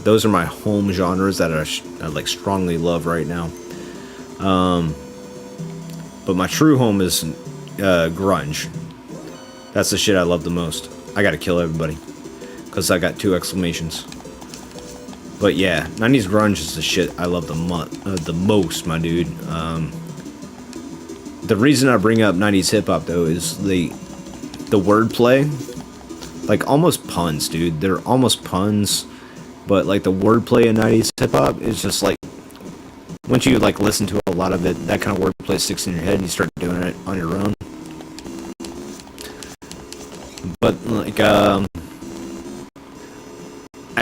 Those are my home genres that I like strongly love right now. But my true home is grunge. That's the shit I love the most. I gotta kill everybody, because I got 2 exclamations. But yeah, 90s grunge is the shit I love the most, my dude. The reason I bring up 90s hip-hop, though, is the wordplay. Like, almost puns, dude. They're almost puns, but, like, the wordplay in 90s hip-hop is just, like, once you, like, listen to a lot of it, that kind of wordplay sticks in your head, and you start doing it on your own. But, like, I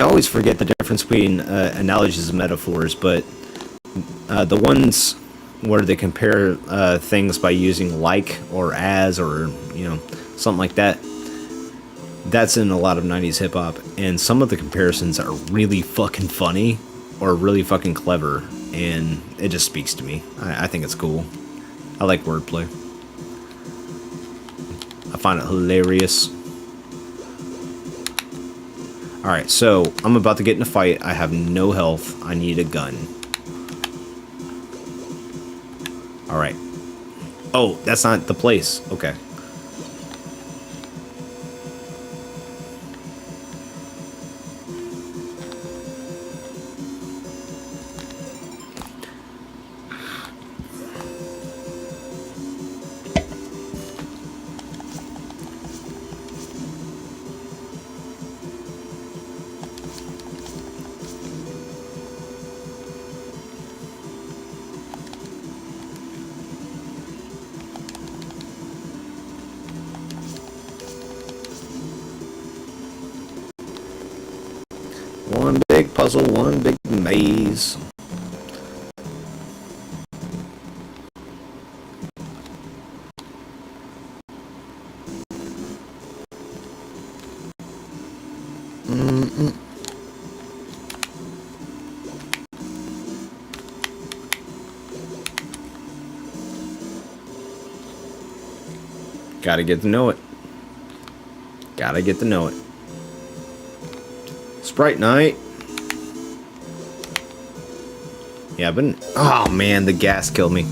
always forget the difference between analogies and metaphors, but the ones where they compare things by using like or as or, you know, something like that, that's in a lot of 90s hip-hop, and some of the comparisons are really fucking funny or really fucking clever, and it just speaks to me. I think it's cool. I like wordplay. I find it hilarious. Alright, so I'm about to get in a fight. I have no health. I need a gun. Alright. Oh, that's not the place. Okay. One big puzzle, one big maze. Gotta get to know it. Gotta get to know it. Sprite night. Yeah, I've been... Oh, man, the gas killed me.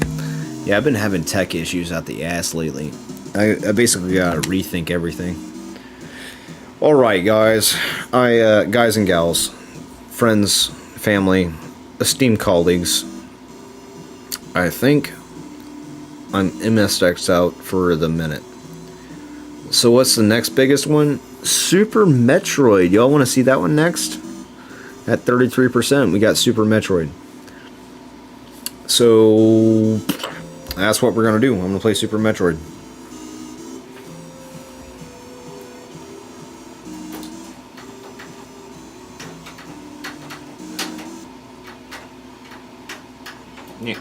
Yeah, I've been having tech issues out the ass lately. I basically gotta rethink everything. Alright, guys. Guys and gals. Friends, family, esteemed colleagues. I think I'm MSX'd out for the minute. So what's the next biggest one? Super Metroid. Y'all want to see that one next? At 33%, we got Super Metroid. So that's what we're going to do. I'm going to play Super Metroid. Yeah.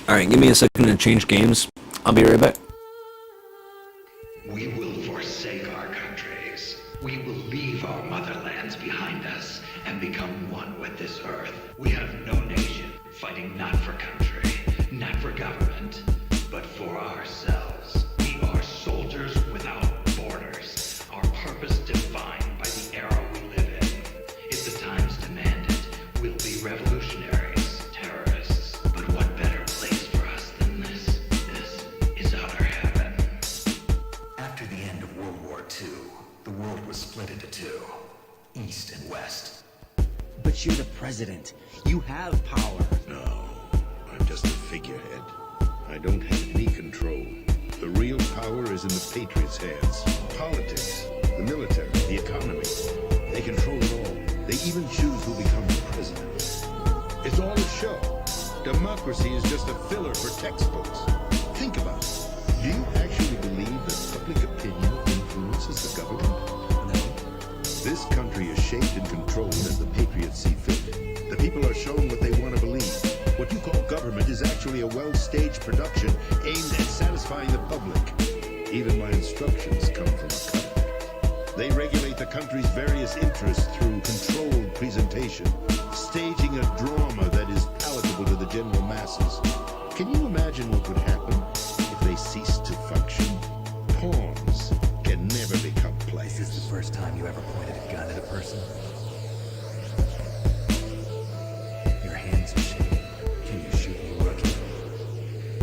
Alright, give me a second to change games. I'll be right back. We will forsake our countries. We will leave our motherlands behind us and become one with this earth. We have no nation, fighting not for country, not for government, but for ourselves. We are soldiers without borders, our purpose defined by the era we live in. If the times demand it, we'll be revolutionaries, terrorists. But what better place for us than this? This is outer heaven. After the end of World War II, the world was split into two, East and West. But you're the president. You have power. No, I'm just a figurehead. I don't have any control. The real power is in the Patriots' hands. Politics, the military, the economy. They control it all. They even choose who becomes president. It's all a show. Democracy is just a filler for textbooks. Think about it. Do you actually believe that public opinion influences the government? No. This country is shaped and controlled as the Patriots see fit. The people are shown what they want to believe. What you call government is actually a well-staged production aimed at satisfying the public. Even my instructions come from a cover. They regulate the country's various interests through controlled presentation, staging a drama that is palatable to the general masses. Can you imagine what would happen if they ceased to function? Pawns can never become players. This is the first time you ever pointed a gun at a person. Your hands are shaking. Can you shoot me, rookie?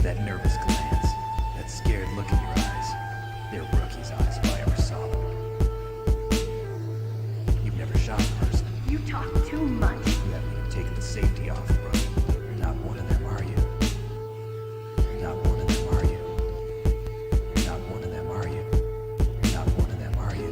That nervous glance, that scared look in your eyes. They're rookie's eyes if I ever saw them. You've never shot a person. You talk too much. You haven't even taken the safety off, rookie. You're not one of them, are you? You're not one of them, are you? You're not one of them, are you? You're not one of them, are you?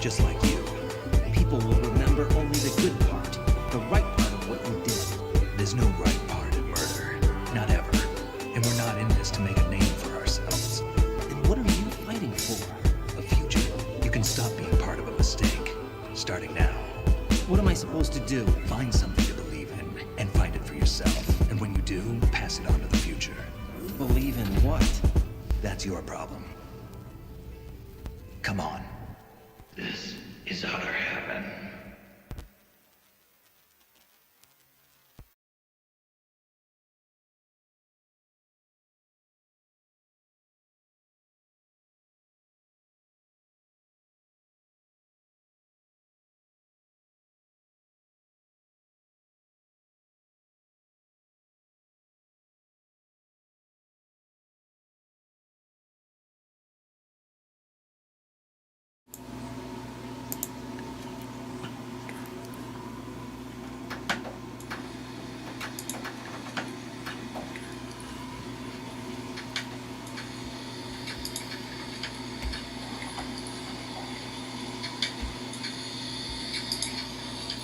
just like you. People will remember only the good part, the right part of what you did. There's no right part in murder. Not ever. And we're not in this to make a name for ourselves. Then what are you fighting for? A future. You can stop being part of a mistake. Starting now. What am I supposed to do? Find something to believe in and find it for yourself. And when you do, pass it on to the future. Believe in what? That's your problem. Come on. This is outer heaven.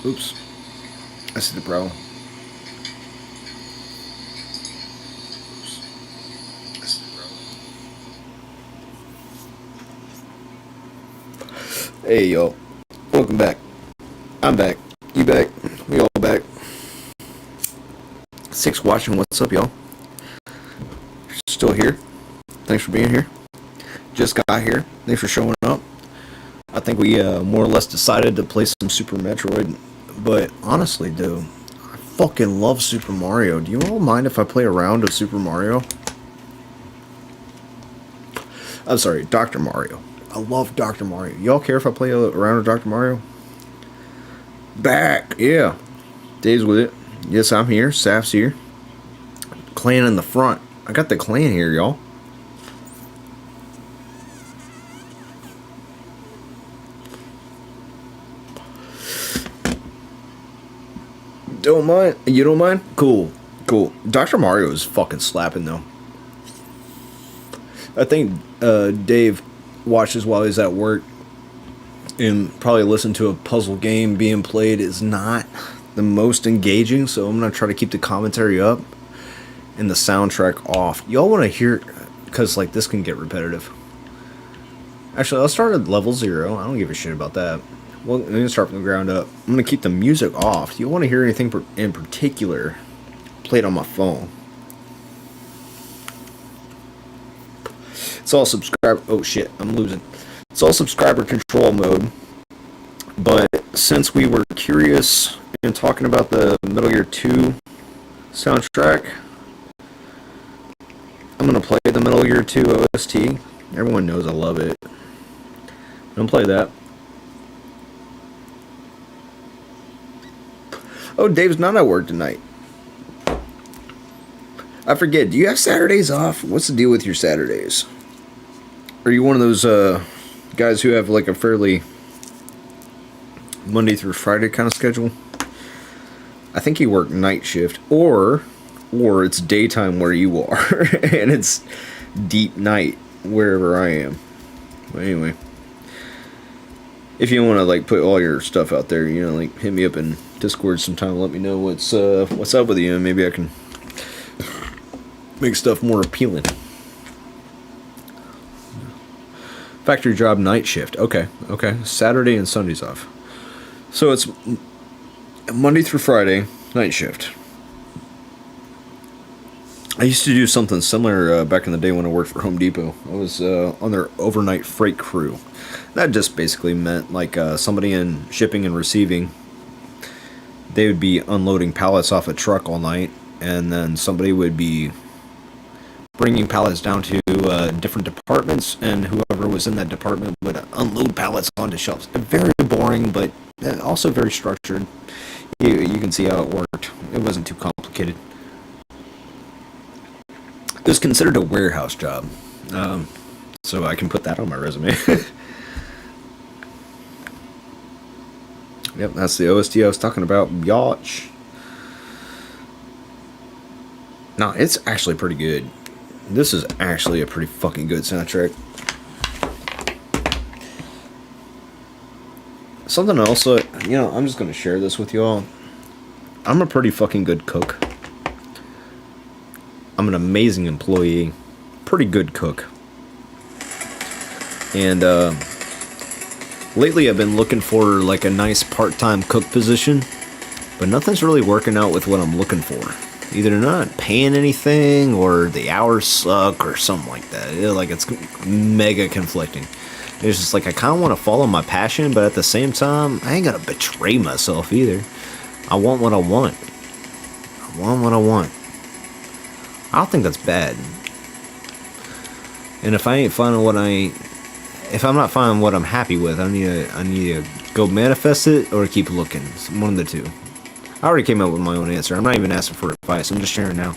Oops. I see the problem. Hey, yo. Welcome back. I'm back. You back. We all back. Six watching. What's up, y'all? Still here. Thanks for being here. Just got here. Thanks for showing up. I think we more or less decided to play some Super Metroid. But honestly, dude, I fucking love Super Mario. Do you all mind if I play a round of Super Mario? I'm sorry, Dr. Mario. I love Dr. Mario. Y'all care if I play a round of Dr. Mario? Back! Yeah. Dave's with it. Yes, I'm here. Saf's here. Clan in the front. I got the clan here, y'all. Don't mind? You don't mind? Cool. Cool. Dr. Mario is fucking slapping, though. I think Dave watches while he's at work and probably listen to a puzzle game being played is not the most engaging, so I'm going to try to keep the commentary up and the soundtrack off. Y'all want to hear, because like this can get repetitive. Actually, I'll start at level 0. I don't give a shit about that. Well, I'm going to start from the ground up. I'm going to keep the music off. Do you want to hear anything in particular played on my phone? It's all subscriber... Oh, shit. I'm losing. It's all subscriber control mode. But since we were curious and talking about the Metal Gear 2 soundtrack, I'm going to play the Metal Gear 2 OST. Everyone knows I love it. Don't play that. Oh, Dave's not at work tonight. I forget, do you have Saturdays off? What's the deal with your Saturdays? Are you one of those guys who have like a fairly Monday through Friday kind of schedule? I think you work night shift, or it's daytime where you are, and it's deep night wherever I am. But anyway, if you want to like put all your stuff out there, you know, like hit me up in Discord sometime. Let me know what's up with you, and maybe I can make stuff more appealing. Factory job night shift. Okay. Saturday and Sundays off. So it's Monday through Friday night shift. I used to do something similar back in the day when I worked for Home Depot. I was on their overnight freight crew. That just basically meant like somebody in shipping and receiving. They would be unloading pallets off a truck all night, and then somebody would be bringing pallets down to different departments, and whoever was in that department would unload pallets onto shelves. Very boring, but also very structured. You can see how it worked. It wasn't too complicated. It was considered a warehouse job, so I can put that on my resume. Yep, that's the OST I was talking about. Yacht. No, it's actually pretty good. This is actually a pretty fucking good soundtrack. Something else, I'm just gonna share this with you all. I'm a pretty fucking good cook. I'm an amazing employee. Pretty good cook. And, lately I've been looking for, like, a nice part-time cook position. But nothing's really working out with what I'm looking for. Either they're not paying anything, or the hours suck, or something like that. It's mega conflicting. It's just like, I kind of want to follow my passion, but at the same time, I ain't gonna betray myself either. I want what I want. I want what I want. I don't think that's bad. And if I ain't finding if I'm not finding what I'm happy with, I need to go manifest it or keep looking. It's one of the two. I already came up with my own answer. I'm not even asking for advice. I'm just sharing now.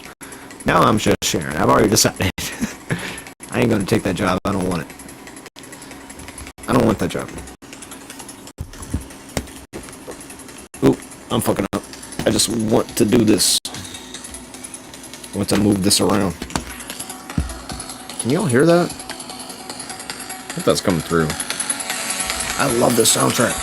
Now I'm just sharing. I've already decided. I ain't gonna take that job. I don't want it. I don't want that job. Oop, I'm fucking up. I just want to do this. I want to move this around. Can y'all hear that? I hope that's coming through. I love this soundtrack.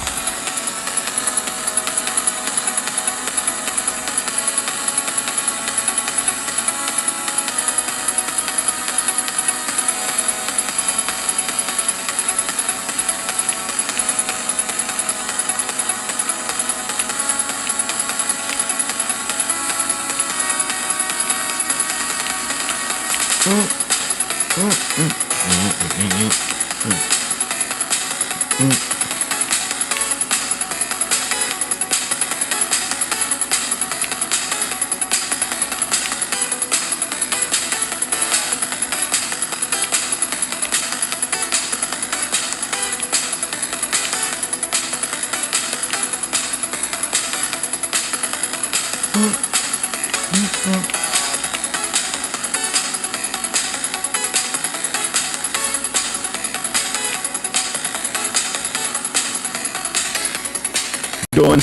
Doing.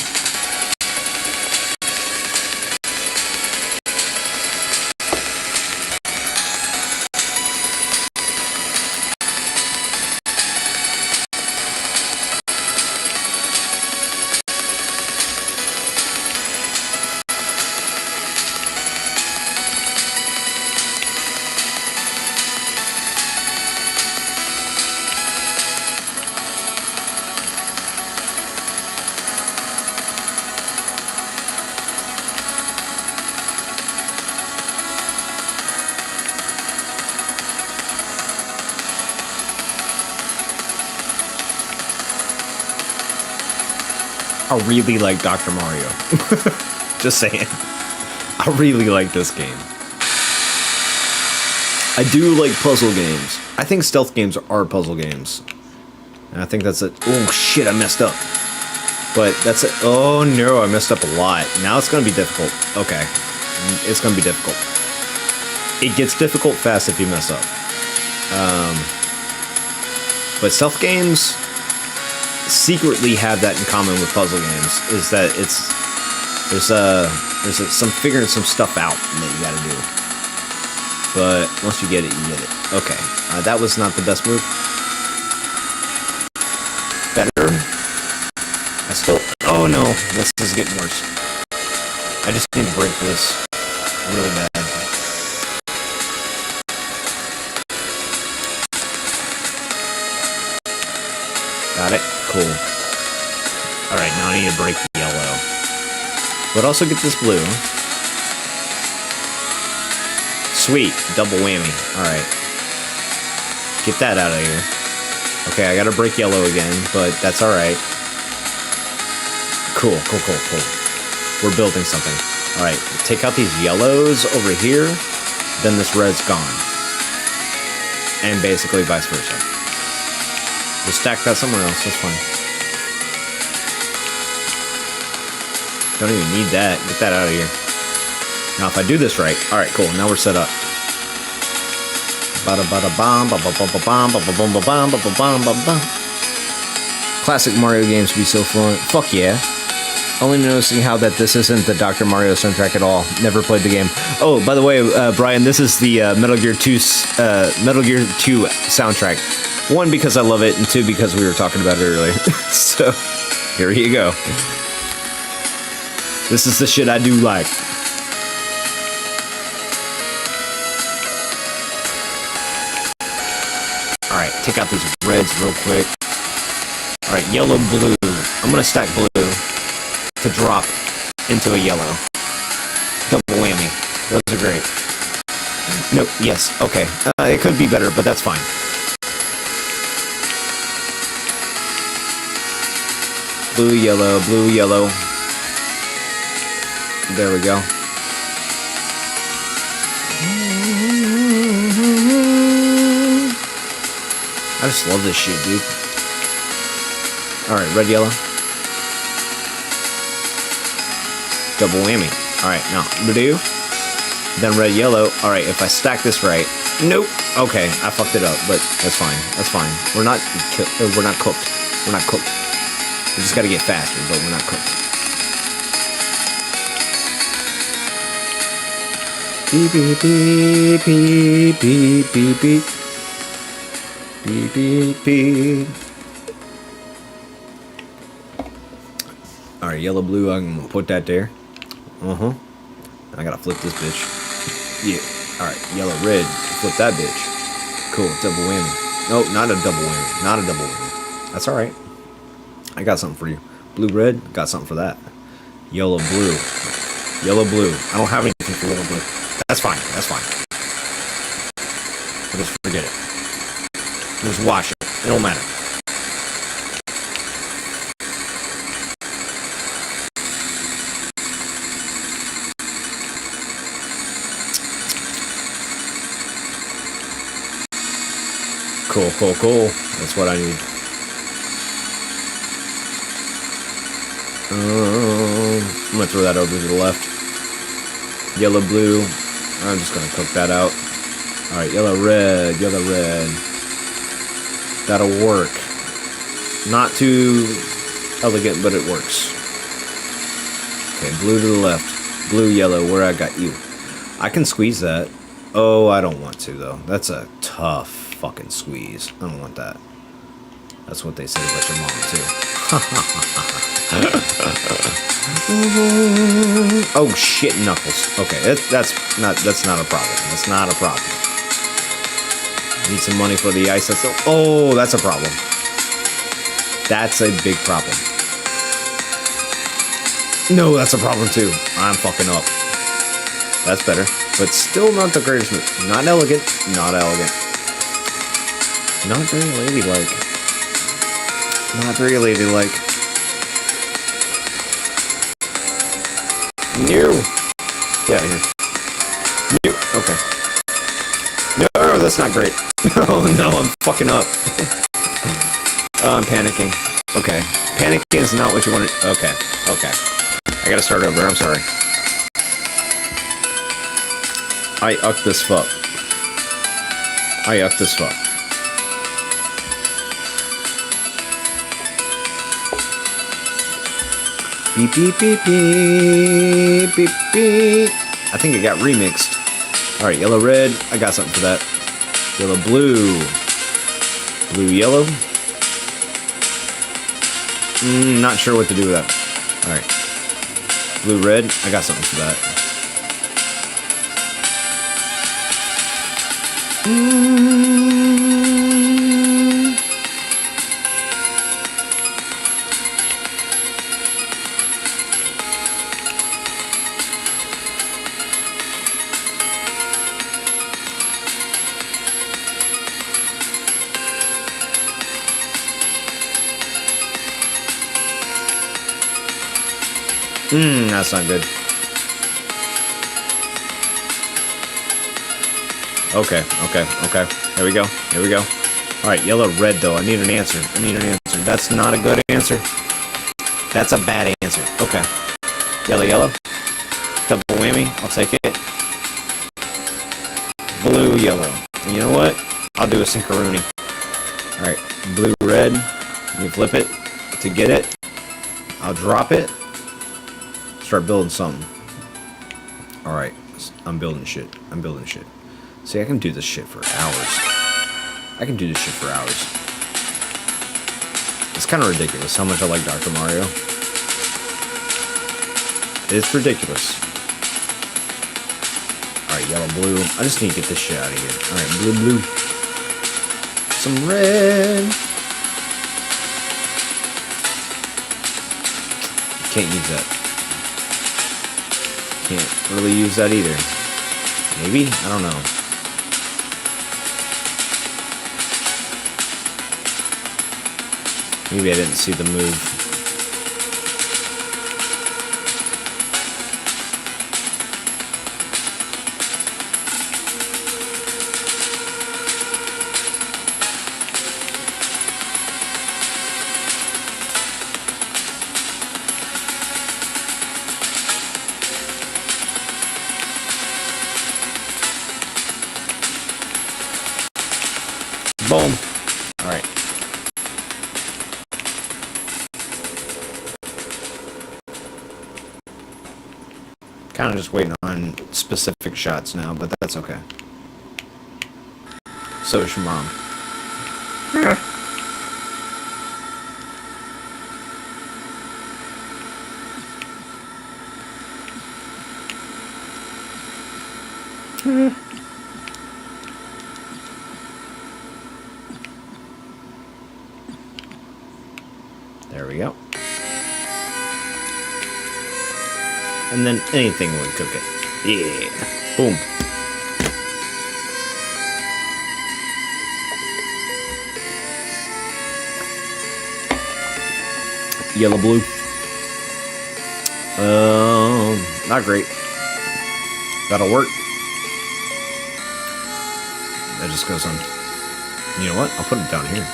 I really like Dr. Mario. Just saying. I really like this game. I do like puzzle games. I think stealth games are puzzle games. And I think that's it. Oh shit, I messed up. But that's it. Oh no, I messed up a lot. Now it's gonna be difficult. Okay. It's gonna be difficult. It gets difficult fast if you mess up. But stealth games secretly have that in common with puzzle games, is that there's some figuring some stuff out that you gotta do. But once you get it, you get it. Okay, that was not the best move. Better. I still. Oh no, this is getting worse. I just need to break this really bad. Got it. Cool. Alright, now I need to break the yellow. But also get this blue. Sweet. Double whammy. Alright. Get that out of here. Okay, I gotta break yellow again, but that's alright. Cool. We're building something. Alright, take out these yellows over here, then this red's gone. And basically vice versa. We'll stack that somewhere else, that's fine. Don't even need that. Get that out of here. Now if I do this right, alright, cool, now we're set up. Classic Mario games be so fun. Fuck yeah. Only noticing how that this isn't the Dr. Mario soundtrack at all. Never played the game. Oh, by the way, Brian, this is the Metal Gear 2 soundtrack. One, because I love it, and two, because we were talking about it earlier. So, here you go. This is the shit I do like. Alright, take out these reds real quick. Alright, yellow, blue. I'm gonna stack blue to drop into a yellow. Double whammy. Those are great. No, yes, okay. It could be better, but that's fine. Blue, yellow, blue, yellow. There we go. I just love this shit, dude. Alright, red, yellow. Double whammy. Alright, now, blue. Then red, yellow. Alright, if I stack this right. Nope. Okay, I fucked it up, but that's fine. That's fine. We're not cooked. We're not cooked. We just gotta get faster, but we're not cooked. Beep, beep, beep, beep, beep, beep, beep. Beep, beep, beep. Alright, yellow, blue, I'm gonna put that there. Uh-huh. I gotta flip this bitch. Yeah. Alright, yellow, red. Flip that bitch. Cool, double whammy. Nope, not a double whammy. Not a double whammy. That's alright. I got something for you. Blue, red, got something for that. Yellow, blue. Yellow, blue. I don't have anything for yellow, blue. That's fine. That's fine. I'll just forget it. Just wash it. It don't matter. Cool, cool, cool. That's what I need. I'm gonna throw that over to the left. Yellow, blue. I'm just gonna cook that out. Alright, yellow, red, yellow, red. That'll work. Not too elegant, but it works. Okay, blue to the left. Blue, yellow, where I got you. I can squeeze that. Oh, I don't want to, though. That's a tough fucking squeeze. I don't want that. That's what they say about your mom, too. Oh shit, knuckles. Okay, that's not a problem. That's not a problem. Need some money for the ice. That's a problem. That's a big problem. No, that's a problem too. I'm fucking up. That's better, but still not the greatest move. Not elegant. Not elegant. Not very ladylike. Not very ladylike. No. Get out of here. No. Okay. No, that's not great. Oh no, I'm fucking up. Oh, I'm panicking. Okay. Panicking is not what you want to... Okay. Okay. I gotta start over. I'm sorry. I ucked this fuck. I ucked this fuck. Beep, beep, beep, beep, beep, beep. I think it got remixed. Alright, yellow, red. I got something for that. Yellow, blue. Blue, yellow. Not sure what to do with that. Alright. Blue, red. I got something for that. That's not good. Okay. Here we go. Here we go. Alright, yellow, red, though. I need an answer. I need an answer. That's not a good answer. That's a bad answer. Okay. Yellow, yellow. Double whammy. I'll take it. Blue, yellow. You know what? I'll do a synchroony. Alright. Blue, red. You flip it to get it. I'll drop it. Start building something. Alright. I'm building shit. I'm building shit. See, I can do this shit for hours. I can do this shit for hours. It's kind of ridiculous how much I like Dr. Mario. It's ridiculous. Alright, yellow, blue. I just need to get this shit out of here. Alright, blue, blue. Some red. Can't use that. Can't really use that either. Maybe? I don't know. Maybe I didn't see the move. Boom. All right. Kind of just waiting on specific shots now, but that's okay. So is your mom. There we go. And then anything would cook it. Yeah. Boom. Yellow, blue. Not great. That'll work. That just goes on. You know what? I'll put it down here.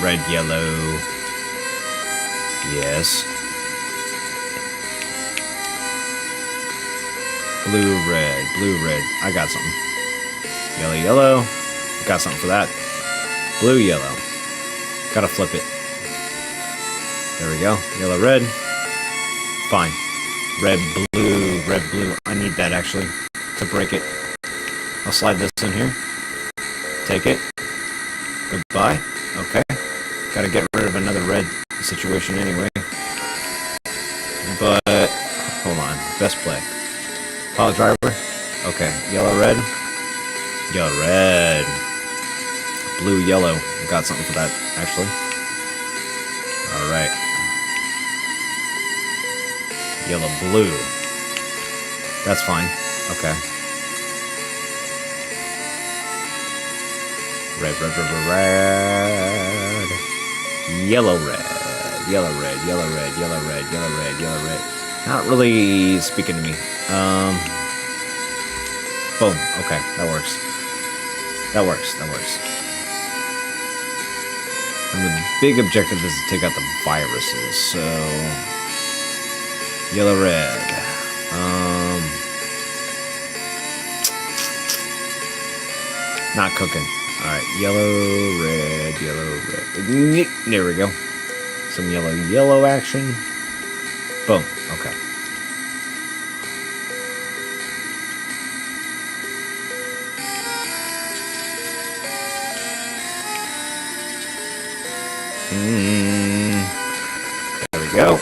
Red, yellow. Yes. Blue, red. Blue, red. I got something. Yellow, yellow. Got something for that. Blue, yellow. Gotta flip it. There we go. Yellow, red. Fine. Red, blue, red, blue. I need that actually to break it. I'll slide this in here. Take it. Goodbye. Okay. Gotta get rid of another red situation anyway. But, hold on. Best play. Pile driver. Okay. Yellow, red. Yellow, red. Blue, yellow. Got something for that, actually. Alright. Yellow, blue. That's fine. Okay. Red, red, red, red, red. Yellow, red. Yellow, red, yellow, red, yellow, red, yellow, red, yellow, red. Not really speaking to me. Boom. Okay, that works. That works. That works. And the big objective is to take out the viruses, so... Yellow, red. Not cooking. Alright, yellow, red, yellow, red. There we go. Some yellow, yellow action. Boom. Okay. There we go.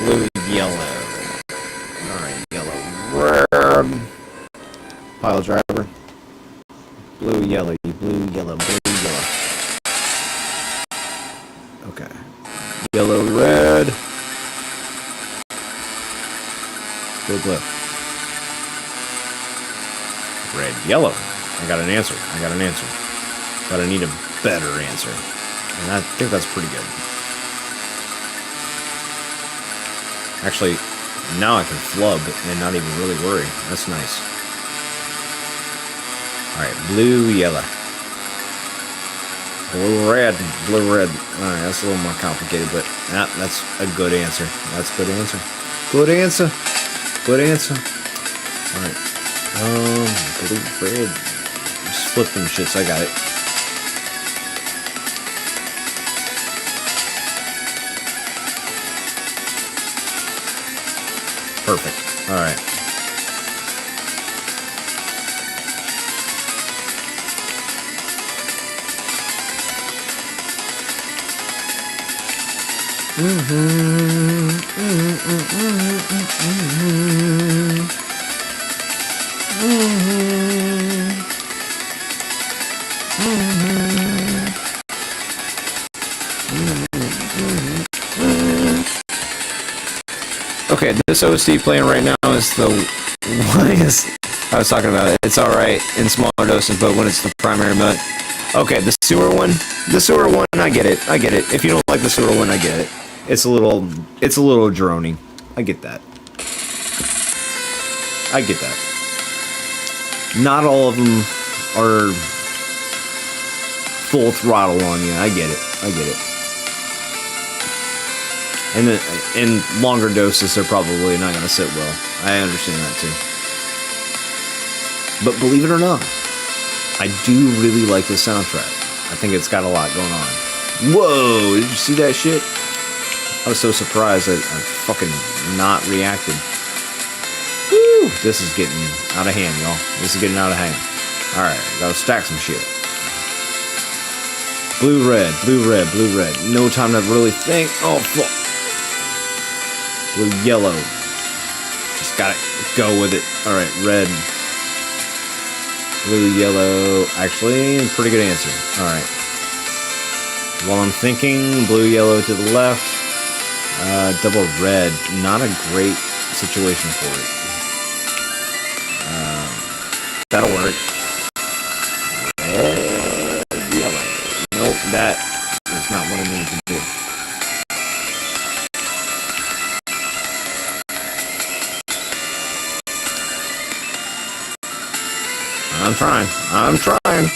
Blue, yellow. Alright, yellow, red. Pile driver. Blue, yellow, blue, yellow, blue, yellow. Okay. Yellow, red. Blue, blue. Red, yellow. I got an answer. I got an answer. But I need a better answer. And I think that's pretty good. Actually, now I can flub and not even really worry. That's nice. Alright, blue, yellow. Blue, red. Blue, red. Alright, that's a little more complicated, but that's a good answer. That's a good answer. Good answer. Good answer. Alright. Blue, red. Just flip them shits. I got it. Perfect. Alright. Okay, this OC playing right now is the one I was talking about. It's alright in smaller doses, but when it's the primary mode. Okay, the sewer one, I get it. If you don't like the sewer one, I get it. It's a little drony. I get that. Not all of them are full throttle on you. I get it. And in longer doses, they're probably not going to sit well. I understand that too. But believe it or not, I do really like the soundtrack. I think it's got a lot going on. Whoa, did you see that shit? I was so surprised that I fucking not reacted. Woo, this is getting out of hand, y'all. This is getting out of hand. Alright, gotta stack some shit. Blue, red. No time to really think. Oh, fuck. Blue, yellow. Just gotta go with it. Alright, red. Blue, yellow. Actually, pretty good answer. Alright. While I'm thinking, blue, yellow to the left. Double red. Not a great situation for it. That'll work. Yellow. Nope, that is not what I need to do. I'm trying.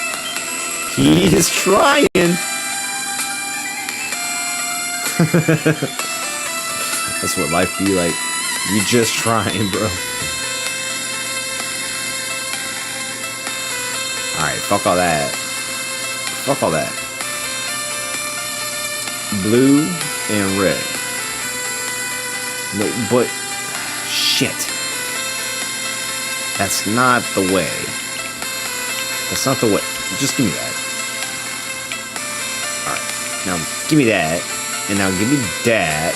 He is trying. That's what life be like. You just trying, bro. Alright, fuck all that. Blue and red. No, but shit. That's not the way. Just give me that. Alright. Now, give me that. And now give me that.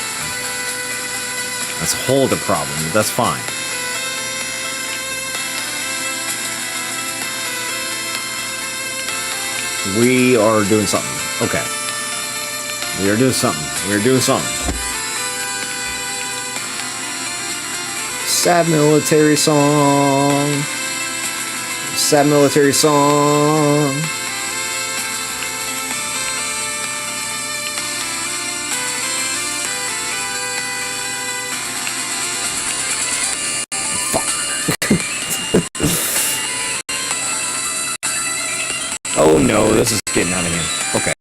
That's a whole other problem, but that's fine. We are doing something. Okay. We are doing something. Sad military song. Oh no, this is getting out of hand. Okay.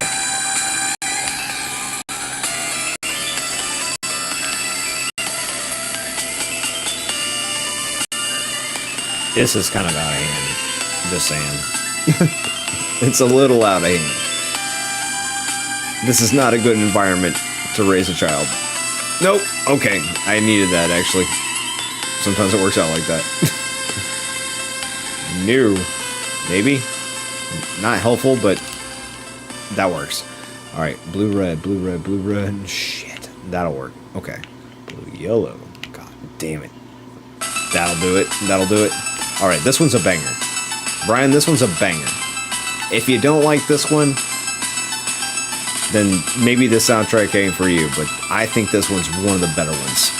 This is kind of out of hand. Just saying. It's a little out of hand. This is not a good environment to raise a child. Nope. Okay. I needed that, actually. Sometimes it works out like that. New. Maybe. Not helpful, but that works. Alright, blue, red. Shit. That'll work. Okay. Blue, yellow. God damn it. That'll do it. Alright, this one's a banger. Brian, this one's a banger. If you don't like this one, then maybe the soundtrack ain't for you, but I think this one's one of the better ones.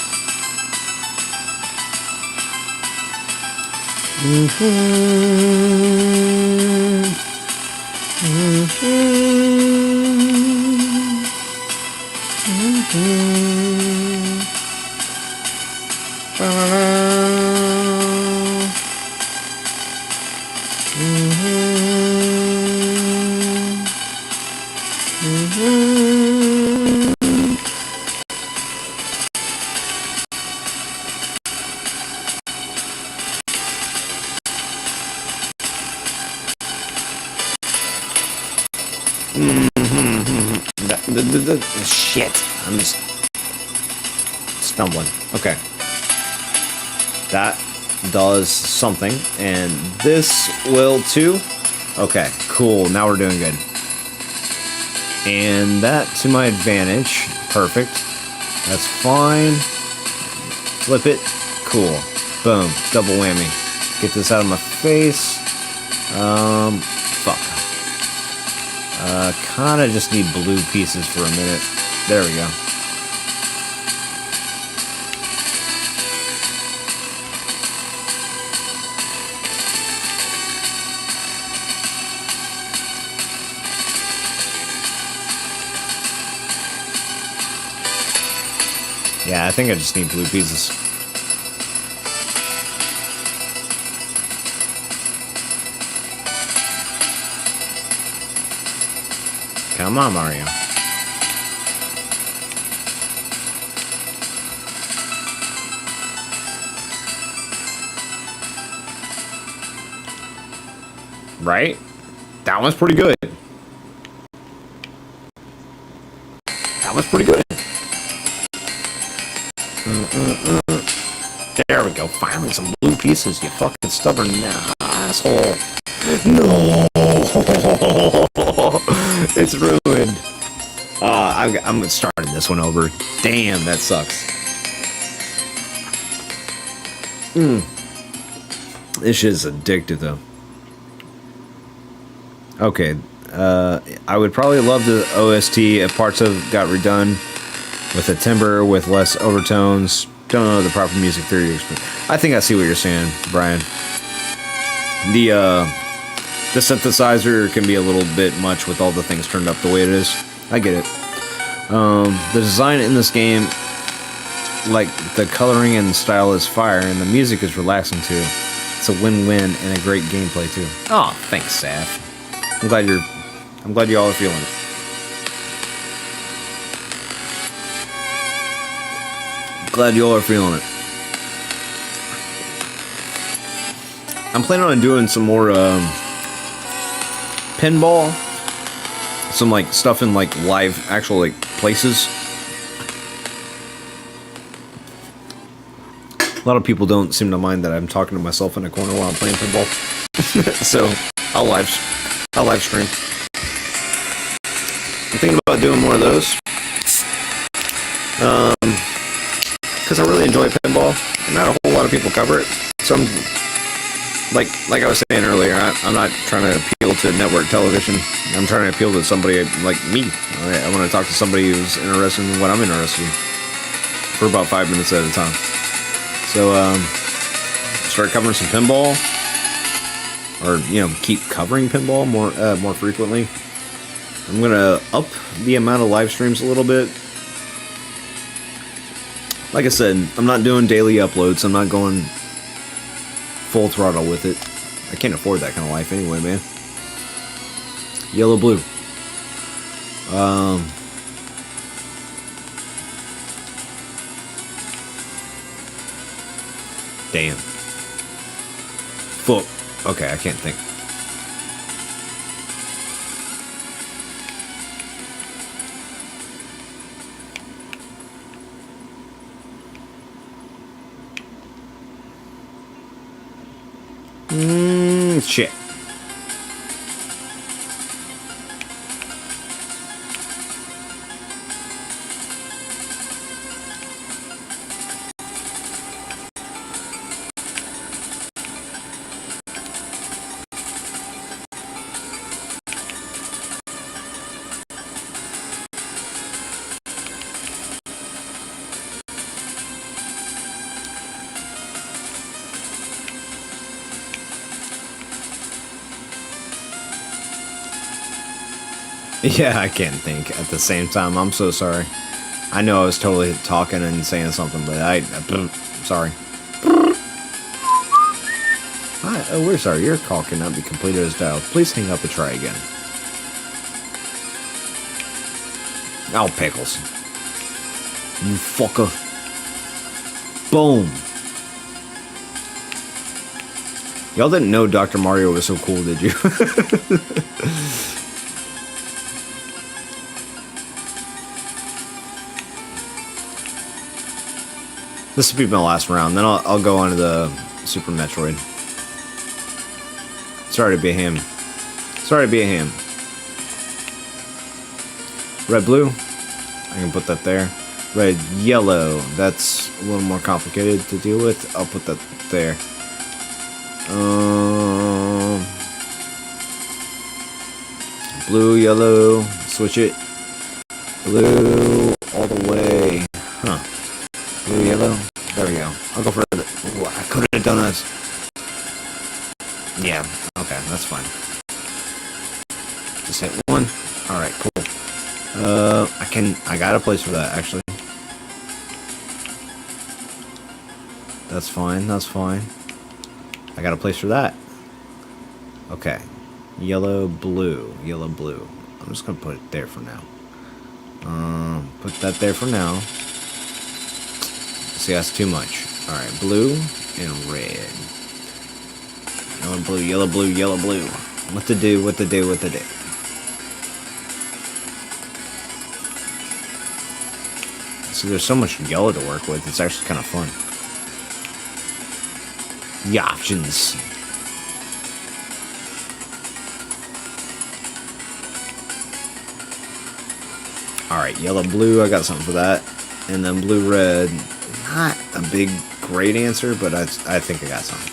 Shit. I'm just stumbling. Okay. That does something. And this will too. Okay, cool. Now we're doing good. And that to my advantage. Perfect. That's fine. Flip it. Cool. Boom. Double whammy. Get this out of my face. Fuck. Kinda just need blue pieces for a minute. There we go. Yeah, I think I just need blue pieces. Come on, Mario. Right? That one's pretty good. That was pretty good. There we go. Finally, some blue pieces, you fucking stubborn asshole. No! It's ruined. I'm starting this one over. Damn, that sucks. This shit is addictive, though. Okay. I would probably love the OST if parts of got redone with a timbre with less overtones. Don't know the proper music theory. I think I see what you're saying, Brian. The synthesizer can be a little bit much with all the things turned up the way it is. I get it. The design in this game, like the coloring and style, is fire, and the music is relaxing too. It's a win-win and a great gameplay too. Oh, thanks, Saf. I'm glad y'all are feeling it. Glad y'all are feeling it. I'm planning on doing some more pinball, some like stuff in like live actual like places. A lot of people don't seem to mind that I'm talking to myself in a corner while I'm playing pinball. So I'll live stream. I'm thinking about doing more of those. Because I really enjoy pinball, and not a whole lot of people cover it. So I'm like I was saying earlier, I'm not trying to appeal to network television. I'm trying to appeal to somebody like me. I want to talk to somebody who's interested in what I'm interested in for about 5 minutes at a time. So start covering some pinball, or keep covering pinball more frequently. I'm gonna up the amount of live streams a little bit. Like I said, I'm not doing daily uploads. I'm not going full throttle with it. I can't afford that kind of life anyway, man. Yellow, blue. Damn. Fuck. Okay, I can't think. Shit. Yeah, I can't think at the same time. I'm so sorry. I know I was totally talking and saying something, but sorry. Oh, we're sorry. Your call cannot be completed as dialed. Please hang up and try again. Oh, pickles. You fucker. Boom. Y'all didn't know Dr. Mario was so cool, did you? This will be my last round, then I'll go on to the Super Metroid. Sorry to be a ham. Sorry to be a ham. Red, blue. I can put that there. red, yellow. That's a little more complicated to deal with. I'll put that there. Blue, yellow, switch it. Blue all the way. Huh. Blue, yellow. There we go. I'll go for it. Ooh, I could have done this. Yeah. Okay, that's fine. Just hit one. Alright, cool. I got a place for that, actually. That's fine, that's fine. I got a place for that. Okay. Yellow, blue. Yellow, blue. I'm just gonna put it there for now. Put that there for now. See, that's too much. Alright, blue and red. Yellow, blue, yellow, blue, yellow, blue. What to do, what to do, what to do. So there's so much yellow to work with, it's actually kind of fun. The options. Alright, yellow, blue, I got something for that. And then blue, red. Not a big, great answer, but I think I got something.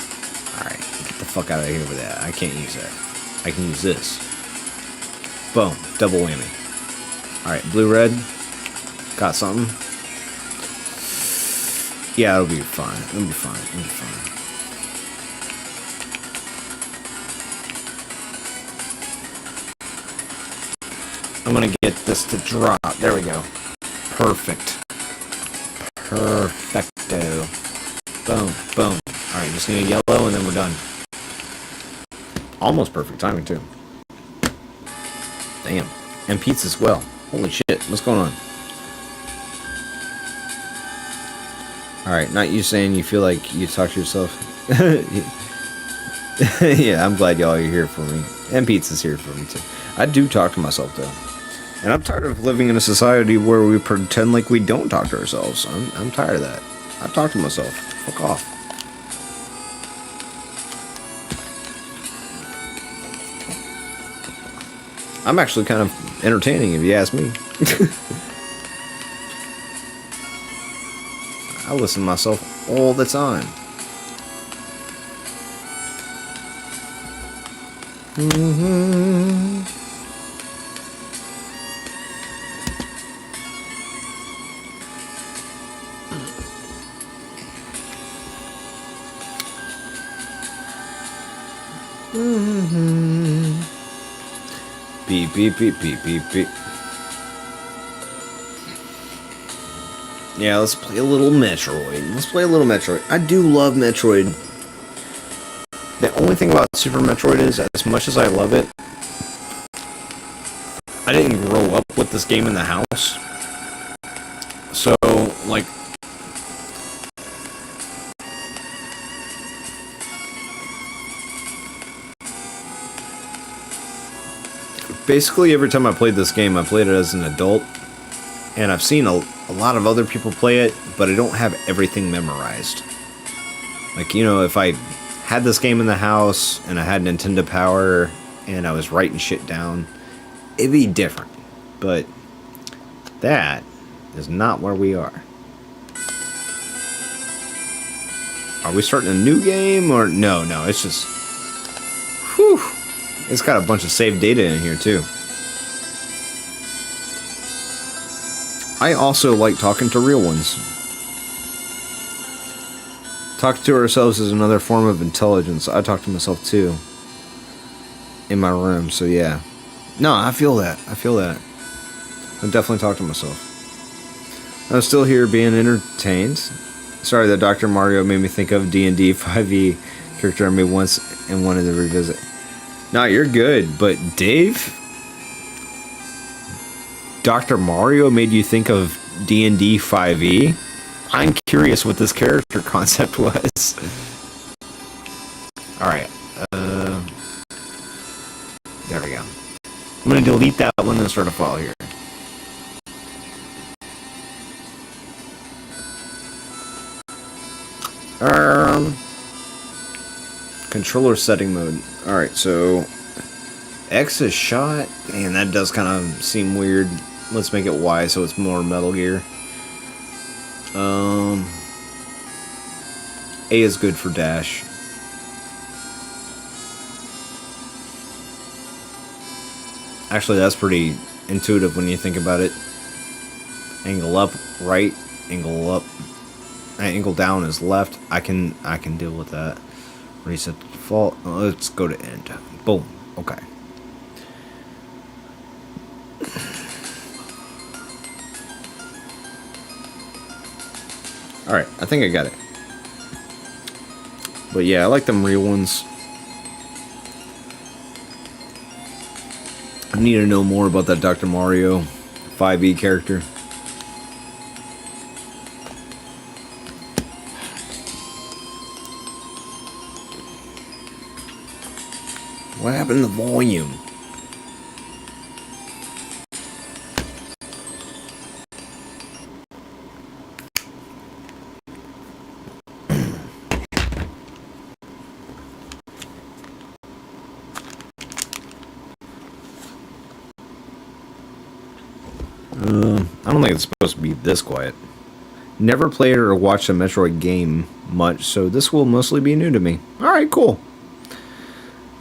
Alright, get the fuck out of here with that. I can't use that. I can use this. Boom, double whammy. Alright, blue, red. Got something. Yeah, it'll be fine. It'll be fine. It'll be fine. I'm gonna get this to drop. There we go. Perfect. Perfecto. Boom, boom. Alright, just need a yellow and then we're done. Almost perfect timing, too. Damn. And pizza as well. Holy shit, what's going on? Alright, not you saying you feel like you talk to yourself. Yeah, I'm glad y'all are here for me. And pizza's here for me, too. I do talk to myself, though. And I'm tired of living in a society where we pretend like we don't talk to ourselves. I'm tired of that. I talk to myself. Fuck off. I'm actually kind of entertaining, if you ask me. I listen to myself all the time. Beep, beep, beep, beep, beep, beep. Yeah, let's play a little Metroid. Let's play a little Metroid. I do love Metroid. The only thing about Super Metroid is, as much as I love it, I didn't grow up with this game in the house. So, like... basically, every time I played this game, I played it as an adult. And I've seen a lot of other people play it, but I don't have everything memorized. Like, you know, if I had this game in the house, and I had Nintendo Power, and I was writing shit down, it'd be different. But that is not where we are. Are we starting a new game, or... No, it's just... Whew. It's got a bunch of saved data in here, too. I also like talking to real ones. Talking to ourselves is another form of intelligence. I talk to myself, too. In my room, so yeah. No, I feel that. I feel that. I definitely talk to myself. I'm still here being entertained. Sorry that Dr. Mario made me think of D&D 5e character I made once and wanted to revisit. No, you're good, but Dave? Dr. Mario made you think of D&D 5e? I'm curious what this character concept was. Alright, there we go. I'm gonna delete that one and start a file here. Controller setting mode. Alright, so X is shot. Man, that does kind of seem weird. Let's make it Y so it's more Metal Gear. A is good for dash. Actually, that's pretty intuitive when you think about it. Angle up, right. Angle up. Angle down is left. I can deal with that. Reset the default. Let's go to end. Boom. Okay. Alright, I think I got it. But yeah, I like them real ones. I need to know more about that Dr. Mario 5e character. What happened to the volume? I don't think it's supposed to be this quiet. Never played or watched a Metroid game much, so this will mostly be new to me. Alright, cool.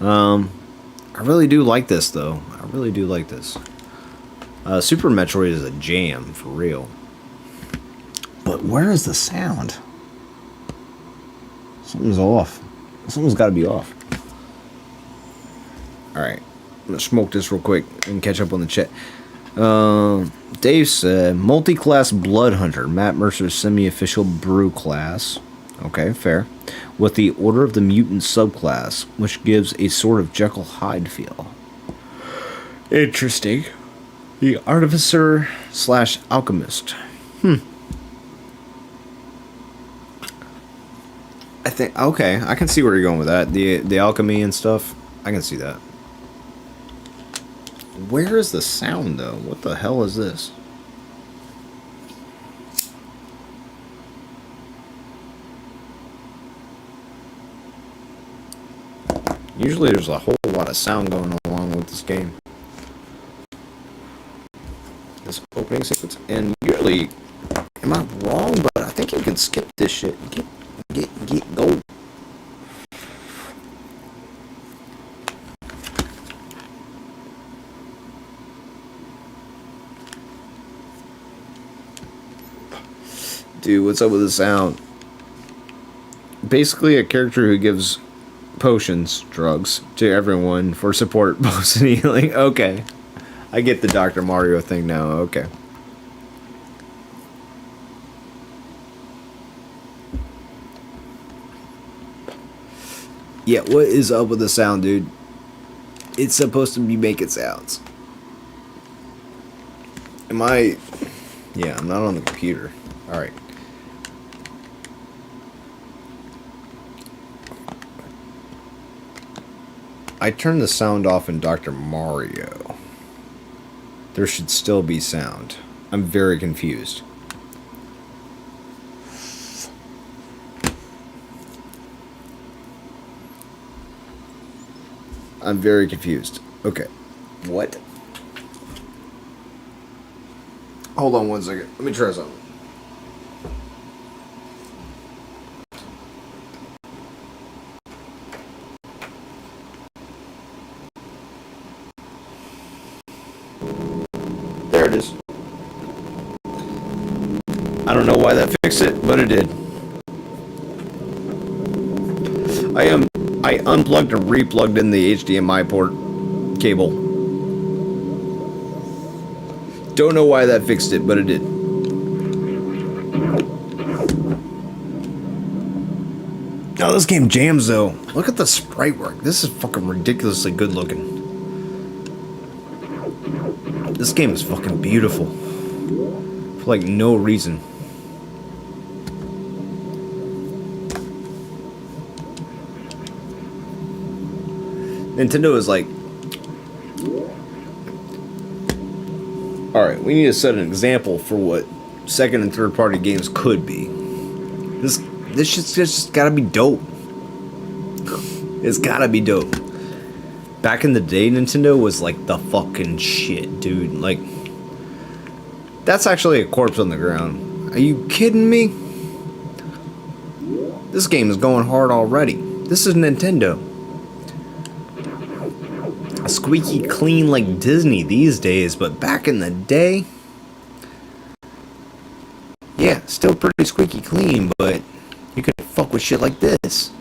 I really do like this, though. I really do like this. Super Metroid is a jam, for real. But where is the sound? Something's off. Something's got to be off. Alright. I'm going to smoke this real quick and catch up on the chat. Dave said, multi-class Blood Hunter, Matt Mercer's semi-official brew class. Okay, fair. With the Order of the Mutant subclass, which gives a sort of Jekyll Hyde feel. Interesting. The Artificer / Alchemist. I think, okay, I can see where you're going with that. The alchemy and stuff, I can see that. Where is the sound, though? What the hell is this? Usually there's a whole lot of sound going along with this game. This opening sequence. And usually, am I wrong? But I think you can skip this shit. Go. Dude, what's up with the sound? Basically a character who gives potions, drugs, to everyone for support, bows, and healing. Okay. I get the Dr. Mario thing now. Okay. Yeah, what is up with the sound, dude? It's supposed to be making sounds. Am I... Yeah, I'm not on the computer. Alright. I turned the sound off in Dr. Mario. There should still be sound. I'm very confused. I'm very confused. Okay. What? Hold on one second. Let me try something. There it is. I don't know why that fixed it, but it did. I unplugged and replugged in the HDMI port cable. Don't know why that fixed it, but it did. Oh, this game jams though. Look at the sprite work. This is fucking ridiculously good looking. This game is fucking beautiful. For like no reason. Nintendo is like, alright, we need to set an example for what second and third party games could be. This shit's just gotta be dope. It's gotta be dope. Back in the day, Nintendo was like the fucking shit, dude. Like, that's actually a corpse on the ground. Are you kidding me? This game is going hard already. This is Nintendo. Squeaky clean like Disney these days, but back in the day, yeah, still pretty squeaky clean, but you could fuck with shit like this.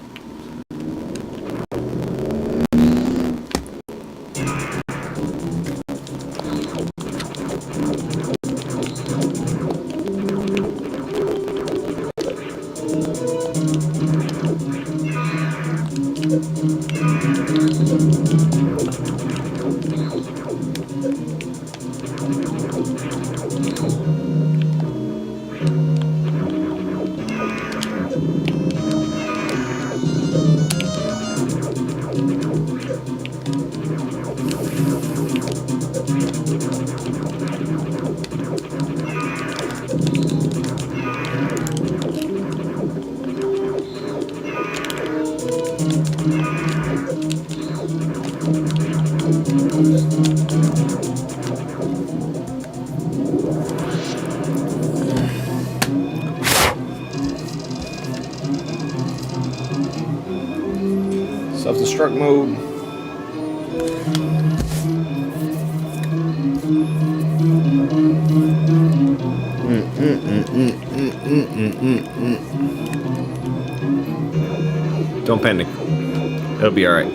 Self-destruct mode. Don't panic. It'll be alright.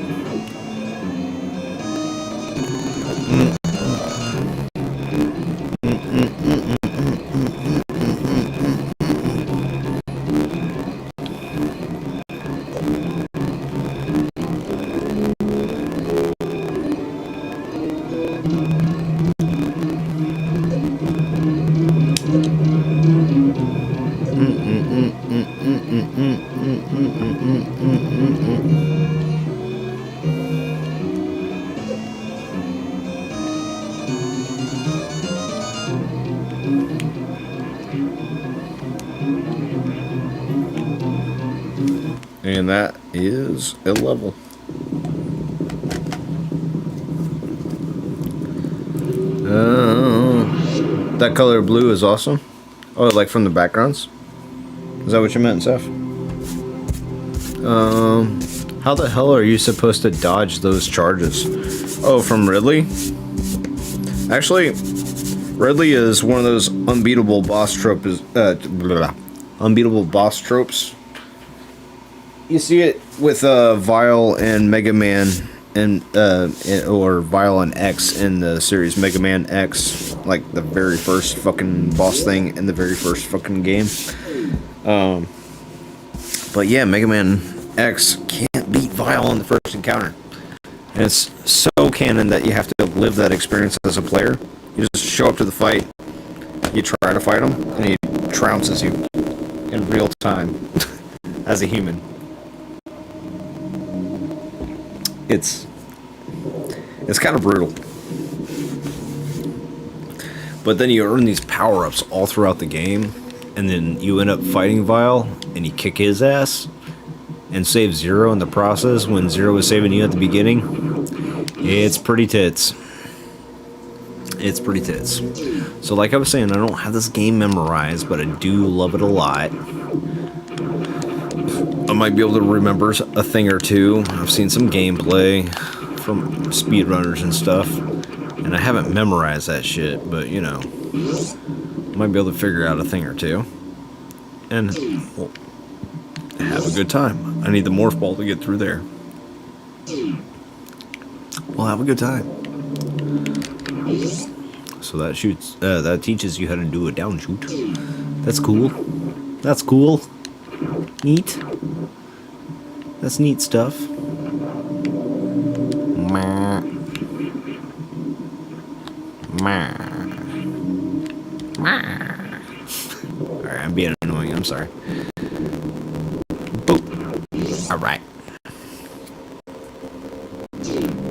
And that is a level. That color blue is awesome. Oh, like from the backgrounds? Is that what you meant, Seth? How the hell are you supposed to dodge those charges? Oh, from Ridley? Actually, Ridley is one of those unbeatable boss tropes. Unbeatable boss tropes. You see it with Vile and Mega Man, and or Vile and X in the series Mega Man X, like the very first fucking boss thing in the very first fucking game. But yeah, Mega Man X can't beat Vile on the first encounter. And it's so canon that you have to live that experience as a player. You just show up to the fight, you try to fight him, and he trounces you in real time as a human. It's kind of brutal. But then you earn these power-ups all throughout the game, and then you end up fighting Vile, and you kick his ass, and save Zero in the process when Zero was saving you at the beginning. It's pretty tits. It's pretty tits. So like I was saying, I don't have this game memorized, but I do love it a lot. I might be able to remember a thing or two. I've seen some gameplay from speedrunners and stuff, and I haven't memorized that shit, but you know, I might be able to figure out a thing or two, and well, have a good time. I need the morph ball to get through there. We'll have a good time. So that shoots. That teaches you how to do a down shoot. That's cool. That's cool. Neat. That's neat stuff. Alright, I'm being annoying, I'm sorry. Boop. Alright.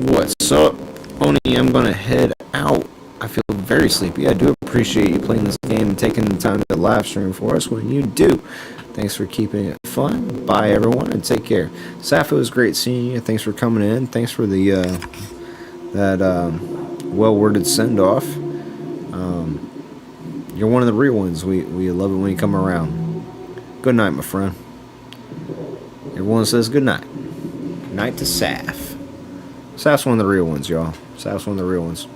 What's up, Oni? I'm gonna head out. I feel very sleepy. I do appreciate you playing this game and taking the time to live stream for us when you do. Thanks for keeping it fun. Bye, everyone, and take care. Saf, it was great seeing you. Thanks for coming in. Thanks for the that well-worded send-off. You're one of the real ones. We love it when you come around. Good night, my friend. Everyone says good night. Good night to Saf. Saf's one of the real ones, y'all. Saf's one of the real ones.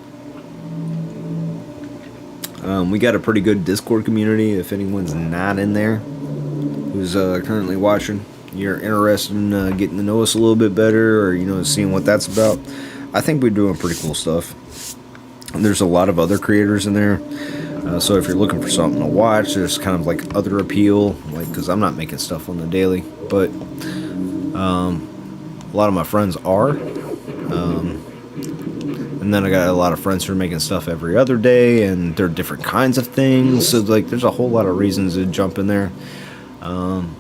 We got a pretty good Discord community. If anyone's not in there, who's currently watching, you're interested in getting to know us a little bit better, or seeing what that's about, I think we're doing pretty cool stuff. There's a lot of other creators in there, so if you're looking for something to watch, there's kind of like other appeal, like, because I'm not making stuff on the daily, but a lot of my friends are. And then I got a lot of friends who are making stuff every other day, and they're different kinds of things. So like, there's a whole lot of reasons to jump in there. I'm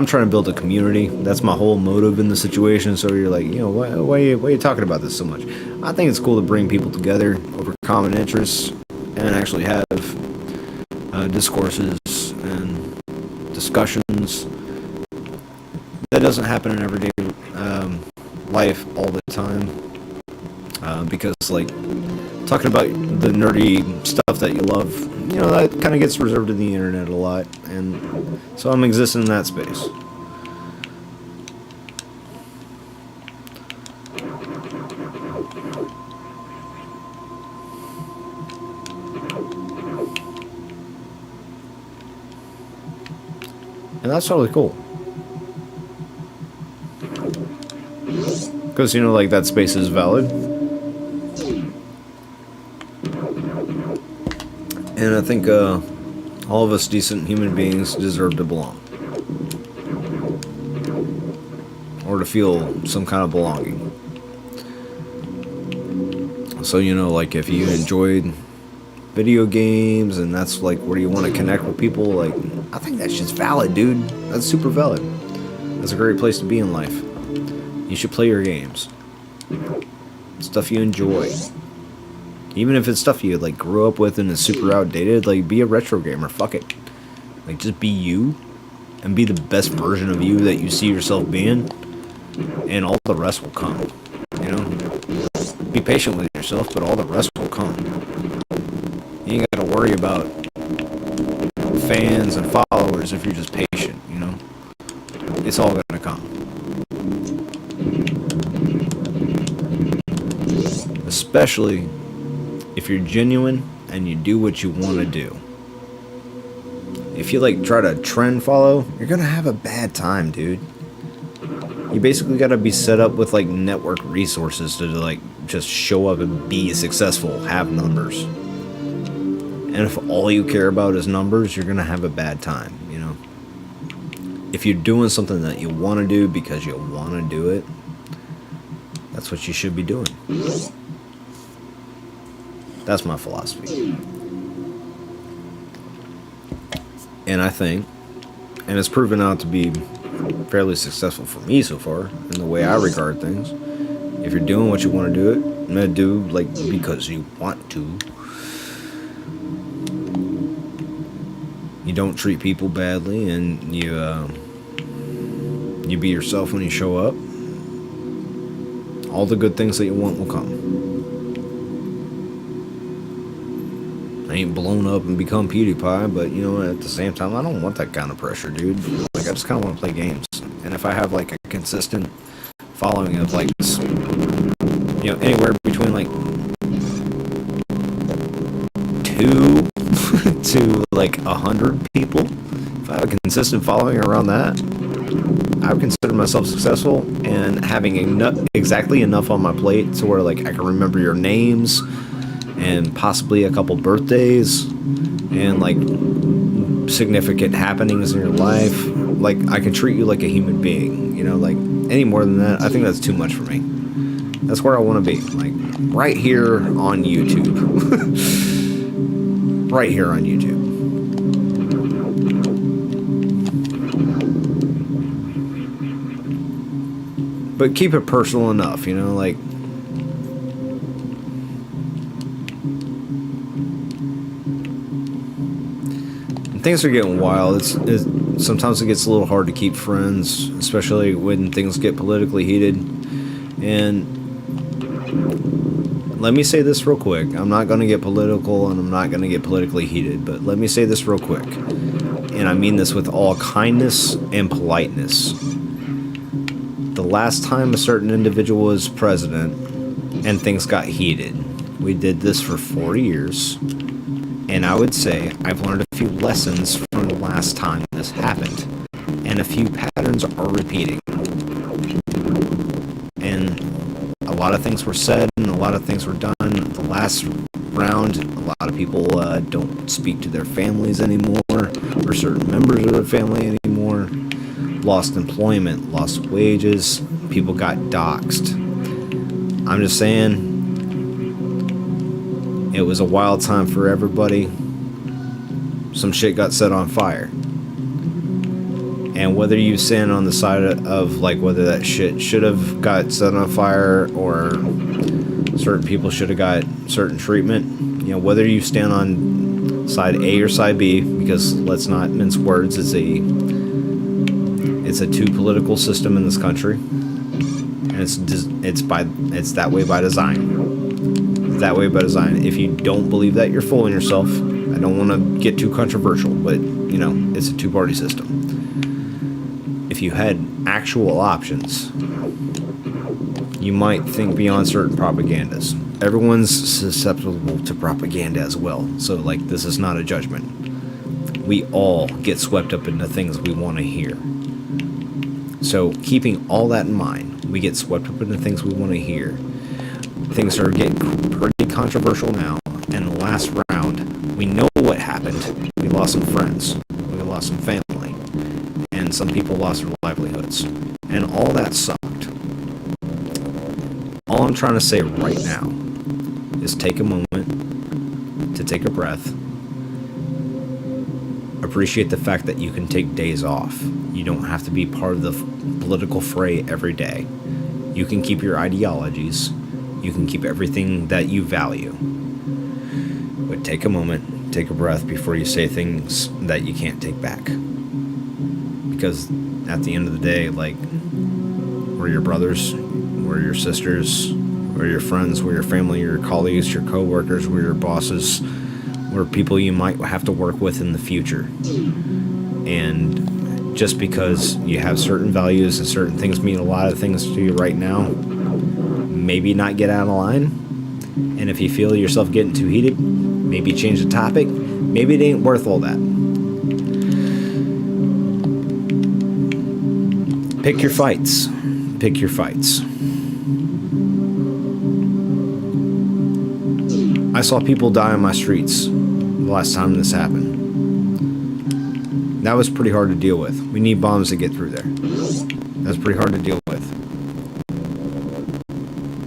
trying to build a community. That's my whole motive in the situation. So you're like, why are you talking about this so much? I think it's cool to bring people together over common interests and actually have discourses and discussions. That doesn't happen in everyday life all the time. Because like talking about the nerdy stuff that you love, that kind of gets reserved to the internet a lot, and so I'm existing in that space. And that's totally cool. Because, like, that space is valid. And I think all of us decent human beings deserve to belong. Or to feel some kind of belonging. So, like, if you enjoyed video games and that's, like, where you want to connect with people, like, I think that shit's valid, dude. That's super valid. That's a great place to be in life. You should play your games. Stuff you enjoy. Even if it's stuff you like grew up with and is super outdated, like, be a retro gamer. Fuck it. Like, just be you and be the best version of you that you see yourself being, and all the rest will come. Be patient with yourself, but all the rest will come. You ain't gotta worry about fans and followers if you're just patient. It's all gonna come. Especially if you're genuine and you do what you want to do. If you like try to trend follow, you're gonna have a bad time, dude. You basically gotta be set up with like network resources to like just show up and be successful, have numbers. And if all you care about is numbers, you're gonna have a bad time, If you're doing something that you want to do because you want to do it, that's what you should be doing. That's my philosophy. And I think, and it's proven out to be fairly successful for me so far, in the way I regard things, if you're doing what you want to do it, I'm gonna do like because you want to. You don't treat people badly, and you be yourself when you show up. All the good things that you want will come. I ain't blown up and become PewDiePie, but at the same time, I don't want that kind of pressure, dude. Like, I just kind of want to play games. And if I have like a consistent following of like, anywhere between like 2 to like 100 people, if I have a consistent following around that, I would consider myself successful, and having exactly enough on my plate to where like I can remember your names and possibly a couple birthdays and like significant happenings in your life. Like, I can treat you like a human being, like any more than that, I think that's too much for me. That's where I want to be, like right here on YouTube. Right here on YouTube. But keep it personal enough, like things are getting wild. Sometimes it gets a little hard to keep friends, especially when things get politically heated. And let me say this real quick. I'm not going to get political and I'm not going to get politically heated, but let me say this real quick. And I mean this with all kindness and politeness. The last time a certain individual was president and things got heated, we did this for 4 years. And I would say I've learned a few lessons from the last time this happened. And a few patterns are repeating. And a lot of things were said and a lot of things were done. The last round, a lot of people don't speak to their families anymore, or certain members of their family anymore. Lost employment, lost wages, people got doxxed. I'm just saying, it was a wild time for everybody. Some shit got set on fire. And whether you stand on the side of like whether that shit should have got set on fire or certain people should have got certain treatment, you know, whether you stand on side A or side B, because let's not mince words, it's a two political system in this country, and it's that way by design. It's that way by design. If you don't believe that, you're fooling yourself. I don't want to get too controversial, but you know, it's a two-party system. If you had actual options, you might think beyond certain propagandas. Everyone's susceptible to propaganda as well, so like this is not a judgment. We all get swept up into things we want to hear. So keeping all that in mind, we get swept up into things we want to hear. Things are getting pretty controversial now, and the last round, we know what happened. We lost some friends, we lost some family, and some people lost their livelihoods, and all that sucked. All I'm trying to say right now is take a moment to take a breath. Appreciate the fact that you can take days off. You don't have to be part of the political fray every day. You can keep your ideologies. You can keep everything that you value. But take a moment, take a breath before you say things that you can't take back. Because at the end of the day, like, we're your brothers, we're your sisters, we're your friends, we're your family, your colleagues, your co-workers, we're your bosses, we're people you might have to work with in the future. And just because you have certain values and certain things mean a lot of things to you right now, maybe not get out of line. And if you feel yourself getting too heated, maybe change the topic. Maybe it ain't worth all that. Pick your fights. Pick your fights. I saw people die on my streets the last time this happened. That was pretty hard to deal with. We need bombs to get through there. That's pretty hard to deal with.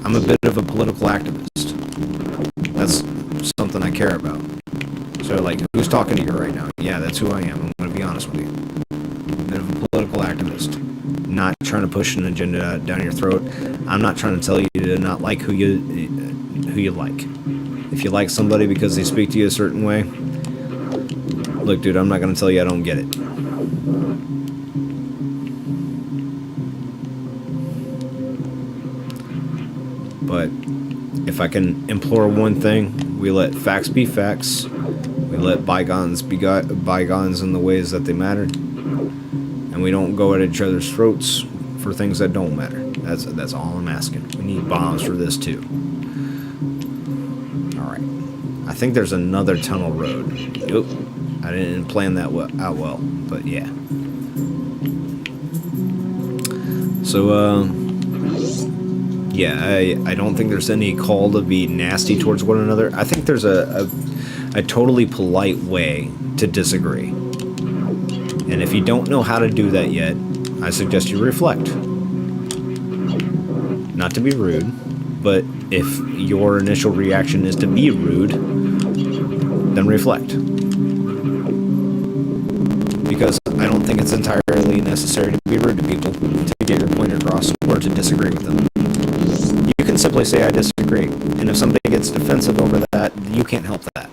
I'm a bit of a political activist. That's something I care about. So, like, who's talking to you right now? Yeah, that's who I am. I'm going to be honest with you. I'm a bit of a political activist. Not trying to push an agenda down your throat. I'm not trying to tell you to not like who you like. If you like somebody because they speak to you a certain way, look, dude, I'm not going to tell you I don't get it. But if I can implore one thing, we let facts be facts. We let bygones be bygones in the ways that they matter. And we don't go at each other's throats for things that don't matter. That's all I'm asking. We need bombs for this too. Alright. I think there's another tunnel road. Oop. I didn't plan that out well, but yeah. So, yeah, I don't think there's any call to be nasty towards one another. I think there's a totally polite way to disagree. And if you don't know how to do that yet, I suggest you reflect. Not to be rude, but if your initial reaction is to be rude, then reflect. Because I don't think it's entirely necessary to be rude to people to get your point across or to disagree with them. You can simply say, I disagree. And if somebody gets defensive over that, you can't help that.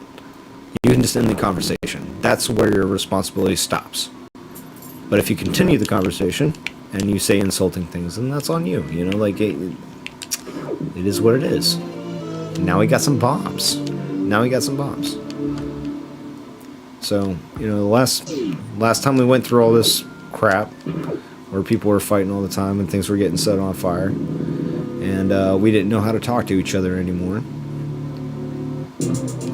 You can just end the conversation. That's where your responsibility stops. But if you continue the conversation and you say insulting things, then that's on you. You know, like, it is what it is. Now we got some bombs. Now we got some bombs. So, you know, the last time we went through all this crap, where people were fighting all the time and things were getting set on fire, and we didn't know how to talk to each other anymore.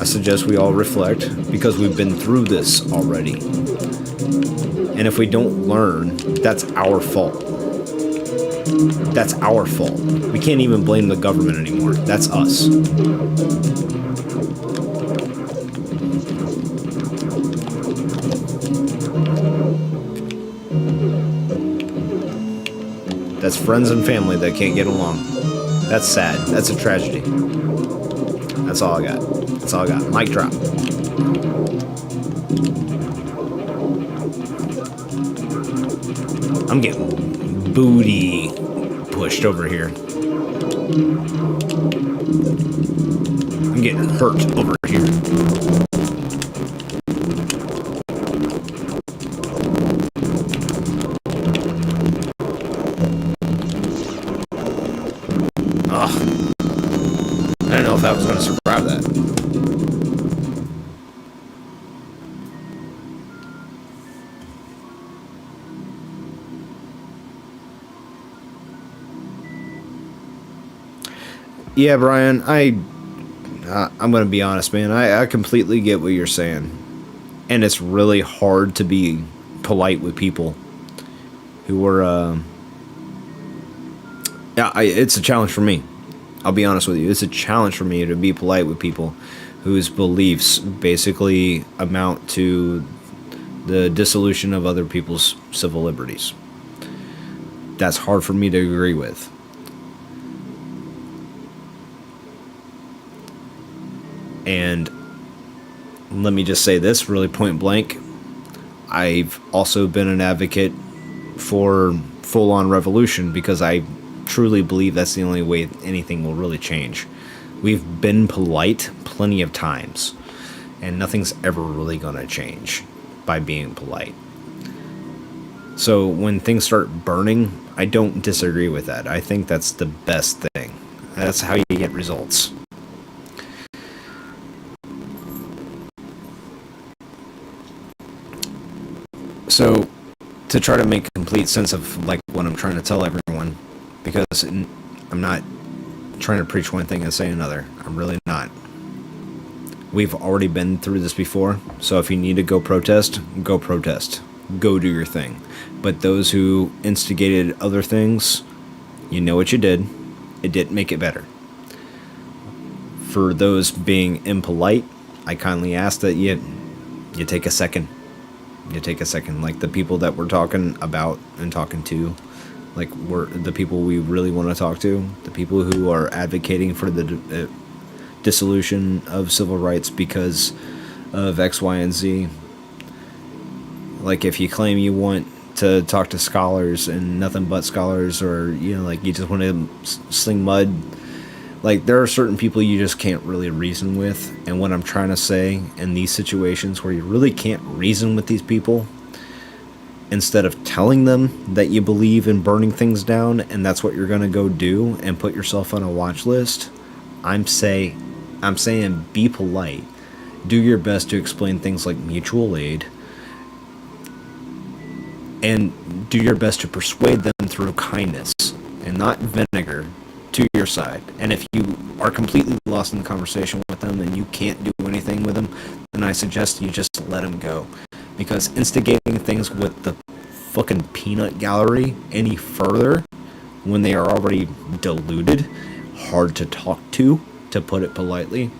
I suggest we all reflect, because we've been through this already. And if we don't learn, that's our fault. That's our fault. We can't even blame the government anymore. That's us. That's friends and family that can't get along. That's sad. That's a tragedy. That's all I got. That's all I got. Mic drop. I'm getting booty pushed over here. I'm getting hurt over here. Ugh. I don't know if I was going to survive that. Yeah, Brian, I'm going to be honest, man. I completely get what you're saying. And it's really hard to be polite with people who are... it's a challenge for me. I'll be honest with you. It's a challenge for me to be polite with people whose beliefs basically amount to the dissolution of other people's civil liberties. That's hard for me to agree with. And let me just say this really point blank. I've also been an advocate for full-on revolution because I truly believe that's the only way anything will really change. We've been polite plenty of times, and nothing's ever really going to change by being polite. So when things start burning, I don't disagree with that. I think that's the best thing. That's how you get results. So, to try to make complete sense of like what I'm trying to tell everyone, because I'm not trying to preach one thing and say another. I'm really not. We've already been through this before, so if you need to go protest, go protest. Go do your thing. But those who instigated other things, you know what you did. It didn't make it better. For those being impolite, I kindly ask that you take a second. You take a second, like the people that we're talking about and talking to, like we're the people we really want to talk to, the people who are advocating for the dissolution of civil rights because of X, Y, and Z. Like if you claim you want to talk to scholars and nothing but scholars, or you know, like you just want to sling mud. Like, there are certain people you just can't really reason with. And what I'm trying to say in these situations where you really can't reason with these people, instead of telling them that you believe in burning things down and that's what you're going to go do and put yourself on a watch list, I'm saying be polite. Do your best to explain things like mutual aid. And do your best to persuade them through kindness and not vinegar to your side. And if you are completely lost in the conversation with them and you can't do anything with them, then I suggest you just let them go. Because instigating things with the fucking peanut gallery any further when they are already deluded, hard to talk to put it politely,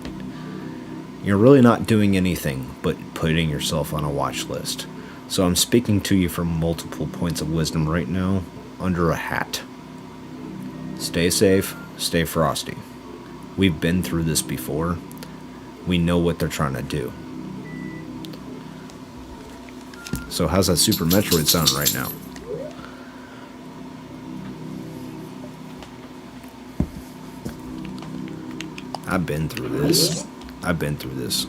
you're really not doing anything but putting yourself on a watch list. So I'm speaking to you from multiple points of wisdom right now under a hat. Stay safe, stay frosty. We've been through this before. We know what they're trying to do. So how's that Super Metroid sound right now? I've been through this. I've been through this.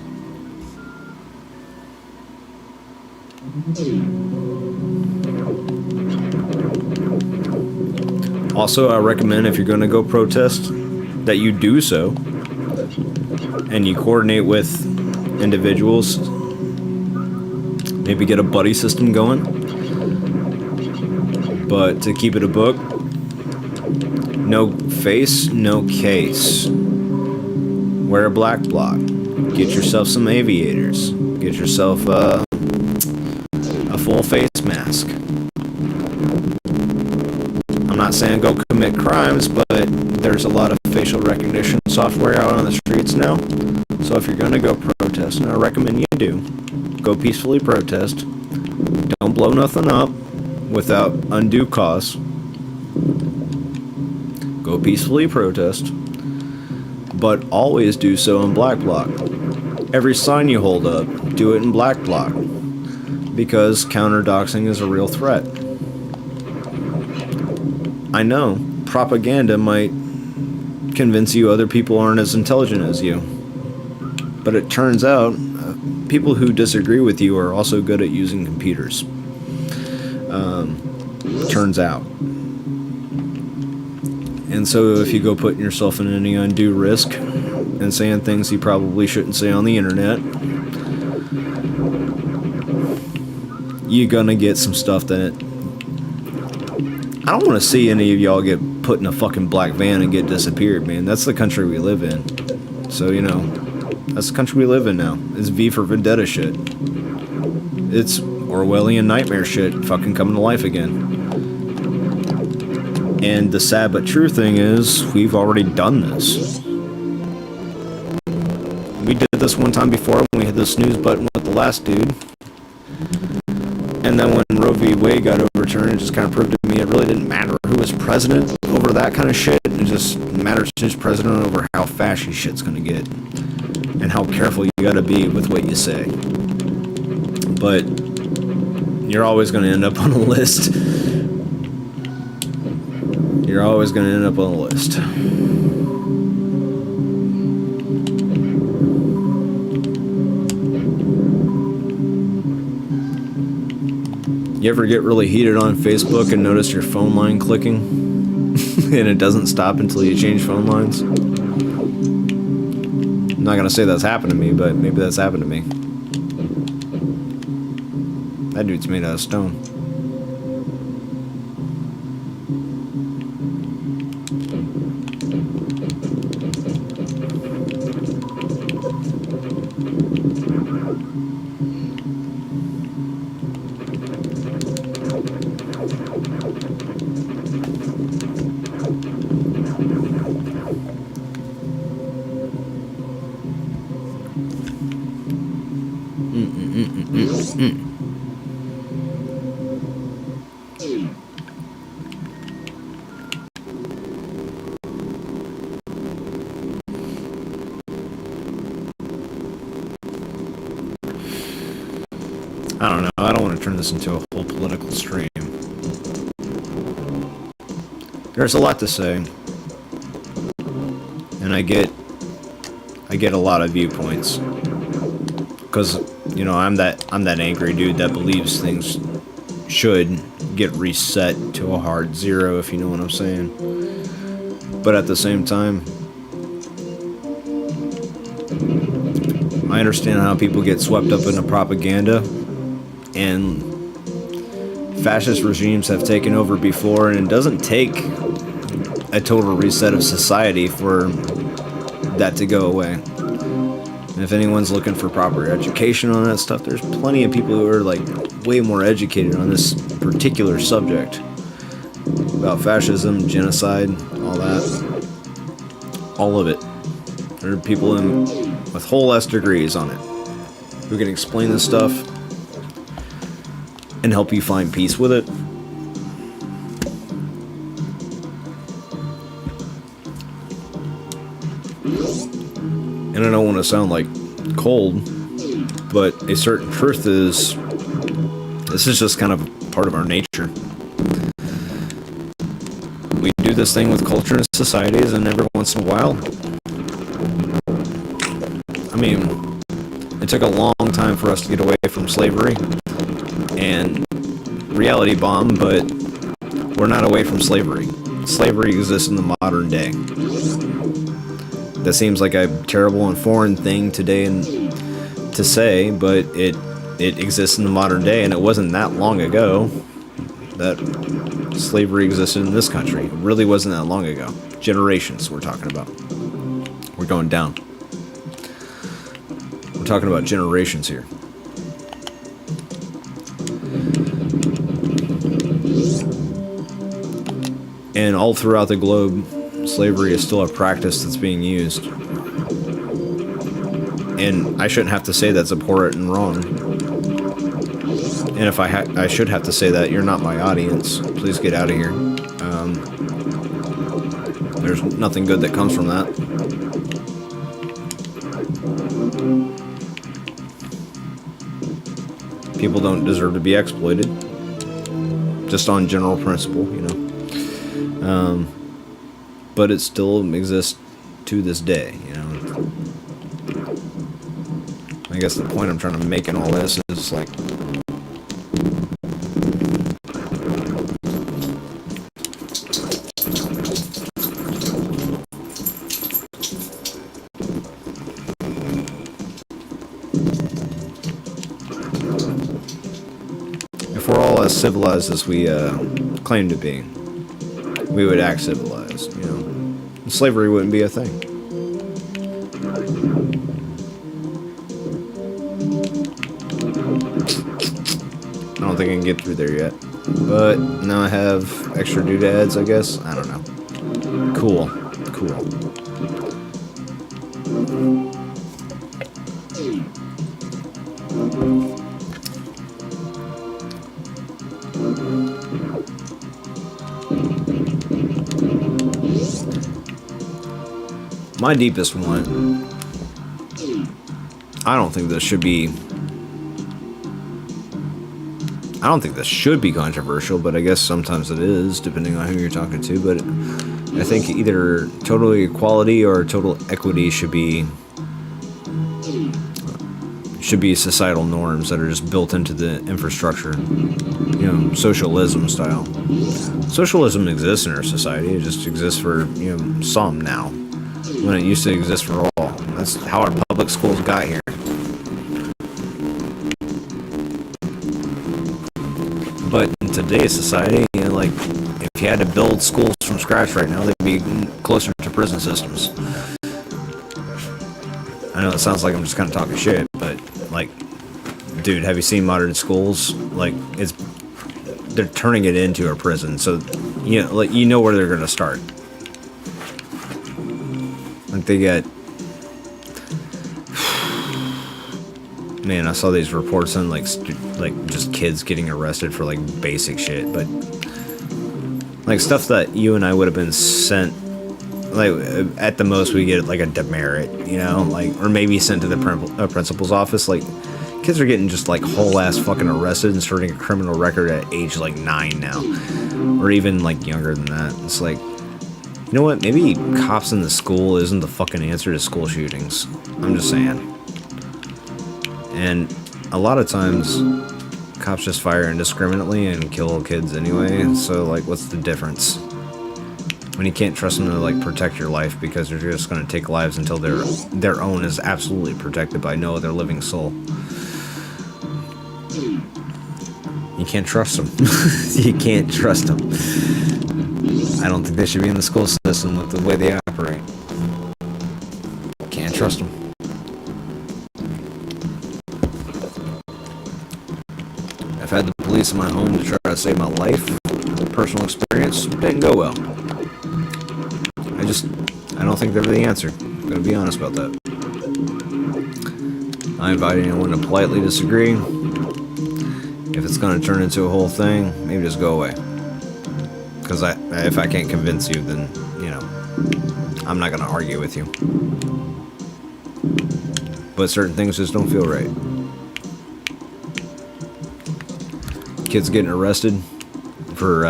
Also, I recommend if you're going to go protest, that you do so and you coordinate with individuals, maybe get a buddy system going. But to keep it a book, no face, no case. Wear a black bloc. Get yourself some aviators. Get yourself a full face mask. I'm not saying go commit crimes, but there's a lot of facial recognition software out on the streets now. So if you're going to go protest, and I recommend you do, go peacefully protest. Don't blow nothing up without undue cause. Go peacefully protest, but always do so in black bloc. Every sign you hold up, do it in black bloc, because counter-doxing is a real threat. I know, propaganda might convince you other people aren't as intelligent as you, but it turns out people who disagree with you are also good at using computers. Turns out. And so if you go putting yourself in any undue risk and saying things you probably shouldn't say on the internet, you're gonna get some stuff that I don't want to see any of y'all get put in a fucking black van and get disappeared, man. That's the country we live in. So, you know, that's the country we live in now. It's V for Vendetta shit. It's Orwellian nightmare shit fucking coming to life again. And the sad but true thing is, we've already done this. We did this one time before when we hit the snooze button with the last dude. And then when Roe v. Wade got overturned, it just kind of proved to me it really didn't matter who was president over that kind of shit. It just matters who's president over how fashy shit's gonna get. And how careful you gotta be with what you say. But you're always gonna end up on a list. You're always gonna end up on a list. You ever get really heated on Facebook and notice your phone line clicking? And it doesn't stop until you change phone lines? I'm not gonna say that's happened to me, but maybe that's happened to me. That dude's made out of stone. I don't know. I don't want to turn this into a whole political stream. There's a lot to say, and I get a lot of viewpoints, because you know I'm that angry dude that believes things should get reset to a hard zero, if you know what I'm saying. But at the same time, I understand how people get swept up into propaganda. And fascist regimes have taken over before, and it doesn't take a total reset of society for that to go away. And if anyone's looking for proper education on that stuff, there's plenty of people who are like way more educated on this particular subject about fascism, genocide, all that, all of it. There are people with whole ass degrees on it who can explain this stuff and help you find peace with it. And I don't want to sound like cold, but a certain truth is, this is just kind of part of our nature. We do this thing with culture and societies, and every once in a while, I mean, it took a long time for us to get away from slavery and reality bomb, but we're not away from slavery. Slavery exists in the modern day. That seems like a terrible and foreign thing today and to say, but it exists in the modern day, and it wasn't that long ago that slavery existed in this country. It really wasn't that long ago. Generations we're talking about. We're going down. We're talking about generations here. And all throughout the globe, slavery is still a practice that's being used. And I shouldn't have to say that's abhorrent and wrong. And if I should have to say that, you're not my audience. Please get out of here. There's nothing good that comes from that. People don't deserve to be exploited. Just on general principle, you know. But it still exists to this day, you know. I guess the point I'm trying to make in all this is like, if we're all as civilized as we claim to be, we would act civilized, you know. And slavery wouldn't be a thing. I don't think I can get through there yet. But now I have extra doodads, I guess. I don't know. Cool. Cool. My deepest one, I don't think this should be controversial, but I guess sometimes it is, depending on who you're talking to. But I think either total equality or total equity should be societal norms that are just built into the infrastructure. You know, socialism style. Socialism exists in our society. It just exists for, you know, some now, when it used to exist for all. That's how our public schools got here. But in today's society, you know, like, if you had to build schools from scratch right now, they'd be closer to prison systems. I know it sounds like I'm just kind of talking shit, but, like, dude, have you seen modern schools? Like, they're turning it into a prison, so, you know, like, you know where they're gonna start. Like, they get... Man, I saw these reports on, like, just kids getting arrested for, like, basic shit, but... Like, stuff that you and I would have been sent... Like, at the most, we get, like, a demerit, you know? Like, or maybe sent to the principal's office. Like, kids are getting just, like, whole-ass fucking arrested and starting a criminal record at age, like, 9 now. Or even, like, younger than that. It's like... You know what? Maybe cops in the school isn't the fucking answer to school shootings. I'm just saying. And a lot of times, cops just fire indiscriminately and kill kids anyway. So, like, what's the difference? When you can't trust them to, like, protect your life because they're just going to take lives until their own is absolutely protected by no other living soul. You can't trust them. You can't trust them. I don't think they should be in the school system with the way they operate. Can't trust them. I've had the police in my home to try to save my life. Personal experience didn't go well. I don't think they're the answer. I'm going to be honest about that. I invite anyone to politely disagree. If it's going to turn into a whole thing, maybe just go away. Because if I can't convince you, then, you know, I'm not going to argue with you. But certain things just don't feel right. Kids getting arrested for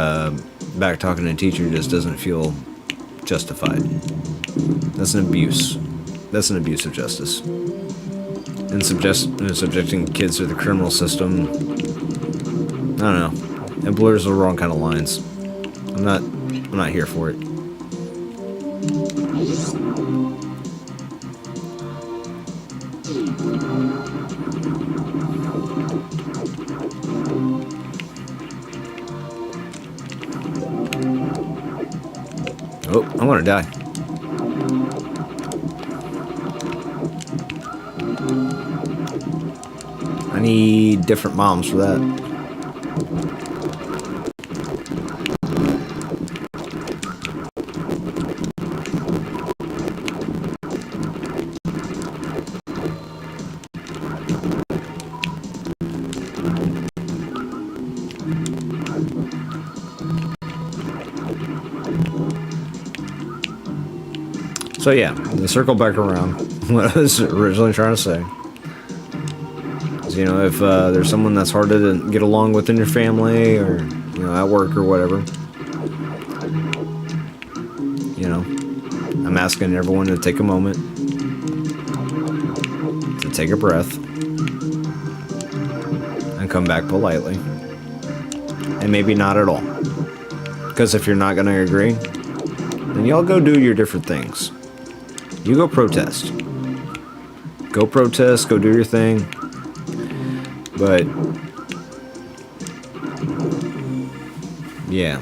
back talking to a teacher just doesn't feel justified. That's an abuse. That's an abuse of justice. And subjecting kids to the criminal system, I don't know. It blurs the wrong kind of lines. I'm not here for it. I'm gonna die. I need different moms for that. So yeah, to circle back around, what I was originally trying to say is, you know, if there's someone that's hard to get along with in your family or, you know, at work or whatever, you know, I'm asking everyone to take a moment, to take a breath, and come back politely. And maybe not at all. Because if you're not going to agree, then y'all go do your different things. You go protest. Go protest, go do your thing. But, yeah.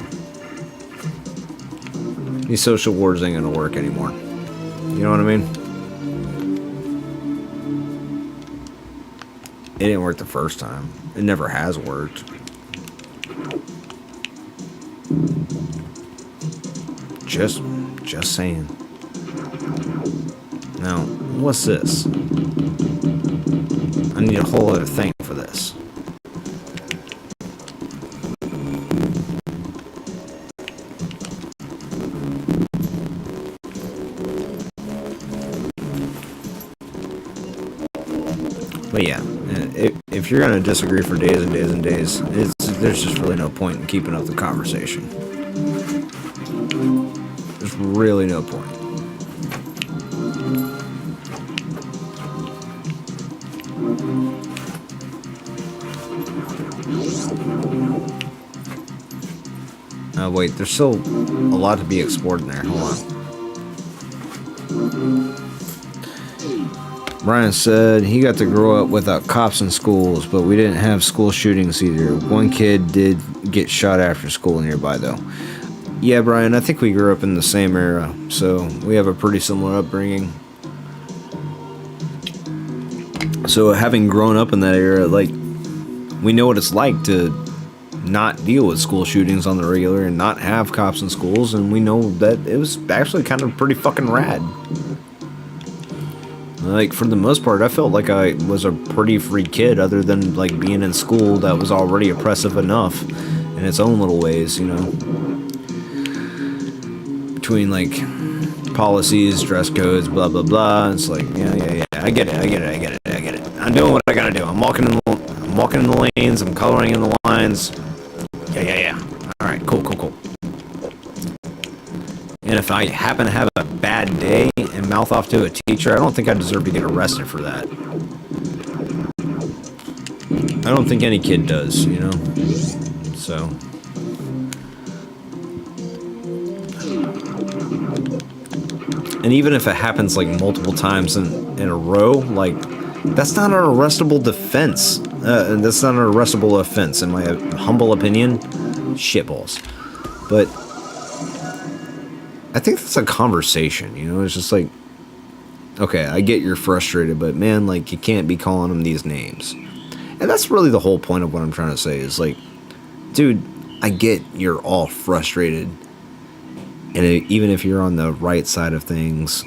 These social wars ain't gonna work anymore. You know what I mean? It didn't work the first time. It never has worked. Just saying. Now, what's this? I need a whole other thing for this. But yeah, if you're gonna disagree for days and days and days, there's just really no point in keeping up the conversation. There's really no point. Wait, there's still a lot to be explored in there. Hold on. Brian said he got to grow up without cops in schools, but we didn't have school shootings either. One kid did get shot after school nearby, though. Yeah, Brian, I think we grew up in the same era, so we have a pretty similar upbringing. So having grown up in that era, like, we know what it's like to not deal with school shootings on the regular and not have cops in schools, and we know that it was actually kind of pretty fucking rad. Like, for the most part, I felt like I was a pretty free kid, other than, like, being in school that was already oppressive enough in its own little ways, you know? Between, like, policies, dress codes, blah, blah, blah. It's like, yeah, I get it. I'm doing what I gotta do. I'm walking in the lanes, I'm coloring in the lines. Yeah. Alright, cool. And if I happen to have a bad day and mouth off to a teacher, I don't think I deserve to get arrested for that. I don't think any kid does, you know? So. And even if it happens like multiple times in a row, like, that's not an arrestable defense. That's not an arrestable offense, in my humble opinion. Shitballs. But I think that's a conversation, you know? It's just like, okay, I get you're frustrated, but man, like, you can't be calling them these names. And that's really the whole point of what I'm trying to say, is like, dude, I get you're all frustrated. And even if you're on the right side of things,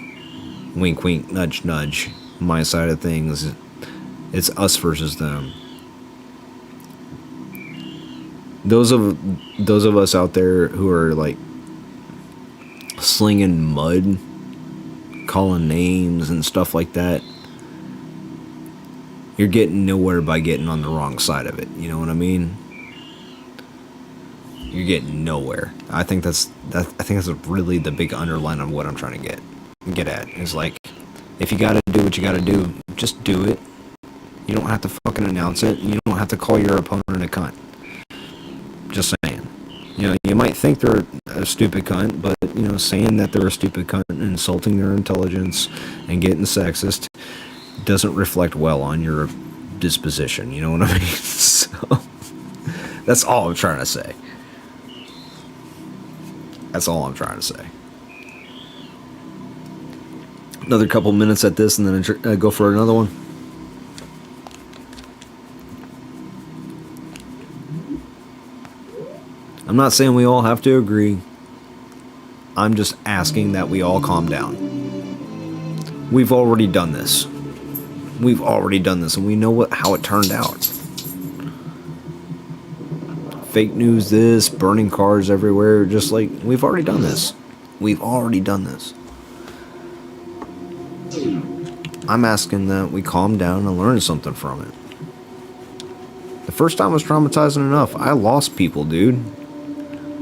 wink, wink, nudge, nudge, my side of things, it's us versus them. Those of us out there who are like slinging mud, calling names and stuff like that, you're getting nowhere by getting on the wrong side of it. You know what I mean? You're getting nowhere. I think that's really the big underline of what I'm trying to get at. Is like, if you gotta do what you gotta do, just do it. You don't have to fucking announce it. You don't have to call your opponent a cunt. Just saying. You know, you might think they're a stupid cunt, but, you know, saying that they're a stupid cunt and insulting their intelligence and getting sexist doesn't reflect well on your disposition. You know what I mean? So, that's all I'm trying to say. That's all I'm trying to say. another couple minutes at this and then go for another one. I'm not saying we all have to agree. I'm just asking that we all calm down. We've already done this. We've already done this, and we know how it turned out. Fake news, this, burning cars everywhere, just like, we've already done this. We've already done this. I'm asking that we calm down and learn something from it. The first time was traumatizing enough. I lost people, dude.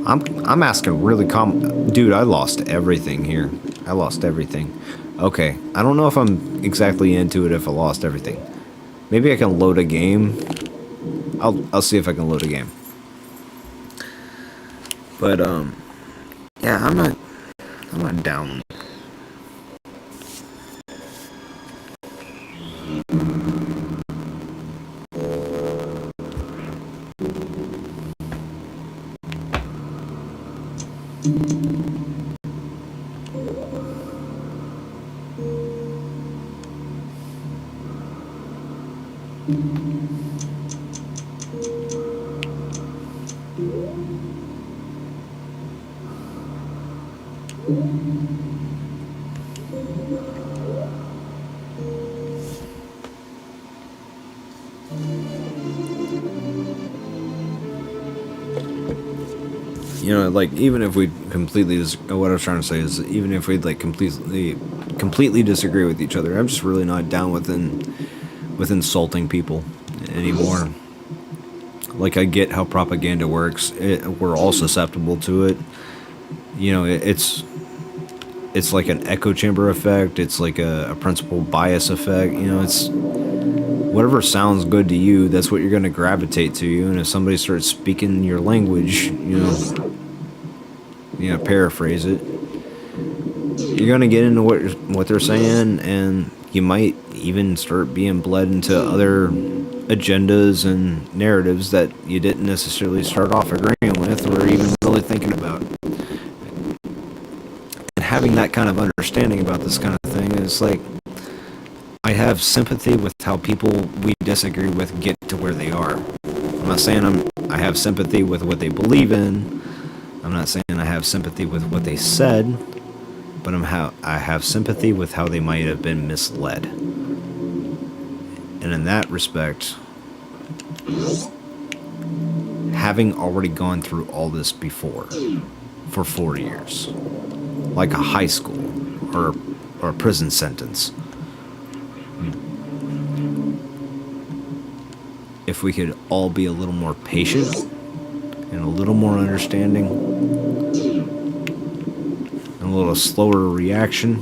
I'm asking really dude, I lost everything here. I lost everything. Okay, I don't know if I'm exactly into it if I lost everything. Maybe I can load a game. I'll see if I can load a game. But yeah, I'm not down. You know, like, even if we completely what I was trying to say is, even if we'd like completely disagree with each other, I'm just really not down with insulting people anymore. Like, I get how propaganda works. We're all susceptible to it. You know, it's like an echo chamber effect. It's like a principal bias effect. You know, it's whatever sounds good to you, that's what you're going to gravitate to you. And if somebody starts speaking your language, you know, paraphrase it, you're going to get into what they're saying, and you might even start being bled into other agendas and narratives that you didn't necessarily start off agreeing with or even really thinking about. And having that kind of understanding about this kind of thing is like, I have sympathy with how people we disagree with get to where they are. I'm not saying I have sympathy with what they believe in. I'm not saying I have sympathy with what they said, but I have sympathy with how they might have been misled. And in that respect, having already gone through all this before for 4 years, like a high school or a prison sentence, if we could all be a little more patient and a little more understanding and a little slower reaction,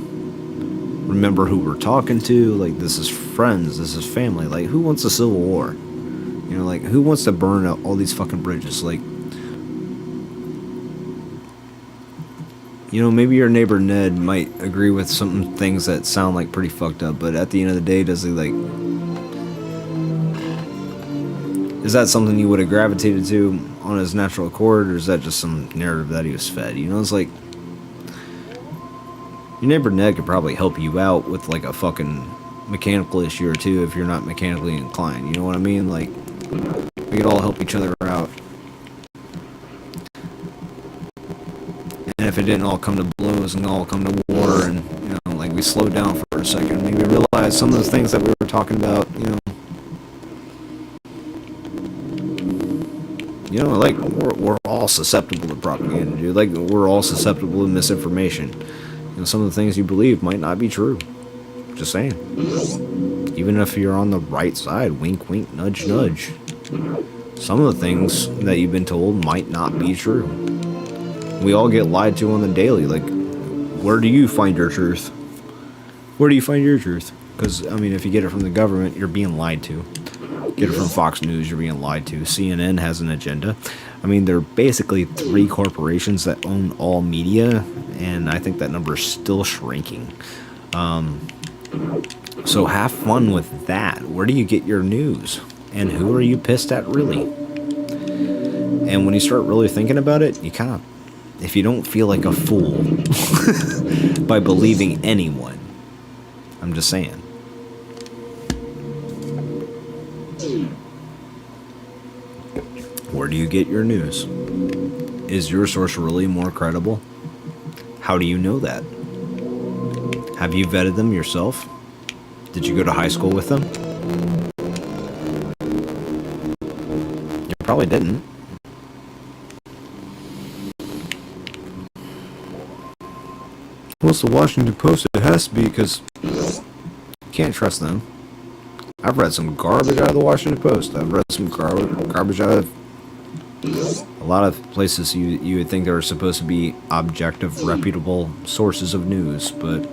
remember who we're talking to, like, this is friends, this is family. Like, who wants a civil war? You know, like, who wants to burn out all these fucking bridges? Like, you know, maybe your neighbor Ned might agree with some things that sound like pretty fucked up, but at the end of the day, does he, like, is that something you would have gravitated to on his natural accord, or is that just some narrative that he was fed? You know, it's like, your neighbor Ned could probably help you out with like a fucking mechanical issue or two if you're not mechanically inclined. You know what I mean? Like, we could all help each other out. And if it didn't all come to blows and all come to war, and, you know, like, we slowed down for a second, maybe realize some of the things that we were talking about, you know, like, we're all susceptible to propaganda, dude. Like, we're all susceptible to misinformation. You know, some of the things you believe might not be true. Just saying. Even if you're on the right side, wink, wink, nudge, nudge. Some of the things that you've been told might not be true. We all get lied to on the daily. Like, where do you find your truth? Where do you find your truth? Because, I mean, if you get it from the government, you're being lied to. Get it from Fox News, you're being lied to. CNN has an agenda. I mean, there are basically 3 corporations that own all media, and I think that number is still shrinking. So have fun with that. Where do you get your news? And who are you pissed at, really? And when you start really thinking about it, you kind of, if you don't feel like a fool by believing anyone, I'm just saying. Where do you get your news? Is your source really more credible? How do you know that? Have you vetted them yourself? Did you go to high school with them? You probably didn't. Well, it's the Washington Post. It has to be, because you can't trust them. I've read some garbage out of the Washington Post. I've read some garbage out of a lot of places you would think they were supposed to be objective, reputable sources of news, but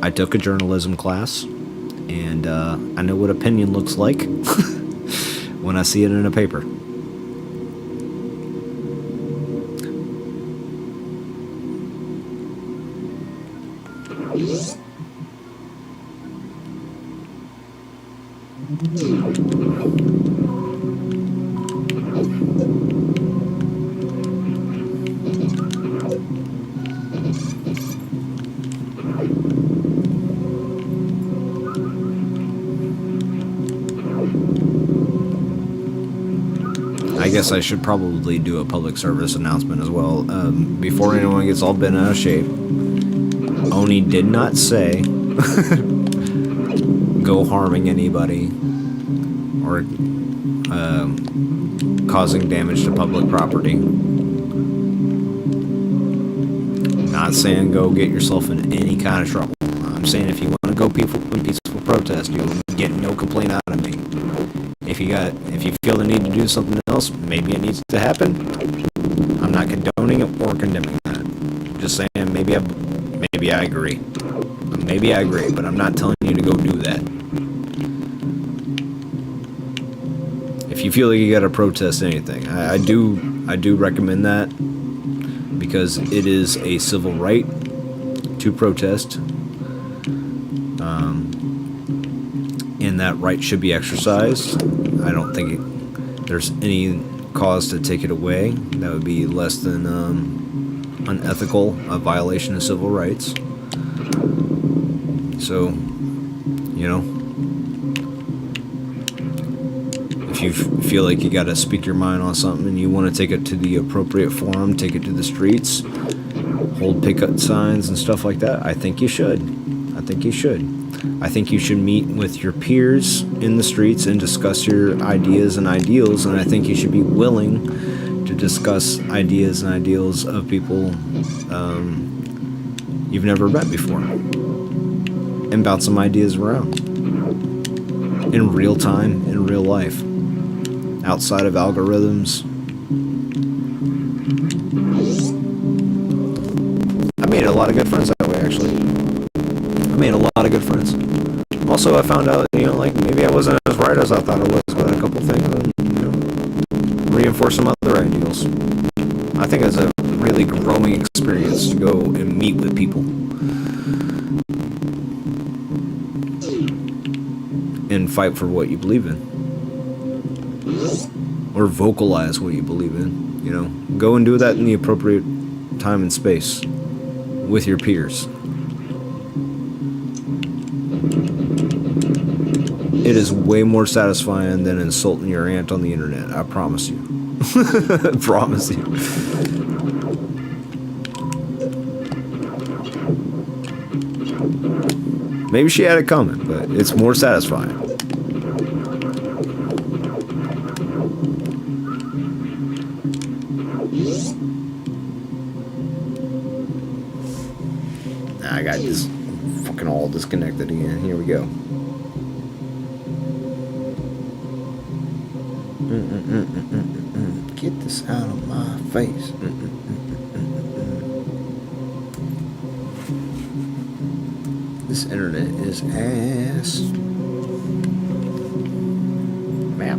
I took a journalism class, and I know what opinion looks like when I see it in a paper. I guess I should probably do a public service announcement as well. Before anyone gets all bent out of shape, Oni did not say go harming anybody or causing damage to public property. Not saying go get yourself in any kind of trouble. I'm saying if you want to go peaceful protest, you'll get no complaint out of me. If you feel the need to do something else, maybe it needs to happen. I'm not condoning it or condemning that. Just saying maybe I agree. Maybe I agree, but I'm not telling you to go do that. If you feel like you gotta protest anything, I do recommend that, because it is a civil right to protest. And that right should be exercised. I don't think there's any cause to take it away. That would be less than unethical, a violation of civil rights. So, you know, if you feel like you gotta speak your mind on something and you want to take it to the appropriate forum, take it to the streets, hold picket signs and stuff like that, I think you should. I think you should. I think you should meet with your peers in the streets and discuss your ideas and ideals, and I think you should be willing to discuss ideas and ideals of people you've never met before, and bounce some ideas around in real time, in real life, outside of algorithms. I made a lot of good friends that way, actually. Made a lot of good friends. Also, I found out, like maybe I wasn't as right as I thought I was about a couple things, and reinforce some other ideals. I think it's a really growing experience to go and meet with people and fight for what you believe in, or vocalize what you believe in. Go and do that in the appropriate time and space with your peers. It is way more satisfying than insulting your aunt on the internet. I promise you. I promise you. Maybe she had it coming, but it's more satisfying. I got this fucking all disconnected again. Here we go. Get this out of my face. This internet is ass. Map.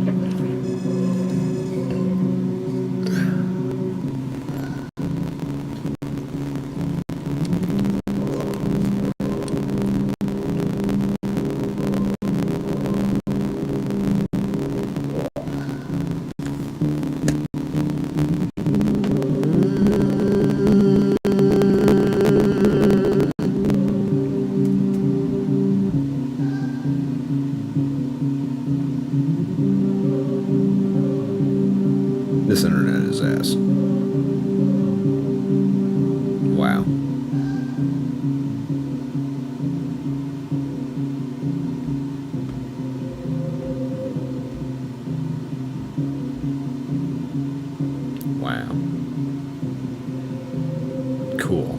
this. Wow. Wow. Cool.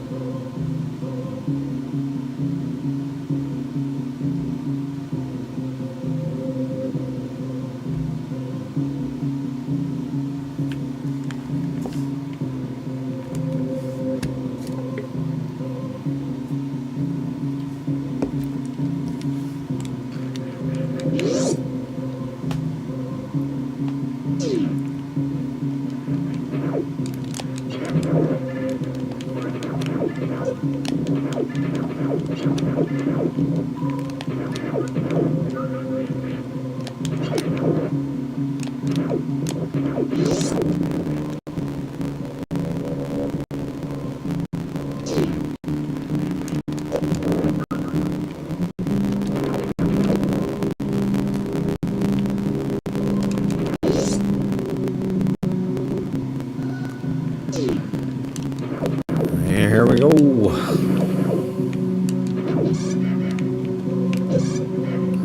Here we go. All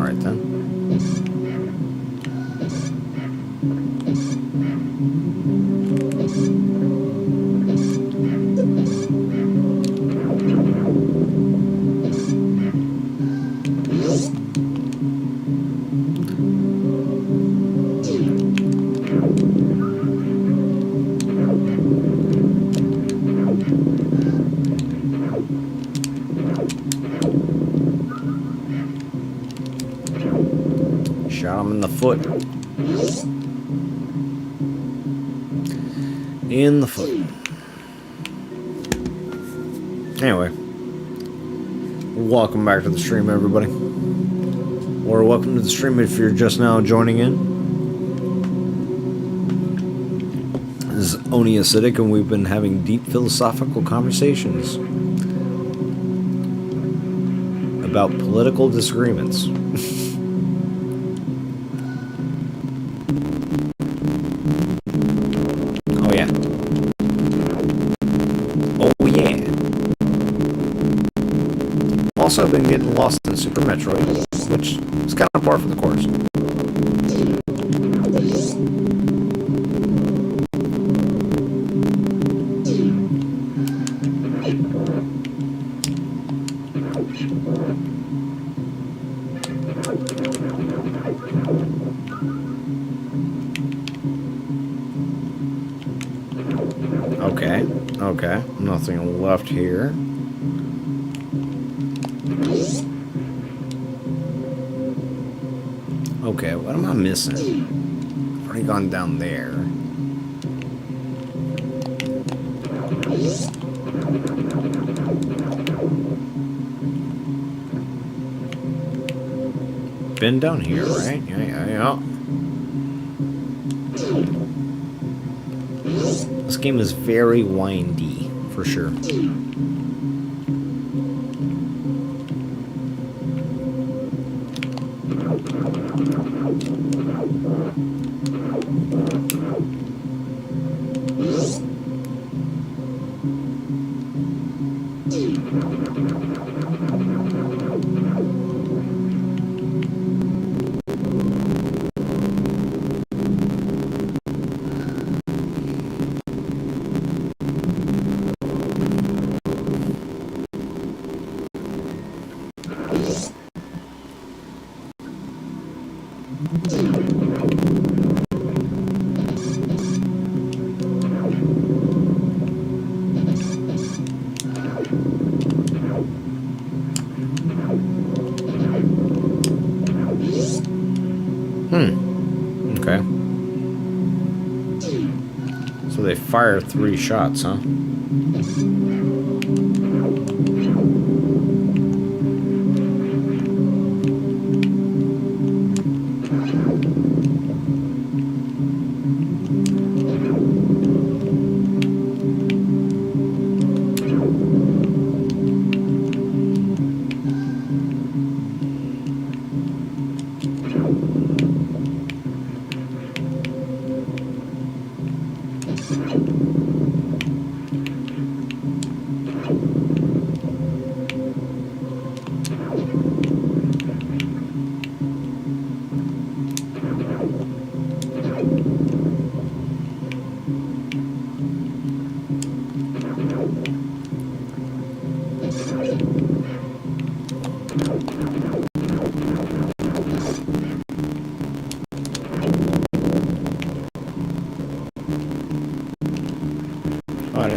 right then. Shot him in the foot. In the foot. Anyway. Welcome back to the stream, everybody. Or welcome to the stream if you're just now joining in. This is Oni Acidic, and we've been having deep philosophical conversations about political disagreements. Oh yeah. Oh yeah. Also been getting lost in Super Metroid, which is kind of par for the course. Okay, nothing left here. Okay, what am I missing? I've already gone down there. Been down here, right? Yeah. This game is very windy, for sure. Okay. So they fire 3 shots, huh?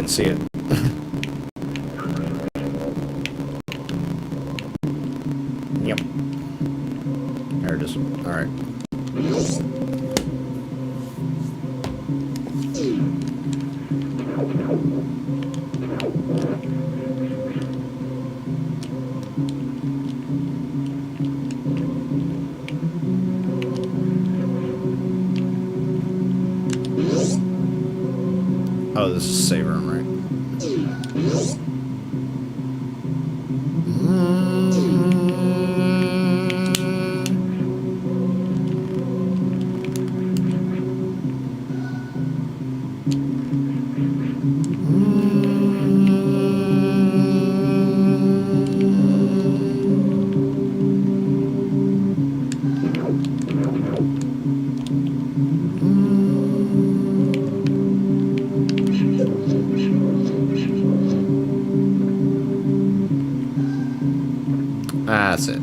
didn't see it. Yep. There it is. Alright. Oh, this is save room, right? That's it.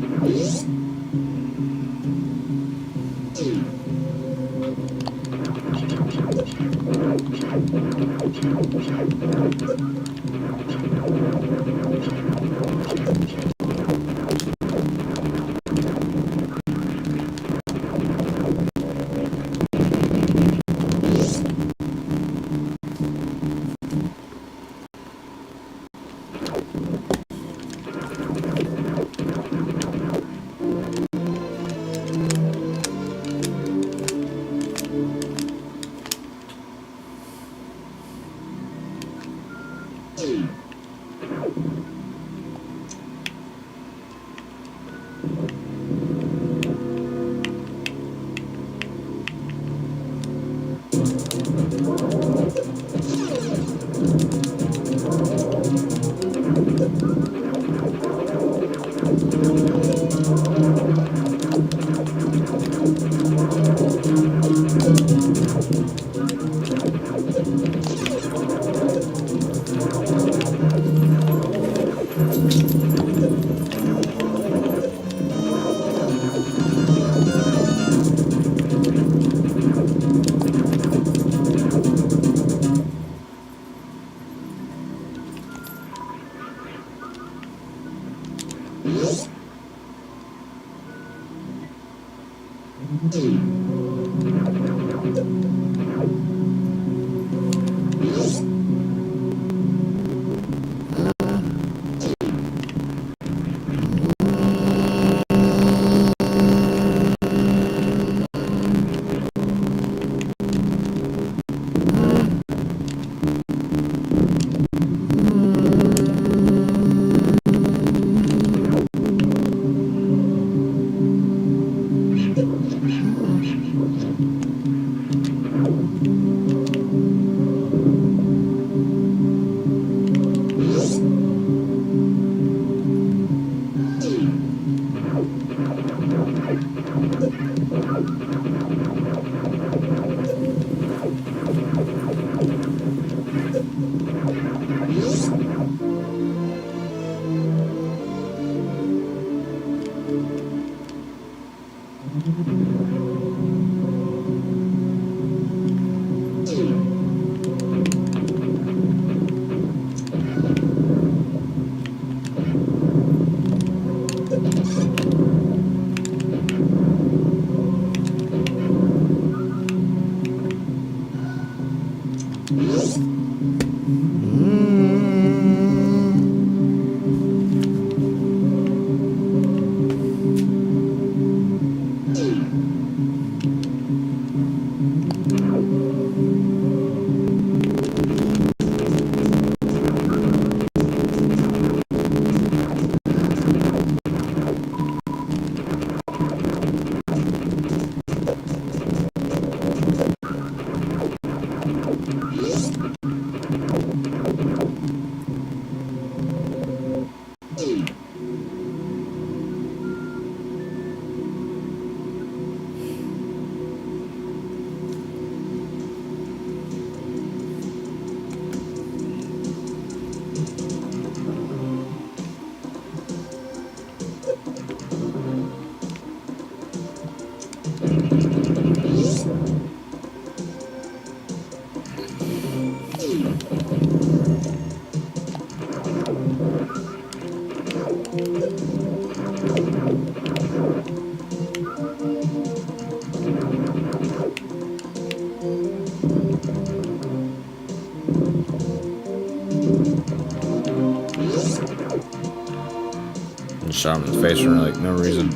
shot him in the face for like no reason.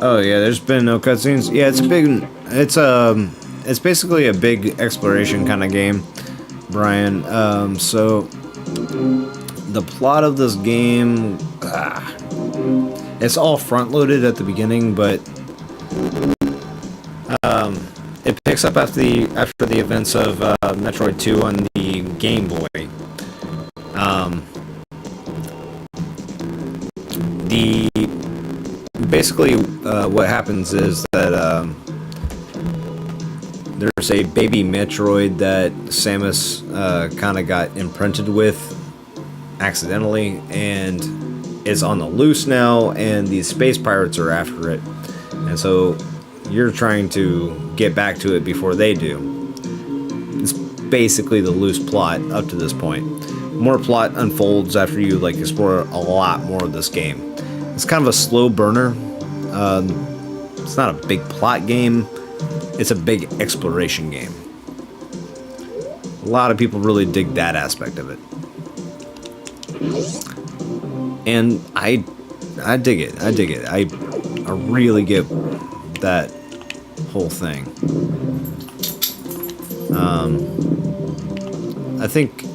Oh yeah, there's been no cutscenes. Yeah, it's a big. It's basically a big exploration kind of game, Brian. So the plot of this game, it's all front-loaded at the beginning, but it picks up after the events of Metroid 2 on the Game Boy. Basically, what happens is that there's a baby Metroid that Samus kind of got imprinted with accidentally, and it's on the loose now, and these space pirates are after it, and so you're trying to get back to it before they do. It's basically the loose plot up to this point. More plot unfolds after you like explore a lot more of this game. It's kind of a slow burner. It's not a big plot game. It's a big exploration game. A lot of people really dig that aspect of it. And I dig it. I dig it. I really get that whole thing. I think a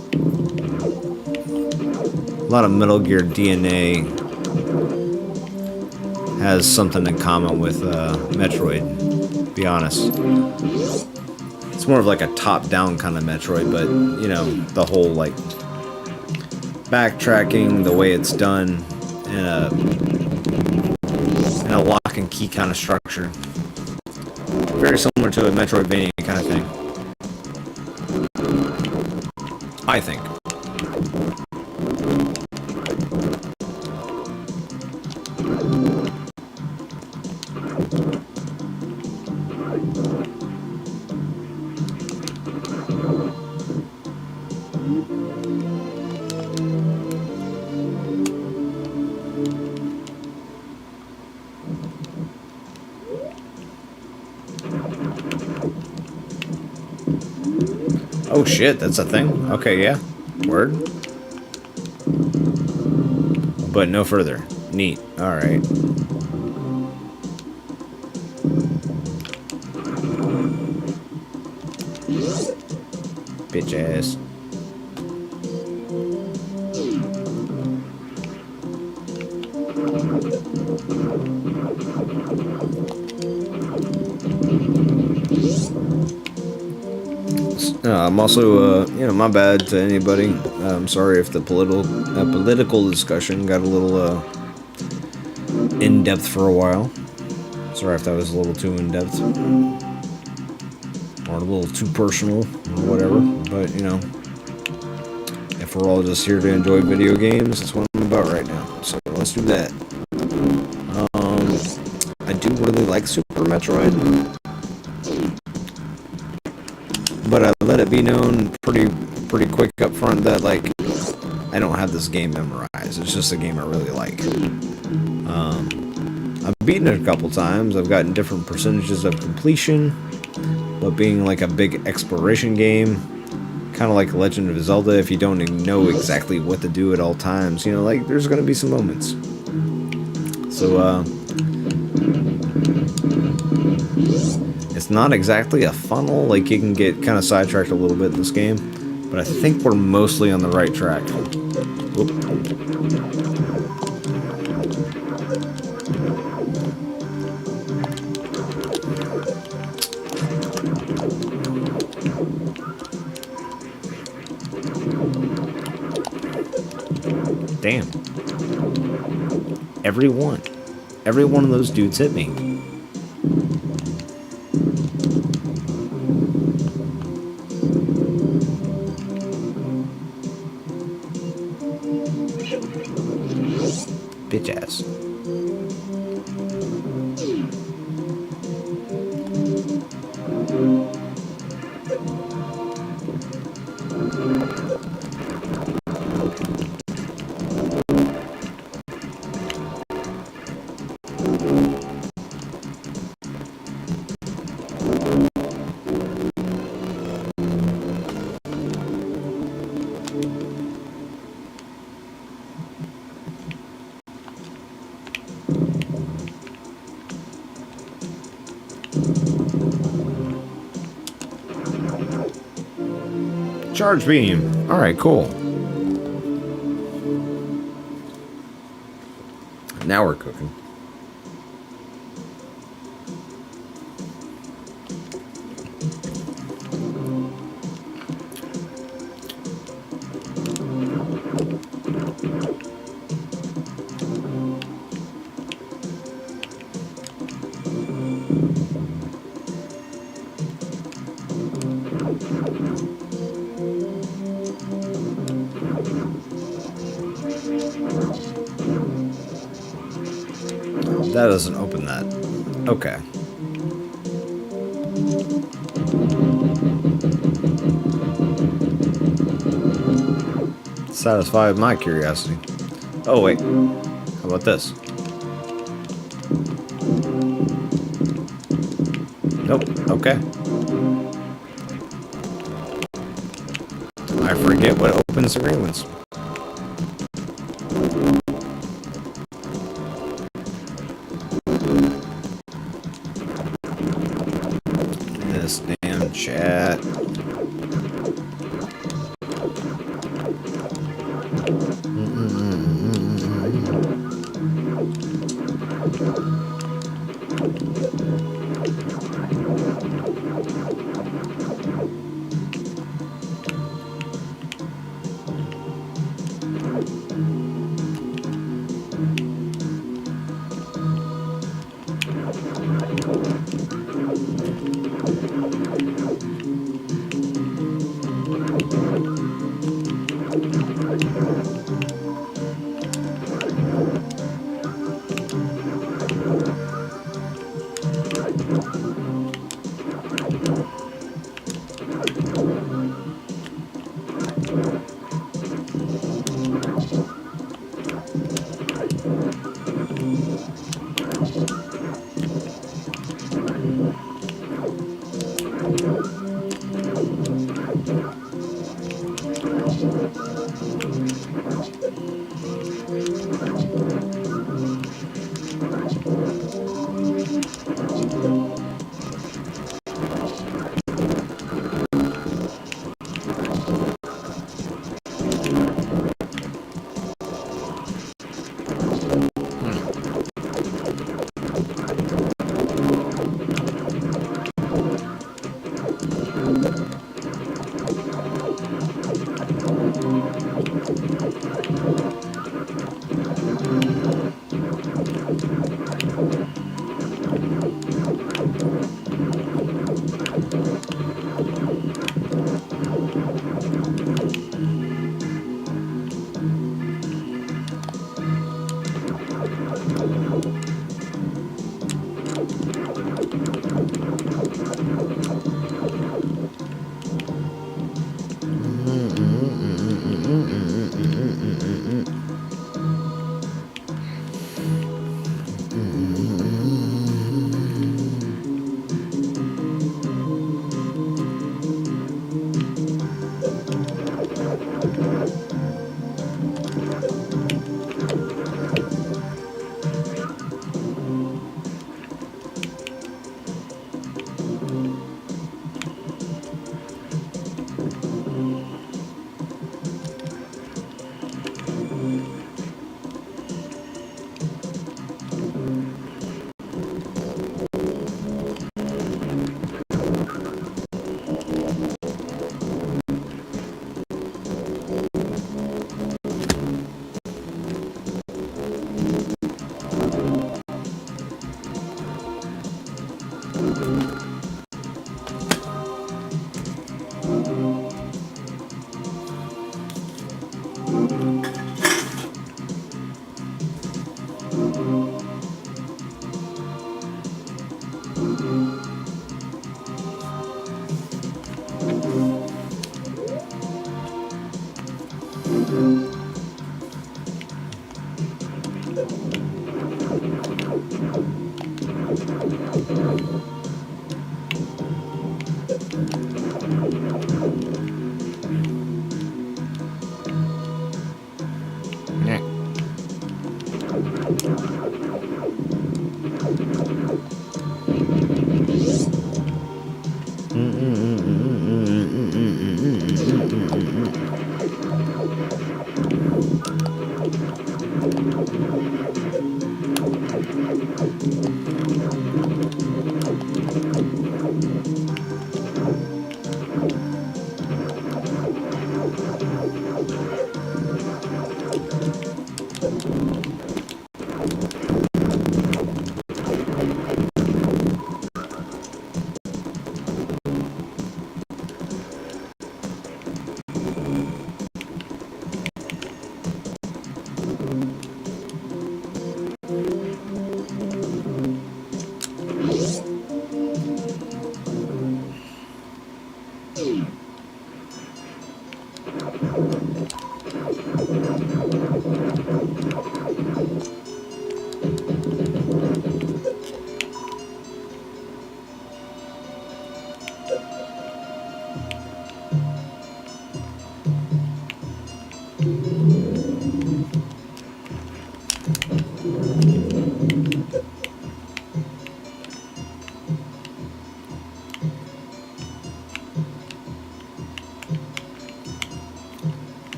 lot of Metal Gear DNA has something in common with Metroid, to be honest. It's more of like a top-down kind of Metroid, but, you know, the whole, like, backtracking, the way it's done, and a lock and key kind of structure. Very similar to a Metroidvania kind of thing. I think. Oh shit, that's a thing? Okay, yeah. Word. But no further. Neat. Alright. Bitch ass. I'm also, you know, my bad to anybody. I'm sorry if the political discussion got a little in-depth for a while. Sorry if that was a little too in-depth. Or a little too personal, or whatever. But, you know, if we're all just here to enjoy video games, that's what I'm about right now. So let's do that. I do really like Super Metroid. But I let it be known pretty quick up front that, like, I don't have this game memorized. It's just a game I really like. I've beaten it a couple times. I've gotten different percentages of completion. But being like a big exploration game, kind of like Legend of Zelda, if you don't know exactly what to do at all times, you know, like, there's going to be some moments. So, it's not exactly a funnel, like you can get kind of sidetracked a little bit in this game, but I think we're mostly on the right track. Whoop. Damn. Every one of those dudes hit me. Bitch ass. Charge beam. All right, cool. Now we're cooking. That doesn't open that. Okay. Satisfied my curiosity. Oh, wait. How about this? Nope. Okay. I forget what opens the green ones. This damn chat.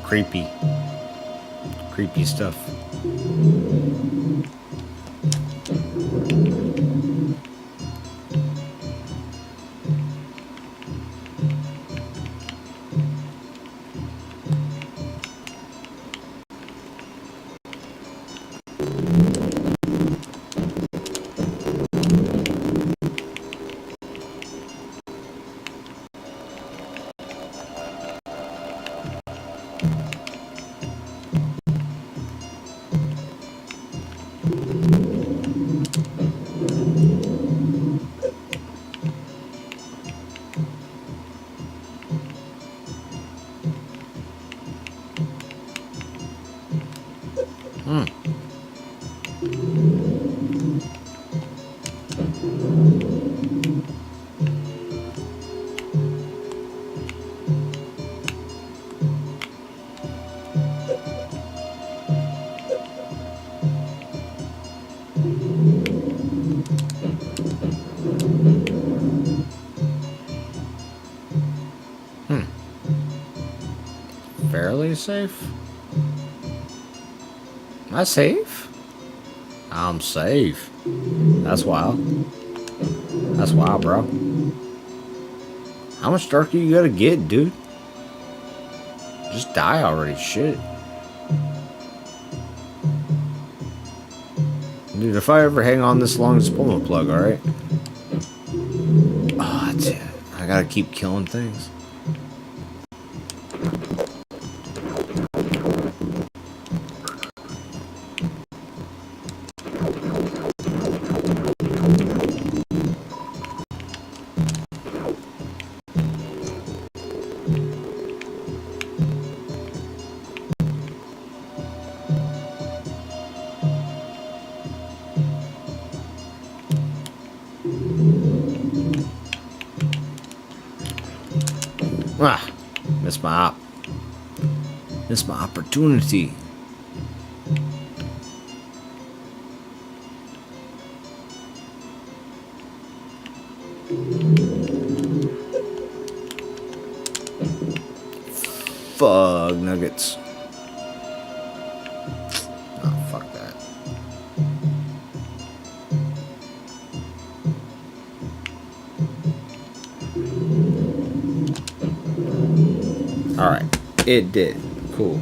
Creepy. Creepy stuff. Fairly safe? Am I safe? I'm safe. That's wild. That's wild, bro. How much darker you gotta get, dude? Just die already, shit. Dude, if I ever hang on this long, just pull my plug, alright? Oh, that's it. I gotta keep killing things. Ah, missed my opportunity. Fuck nuggets. Oh, fuck that. Alright, it did. Cool.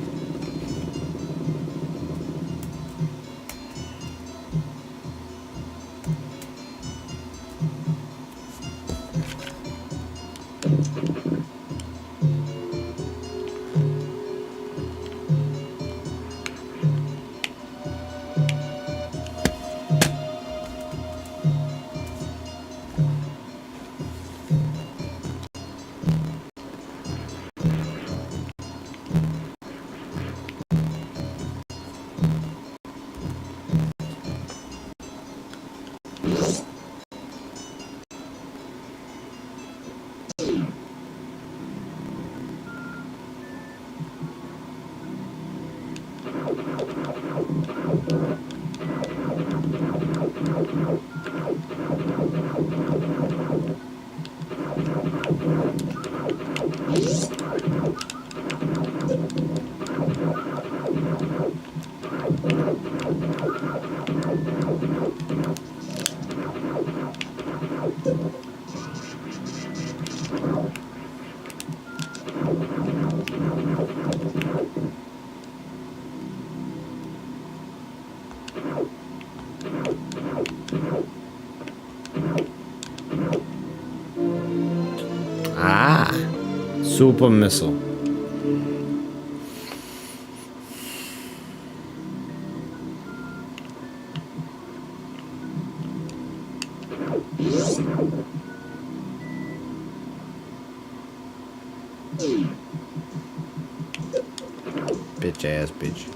Ah, super missile. Bitch ass bitch.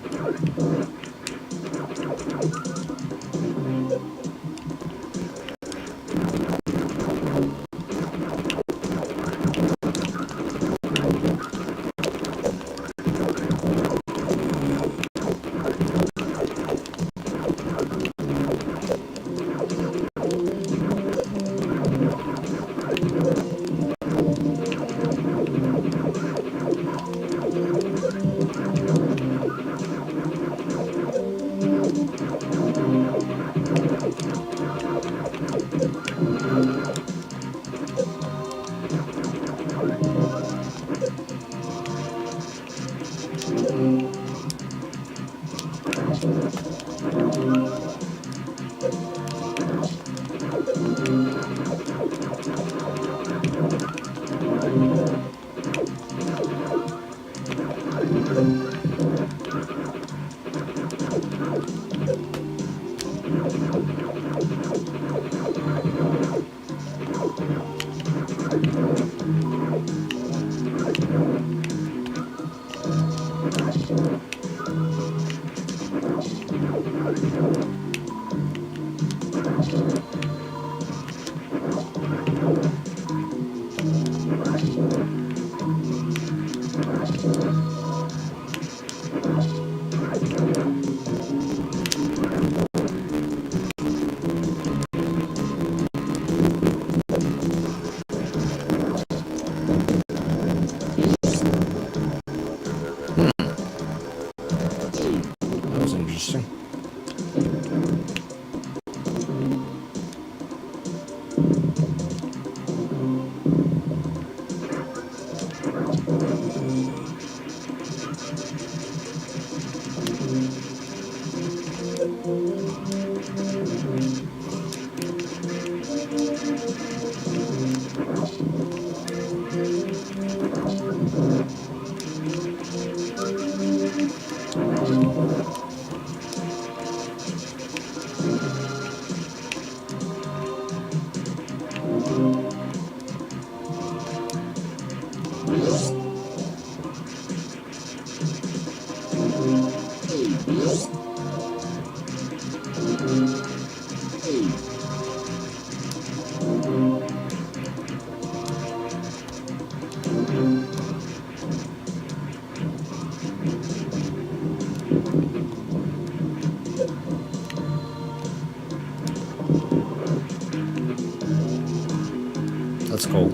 it's called.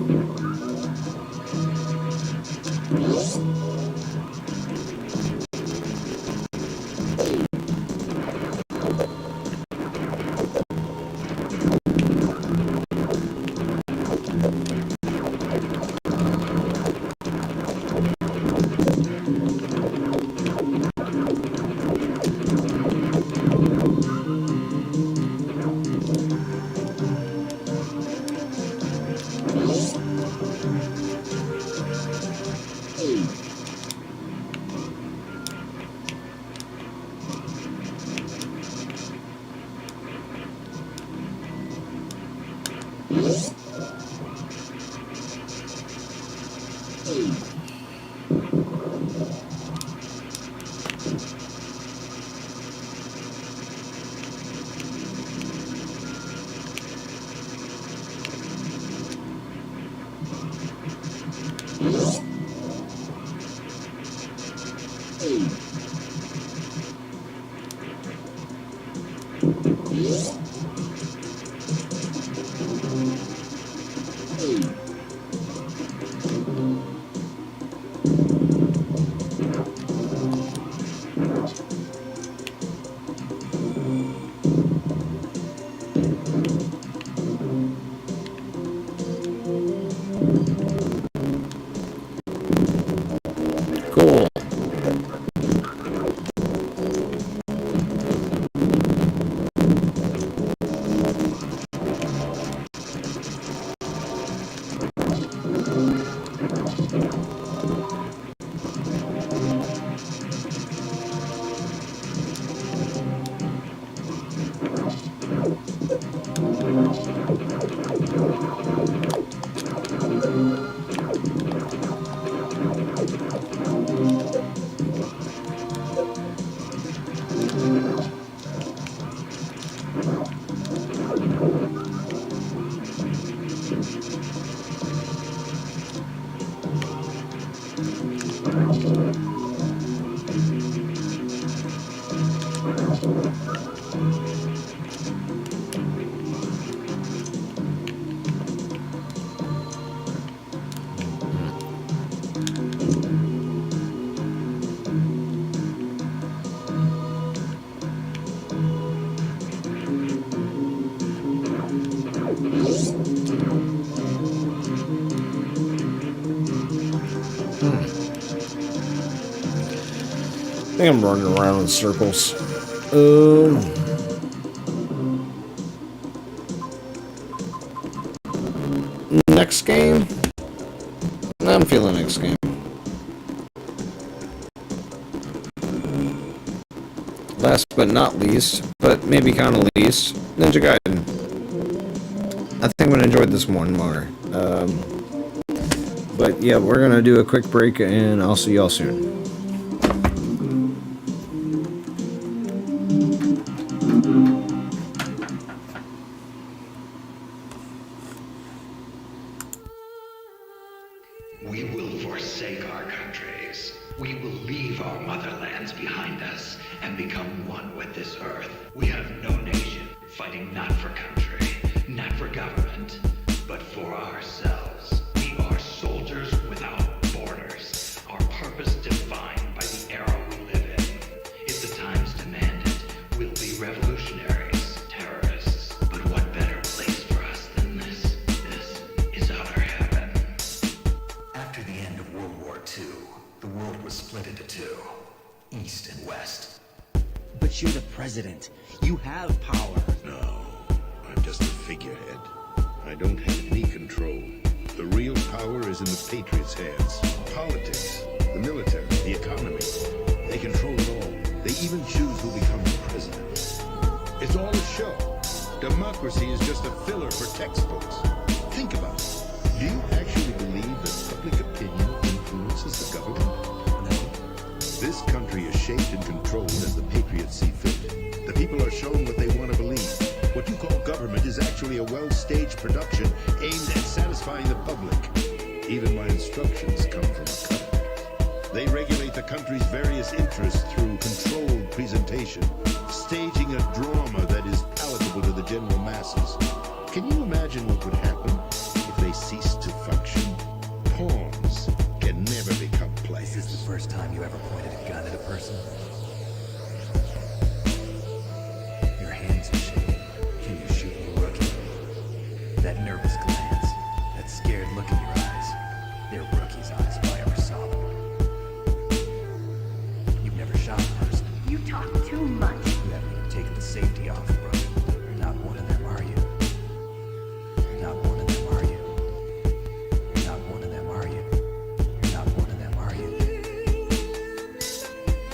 Cool. I think I'm running around in circles. Next game? I'm feeling next game. Last but not least, but maybe kind of least, Ninja Gaiden. I think I'm going to enjoy this one more. But yeah, we're going to do a quick break and I'll see y'all soon. We will forsake our countries. We will leave our motherlands behind us and become one with this earth. We have no nation, fighting not for country, not for government, but for ourselves. We are soldiers without borders, our purpose defined by the era we live in. If the times demand it, we'll be revolutionaries, terrorists. But what better place for us than this? This is our heaven. After the end of World War II, the world was split into two, East and West. But you're the president. You have power. No, I'm just a figurehead. I don't have any control. The real power is in the Patriots' hands. Politics, the military, the economy. They control it all. They even choose who becomes president. It's all a show. Democracy is just a filler for textbooks. Think about it. Do you actually believe that public opinion influences the government? No. This country is shaped and controlled as the Patriots see fit. The people are shown what they want to believe. What you call government is actually a well-staged production aimed at satisfying the public. Even my instructions come from a covenant. They regulate the country's various interests through controlled presentation, staging a drama that is palatable to the general masses. Can you imagine what would happen if they cease to function. Pawns can never become Is players. this the first time you ever pointed a gun at a person? Your hands are shaking. Can you shoot me, rookie? That nervous glance, that scared look in your eyes, they're rookie's eyes if I ever saw them. You've never shot a person. You talk too much. You haven't even taken the safety off, rookie. You're not one of them, are you? You're not one of them, are you? You're not one of them, are you? You're not one of them, are you? Is outer heaven.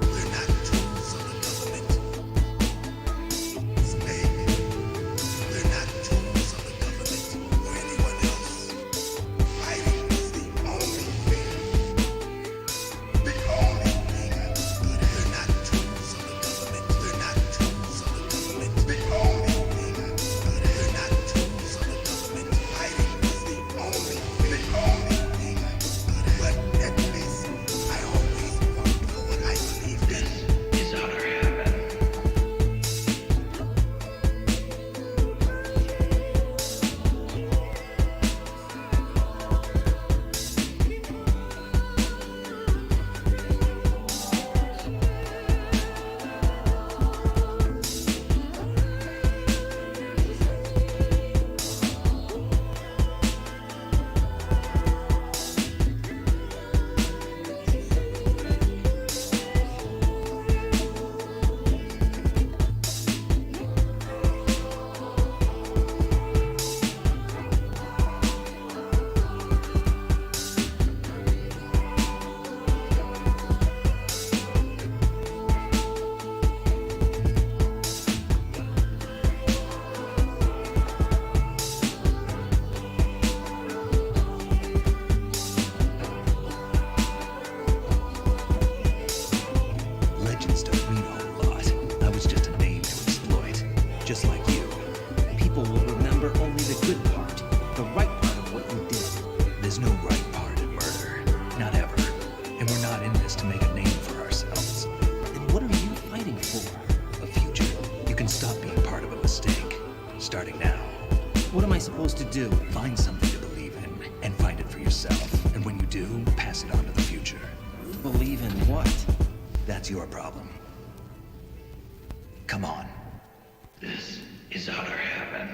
They're not tools of the government. Snake. They're not tools of the government or anyone else. Fighting is the only thing. The only thing understood. They're not tools of the government. They're not tools of the government. The only thing understood. They're not tools of the government. Fighting is the only thing understood. But at least I always fought for what I believed in. Is outer heaven. Legends don't mean a whole lot. I was just a name to exploit. Just like you. People will remember only the good part, the right part of what you did. There's no right part in murder. Not ever. And we're not in this to make a name for ourselves. Then what are you fighting for? A future. You can stop being part of a mistake. Starting now. What am I supposed to do? Find something to believe in and find it for yourself. And when you do, pass it on to the future. Believe in what? That's your problem. Come on. This is outer heaven.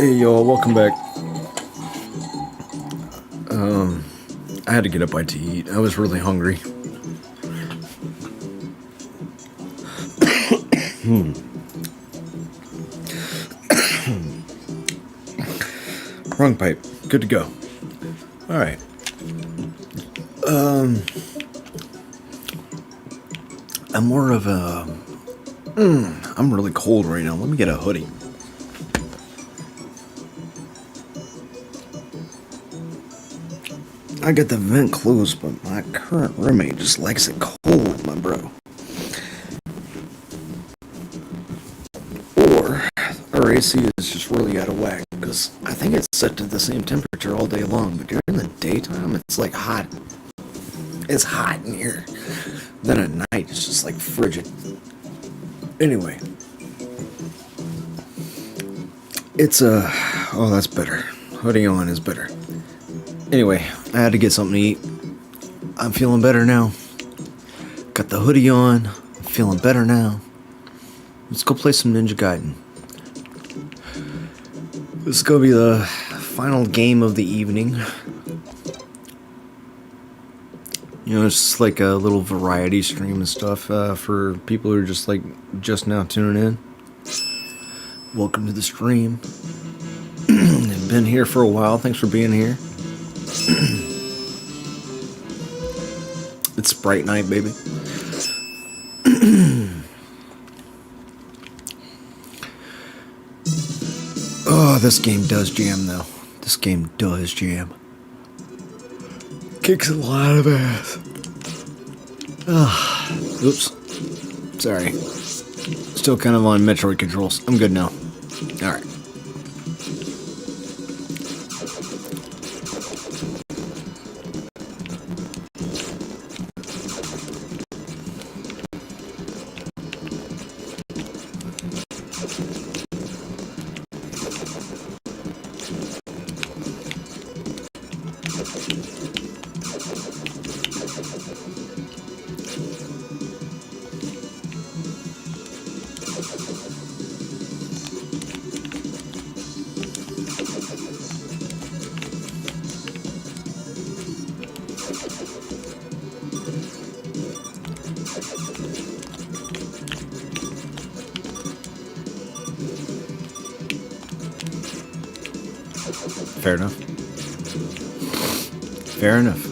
Hey y'all, welcome back. I had to get up to eat. I was really hungry. Wrong pipe. Good to go. All right. I'm more of a. I'm really cold right now. Let me get a hoodie. I got the vent closed, but my current roommate just likes it cold, my bro. Or our AC is just really out of whack, because I think it's set to the same temperature all day long, but during the daytime, it's like hot. It's hot in here. Then at night, it's just like frigid. Anyway. It's oh, that's better. Hoodie on is better. Anyway, I had to get something to eat. I'm feeling better now. Got the hoodie on. I'm feeling better now. Let's go play some Ninja Gaiden. This is gonna be the final game of the evening. You know, it's just like a little variety stream and stuff for people who are just just now tuning in. Welcome to the stream. I've been here for a while. Thanks for being here. It's Sprite night, baby. Oh, this game does jam, though. This game does jam. Kicks a lot of ass. Oops. Sorry. Still kind of on Metroid controls. I'm good now. Alright. Fair enough. Fair enough.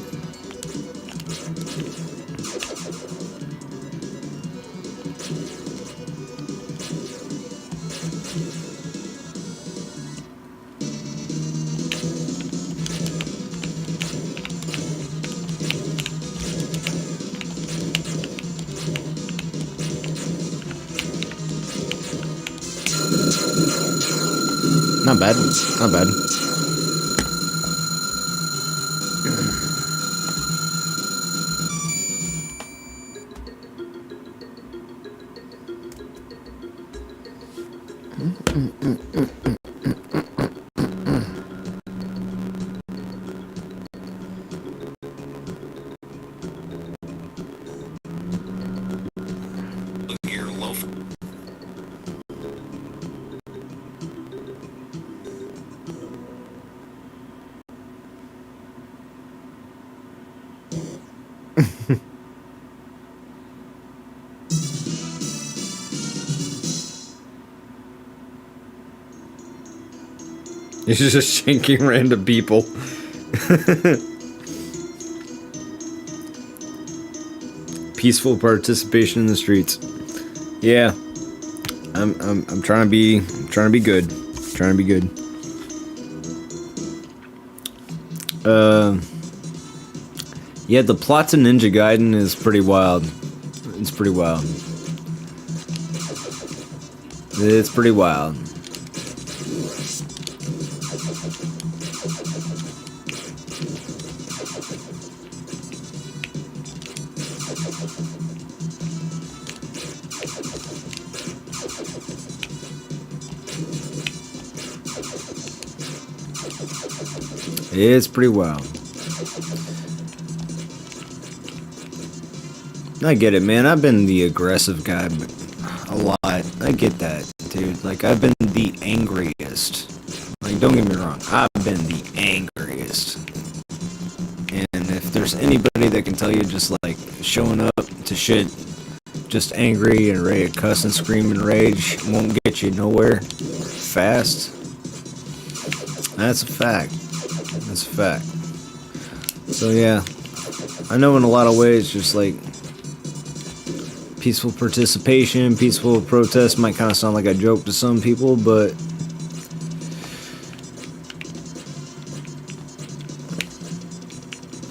Not bad. Not bad. He's just shanking random people. Peaceful participation in the streets. Yeah, I'm trying to be good. Trying to be good. Yeah, the plot to Ninja Gaiden is pretty wild. It's pretty wild. It's pretty wild. It's pretty wild. I get it, man. I've been the aggressive guy a lot. I get that, dude. Like, I've been the angriest. don't get me wrong, I've been the angriest. And if there's anybody that can tell you just like showing up to shit just angry and ready to cuss and scream and rage won't get you nowhere fast, that's a fact. That's a fact. So yeah, I know in a lot of ways just like peaceful participation, peaceful protest might kind of sound like a joke to some people, but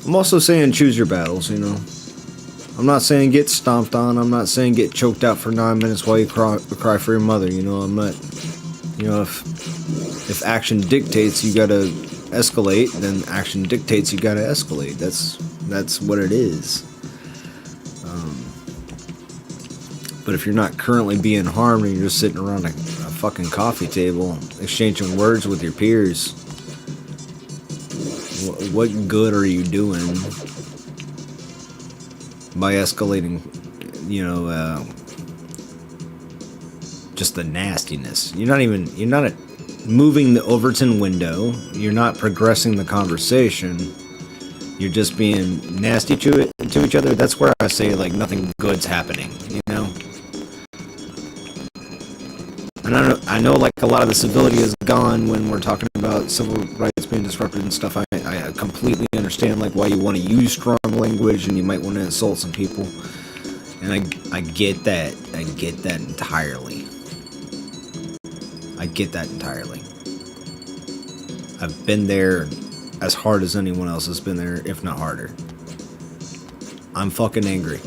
I'm also saying choose your battles, you know. I'm not saying get stomped on. I'm not saying get choked out for 9 minutes while you cry for your mother, you know. I'm not, you know, if action dictates you gotta escalate, then action dictates you gotta escalate. That's what it is. But if you're not currently being harmed and you're just sitting around a fucking coffee table exchanging words with your peers, what good are you doing by escalating, you know, just the nastiness? You're not moving the Overton window. You're not progressing the conversation. You're just being nasty to each other. That's where I say like nothing good's happening, you know. And I know like a lot of the civility is gone when we're talking about civil rights being disrupted and stuff. I completely understand like why you want to use strong language and you might want to insult some people. And I get that. I get that entirely. I get that entirely. I've been there as hard as anyone else has been there, if not harder. I'm fucking angry.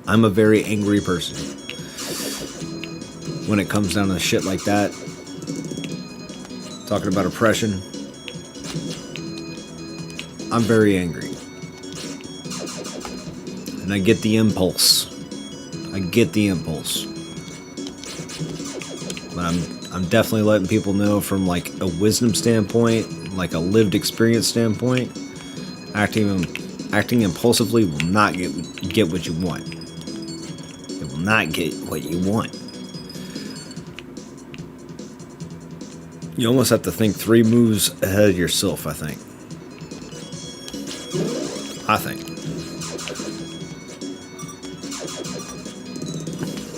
I'm a very angry person. When it comes down to shit like that, talking about oppression, I'm very angry. And I get the impulse. But I'm definitely letting people know from like a wisdom standpoint, like a lived experience standpoint, acting impulsively will not get what you want. It will not get what you want. You almost have to think 3 moves ahead of yourself, I think.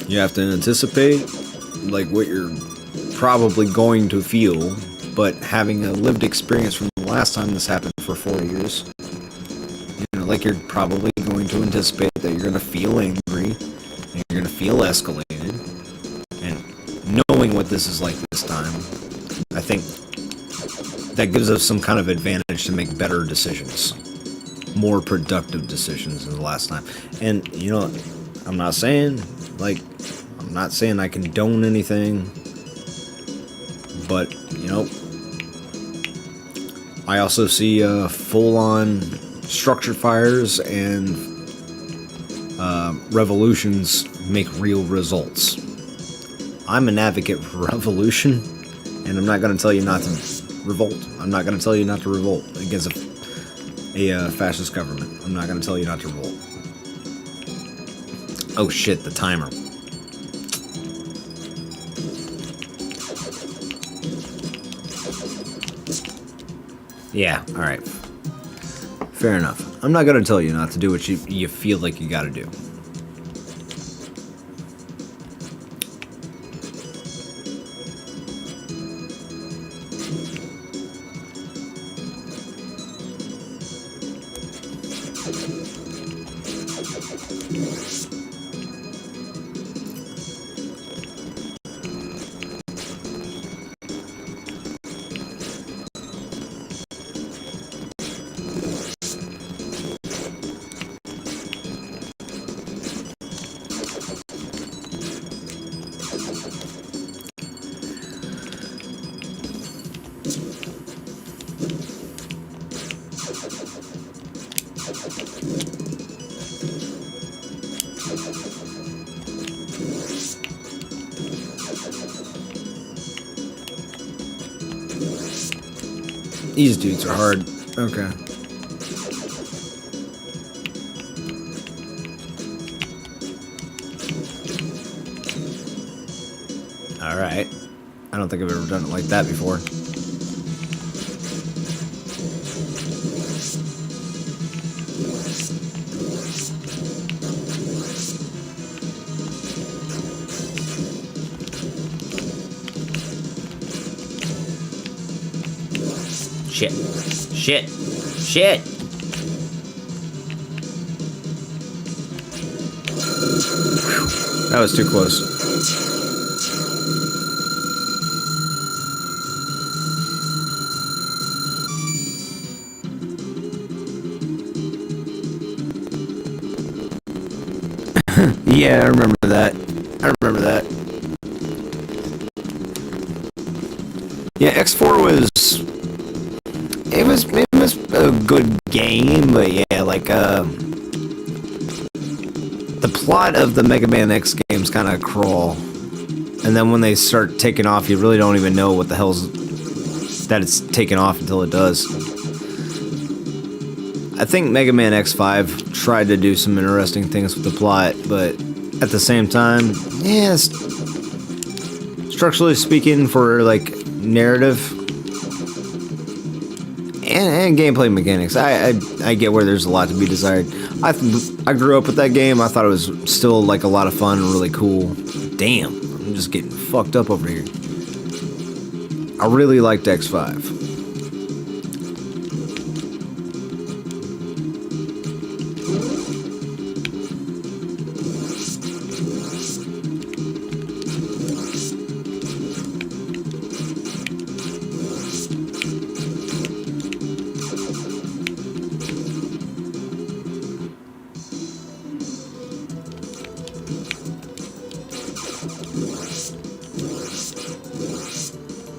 You have to anticipate like what you're probably going to feel, but having a lived experience from the last time this happened for 4 years, you know, like you're probably going to anticipate that you're going to feel angry, and you're going to feel escalated, and knowing what this is like this time, I think that gives us some kind of advantage to make better decisions, more productive decisions than the last time. And you know, I'm not saying I condone anything, but you know, I also see full-on structure fires and revolutions make real results. I'm an advocate for revolution, and I'm not going to tell you not to revolt. I'm not going to tell you not to revolt against a fascist government. I'm not going to tell you not to revolt. Oh shit, the timer. Yeah, alright. Fair enough. I'm not going to tell you not to do what you feel like you got to do. These dudes are hard. Okay. Alright. I don't think I've ever done it like that before. Shit. Shit. Shit. Whew. That was too close. Yeah, I remember that. I remember that. Yeah, X4 was it was a good game, but yeah, like the plot of the Mega Man X games kind of crawl, and then when they start taking off, you really don't even know what the hell's that it's taking off until it does. I think Mega Man X5 tried to do some interesting things with the plot, but at the same time, yeah, structurally speaking, for like narrative and gameplay mechanics, I get where there's a lot to be desired. I grew up with that game. I thought it was still like a lot of fun and really cool. Damn, I'm just getting fucked up over here. I really liked X5.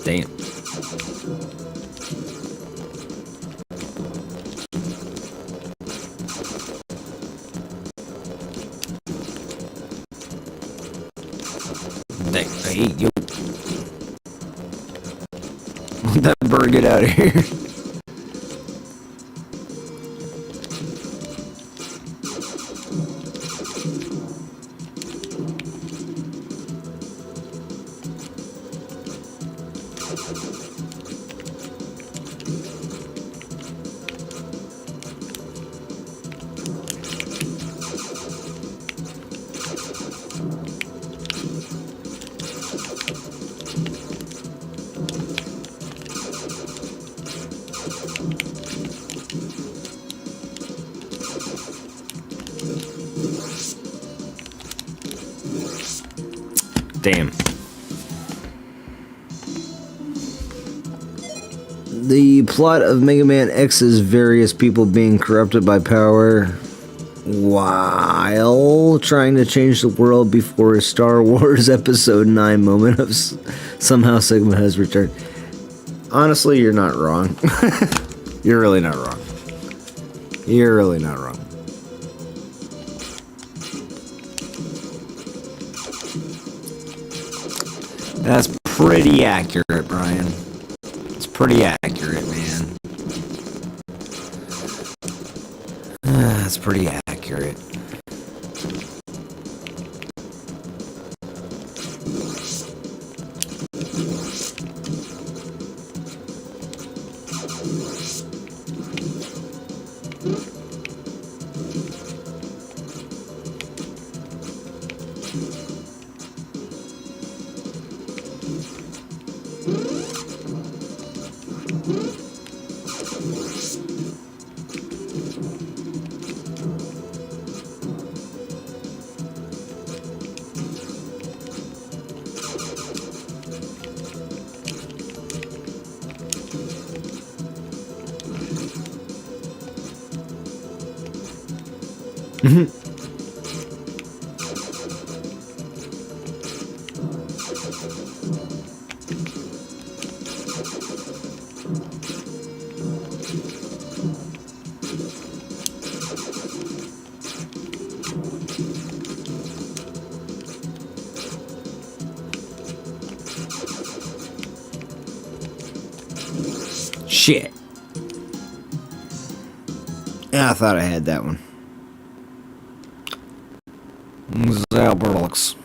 Damn. Dang. Hey, yo. Let that bird get out of here. Damn. The plot of Mega Man X is various people being corrupted by power while trying to change the world before a Star Wars Episode 9 moment of somehow Sigma has returned. Honestly, you're not wrong. You're really not wrong. You're really not wrong. That's pretty accurate, Brian. It's pretty accurate, man. That's pretty accurate. Shit. Yeah, I thought I had that one. Zalberlux.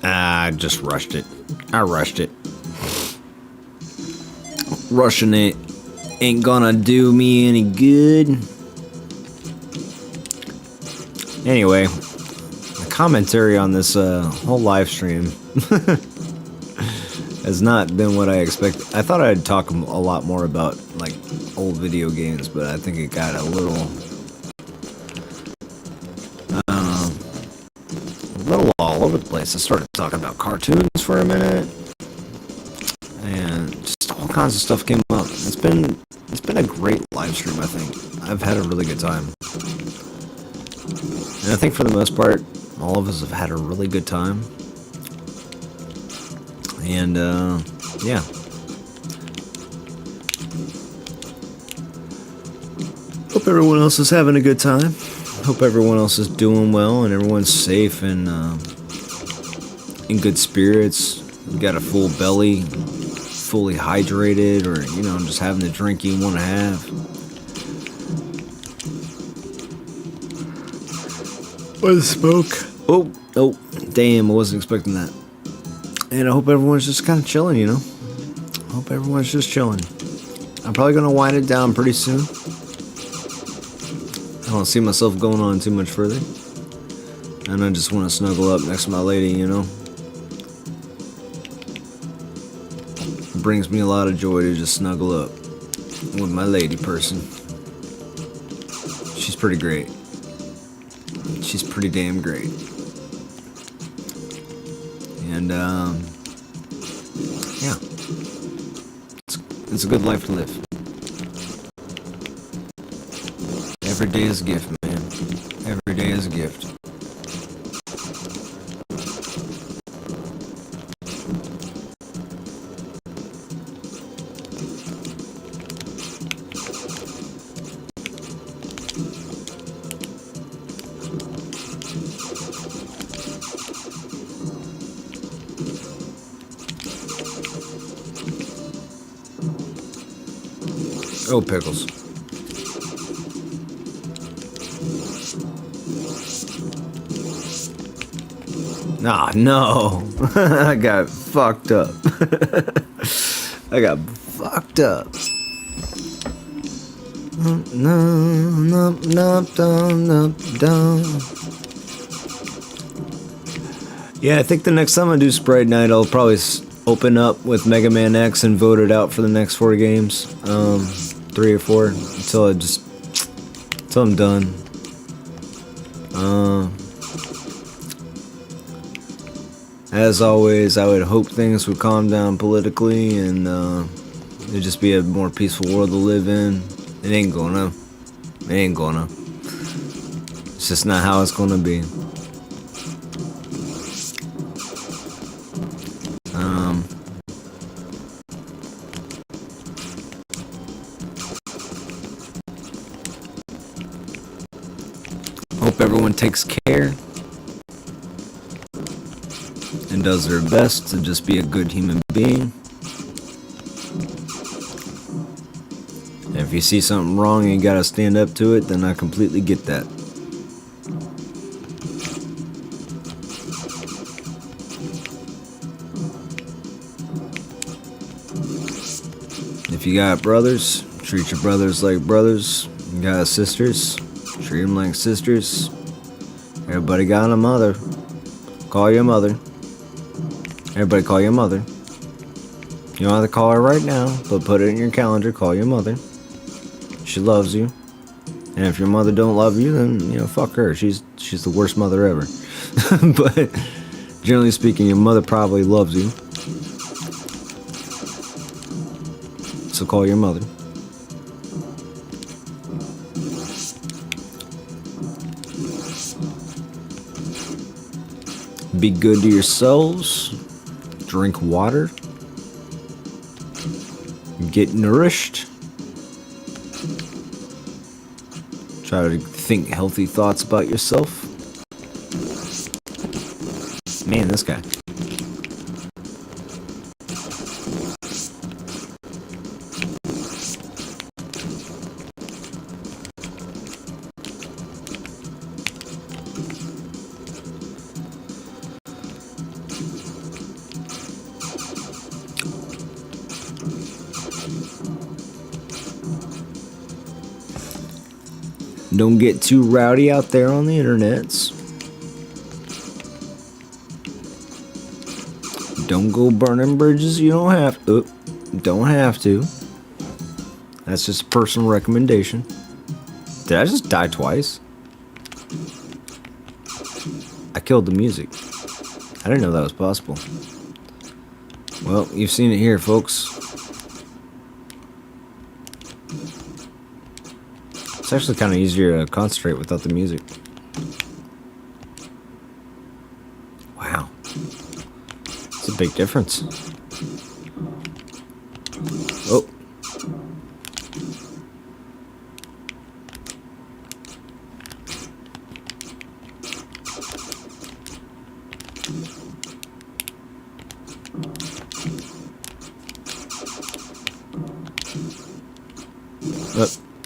I just rushed it. I rushed it. Rushing it ain't gonna do me any good. Anyway, the commentary on this whole live stream has not been what I expected. I thought I'd talk a lot more about like old video games, but I think it got a little all over the place. I started talking about cartoons for a minute, and just all kinds of stuff came up. It's been a great live stream. I think I've had a really good time, and I think for the most part, all of us have had a really good time. And yeah. Hope everyone else is having a good time. Hope everyone else is doing well and everyone's safe and in good spirits. You got a full belly, fully hydrated, or just having the drink you want to have. What smoke? Oh, damn! I wasn't expecting that. And I hope everyone's just kind of chilling. Hope everyone's just chilling. I'm probably gonna wind it down pretty soon. I don't see myself going on too much further. And I just want to snuggle up next to my lady, It brings me a lot of joy to just snuggle up with my lady person. She's pretty great. She's pretty damn great. And, yeah. It's a good life to live. Every day is a gift, man. Every day is a gift. Oh, pickles. Ah, no. I got fucked up. I got fucked up. Yeah, I think the next time I do Sprite Night, I'll probably open up with Mega Man X and vote it out for the next 4 games. 3 or 4 until I'm done. As always, I would hope things would calm down politically and it'd just be a more peaceful world to live in. It ain't gonna. It's just not how it's gonna be. Hope everyone takes care and does their best to just be a good human being. And if you see something wrong and you gotta stand up to it, then I completely get that. If you got brothers, treat your brothers like brothers. You got sisters, treat them like sisters. Everybody got a mother. Call your mother. Everybody call your mother. You don't have to call her right now, but put it in your calendar. Call your mother. She loves you. And if your mother don't love you, then, fuck her. She's the worst mother ever. But generally speaking, your mother probably loves you. So call your mother. Be good to yourselves. Drink water. Get nourished. Try to think healthy thoughts about yourself. Man, this guy. Don't get too rowdy out there on the internets. Don't go burning bridges you don't have to. Don't have to. That's just a personal recommendation. Did I just die twice? I killed the music. I didn't know that was possible. Well, you've seen it here, folks. It's actually kind of easier to concentrate without the music. Wow. It's a big difference. Oh.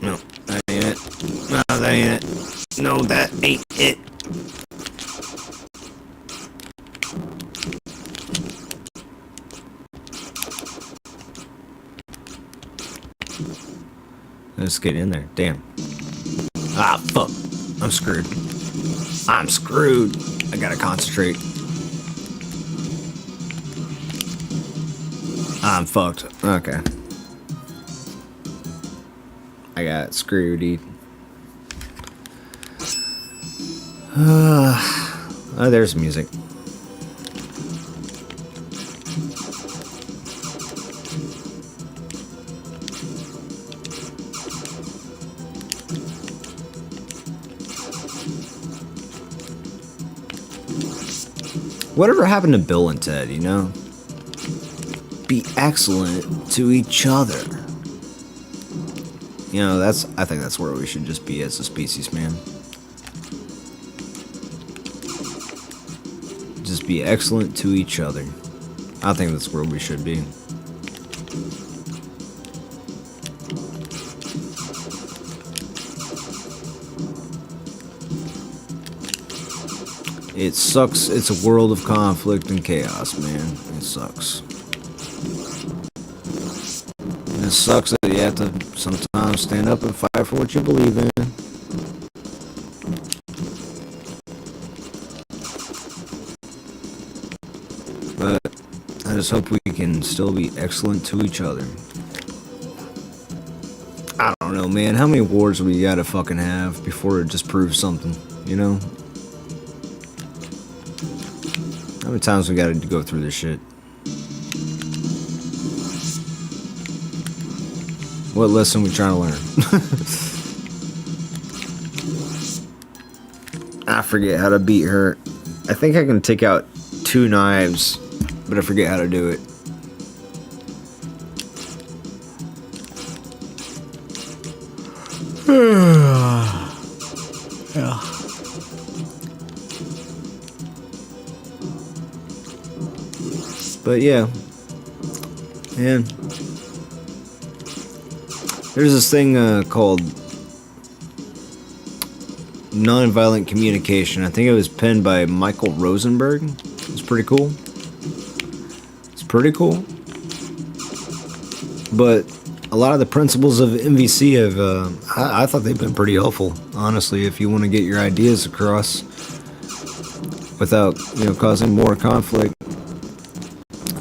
No, that ain't it. No, that ain't it. No, that ain't it. Let's get in there. Damn. Ah, fuck. I'm screwed. I'm screwed. I gotta concentrate. I'm fucked. Okay. I got screwed, dude. Oh, there's music. Whatever happened to Bill and Ted, you know? Be excellent to each other. You know, I think that's where we should just be as a species, man. Just be excellent to each other. I think that's where we should be. It sucks. It's a world of conflict and chaos, man. It sucks. It sucks that you have to sometimes stand up and fight for what you believe in. But I just hope we can still be excellent to each other. I don't know, man. How many wars we gotta fucking have before it just proves something, you know? How many times we gotta go through this shit? What lesson we trying to learn? I forget how to beat her. I think I can take out 2 knives, but I forget how to do it. Yeah. But yeah, man. There's this thing called nonviolent communication. I think it was penned by Michael Rosenberg. It's pretty cool. It's pretty cool. But a lot of the principles of MVC have, I thought they've been pretty helpful, honestly, if you want to get your ideas across without, you know, causing more conflict.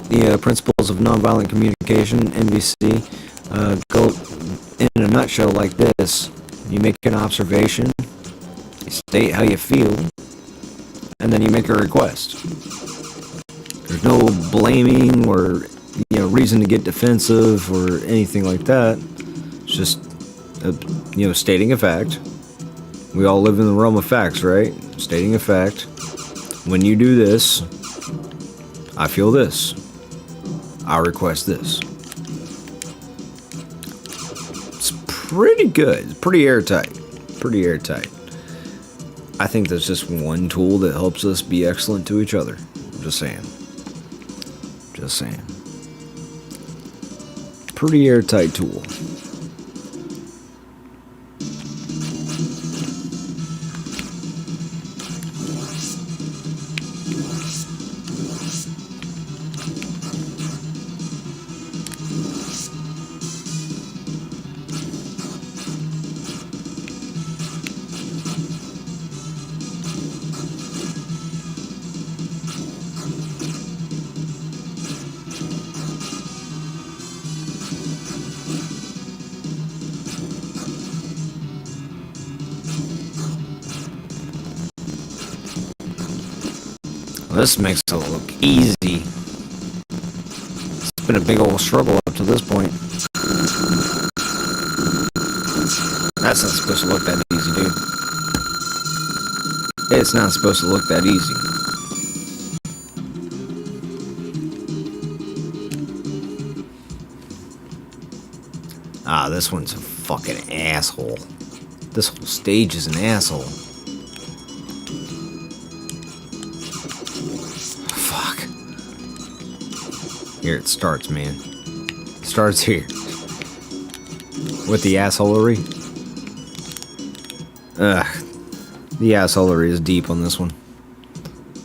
The principles of nonviolent communication, MVC, go in a nutshell like this. You make an observation, you state how you feel, and then you make a request. There's no blaming or, you know, reason to get defensive or anything like that. It's just, you know, stating a fact. We all live in the realm of facts, right? Stating a fact. When you do this, I feel this. I request this. It's pretty good. It's pretty airtight. Pretty airtight. I think that's just one tool that helps us be excellent to each other. I'm just saying. Just saying. Pretty airtight tool. This makes it look easy. It's been a big old struggle up to this point. That's not supposed to look that easy, dude. It's not supposed to look that easy. Ah, this one's a fucking asshole. This whole stage is an asshole. Fuck. Here it starts, man. It starts here. With the assholery. Ugh. The assholery is deep on this one.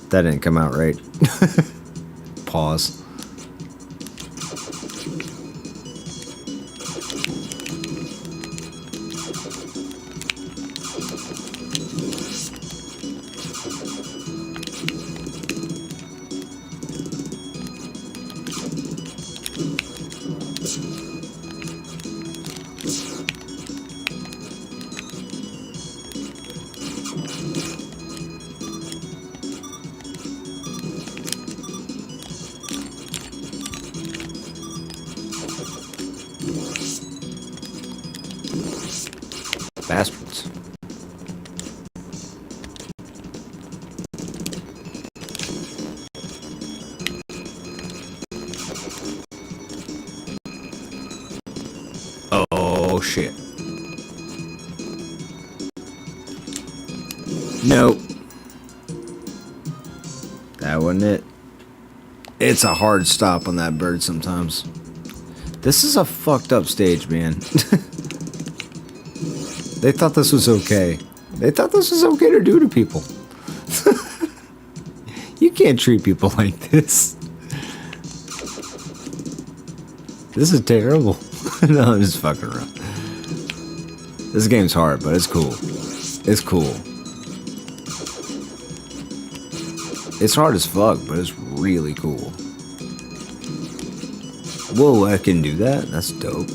That didn't come out right. Pause. Bastards. Oh shit. Nope. That wasn't it. It's a hard stop on that bird sometimes. This is a fucked up stage, man. They thought this was okay. They thought this was okay to do to people. You can't treat people like this. This is terrible. No, I'm just fucking around. This game's hard, but it's cool. It's cool. It's hard as fuck, but it's really cool. Whoa, I can do that? That's dope.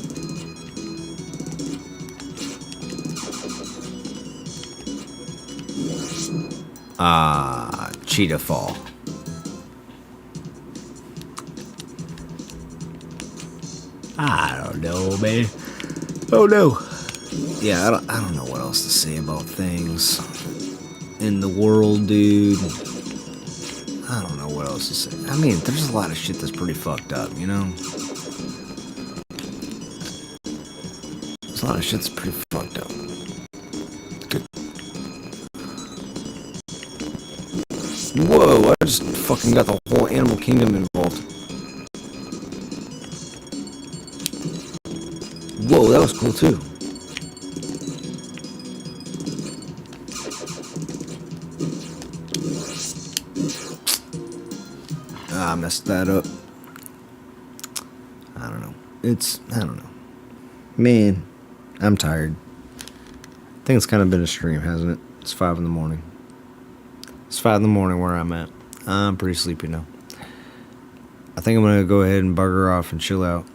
Cheetah fall. I don't know, man. Oh no. Yeah, I don't know what else to say about things in the world, dude. I don't know what else to say. I mean, there's a lot of shit that's pretty fucked up, you know? There's a lot of shit that's pretty fucked up. Whoa, I just fucking got the whole animal kingdom involved. Whoa, that was cool too. I messed that up. I don't know. I don't know. Man, I'm tired. I think it's kind of been a stream, hasn't it? It's 5 in the morning. It's 5 in the morning where I'm at. I'm pretty sleepy now. I think I'm going to go ahead and bugger off and chill out.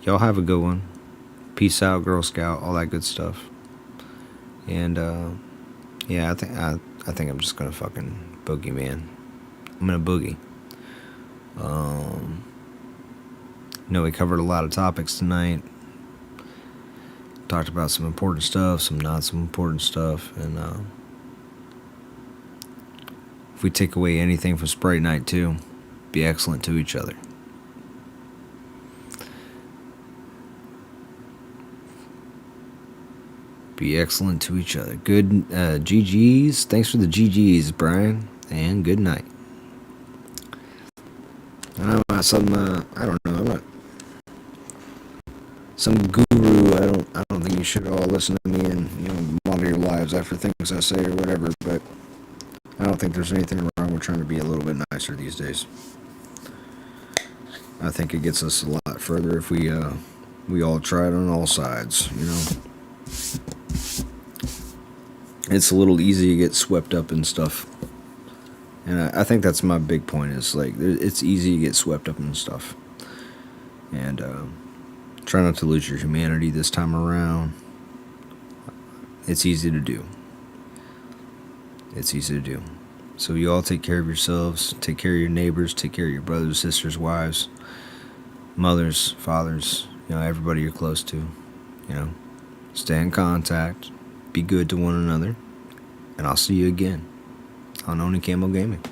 Y'all have a good one. Peace out, Girl Scout, all that good stuff. And, yeah, I think I'm just going to fucking boogie, man. I'm going to boogie. No, we covered a lot of topics tonight. Talked about some important stuff, some not so important stuff, and if we take away anything from Sprite Night 2, be excellent to each other. Be excellent to each other. Good GGs. Thanks for the GGs, Brian. And good night. I'm not some I don't know. I'm not some guru. I don't think you should all listen to me and monitor your lives after things I say or whatever. But I don't think there's anything wrong with trying to be a little bit nicer these days. I think it gets us a lot further if we all try it on all sides. It's a little easy to get swept up in stuff. And I think that's my big point is, like, it's easy to get swept up in stuff. And try not to lose your humanity this time around. It's easy to do. It's easy to do. So you all take care of yourselves, take care of your neighbors, take care of your brothers, sisters, wives, mothers, fathers, everybody you're close to. Stay in contact, be good to one another, and I'll see you again on Oni Camo Gaming.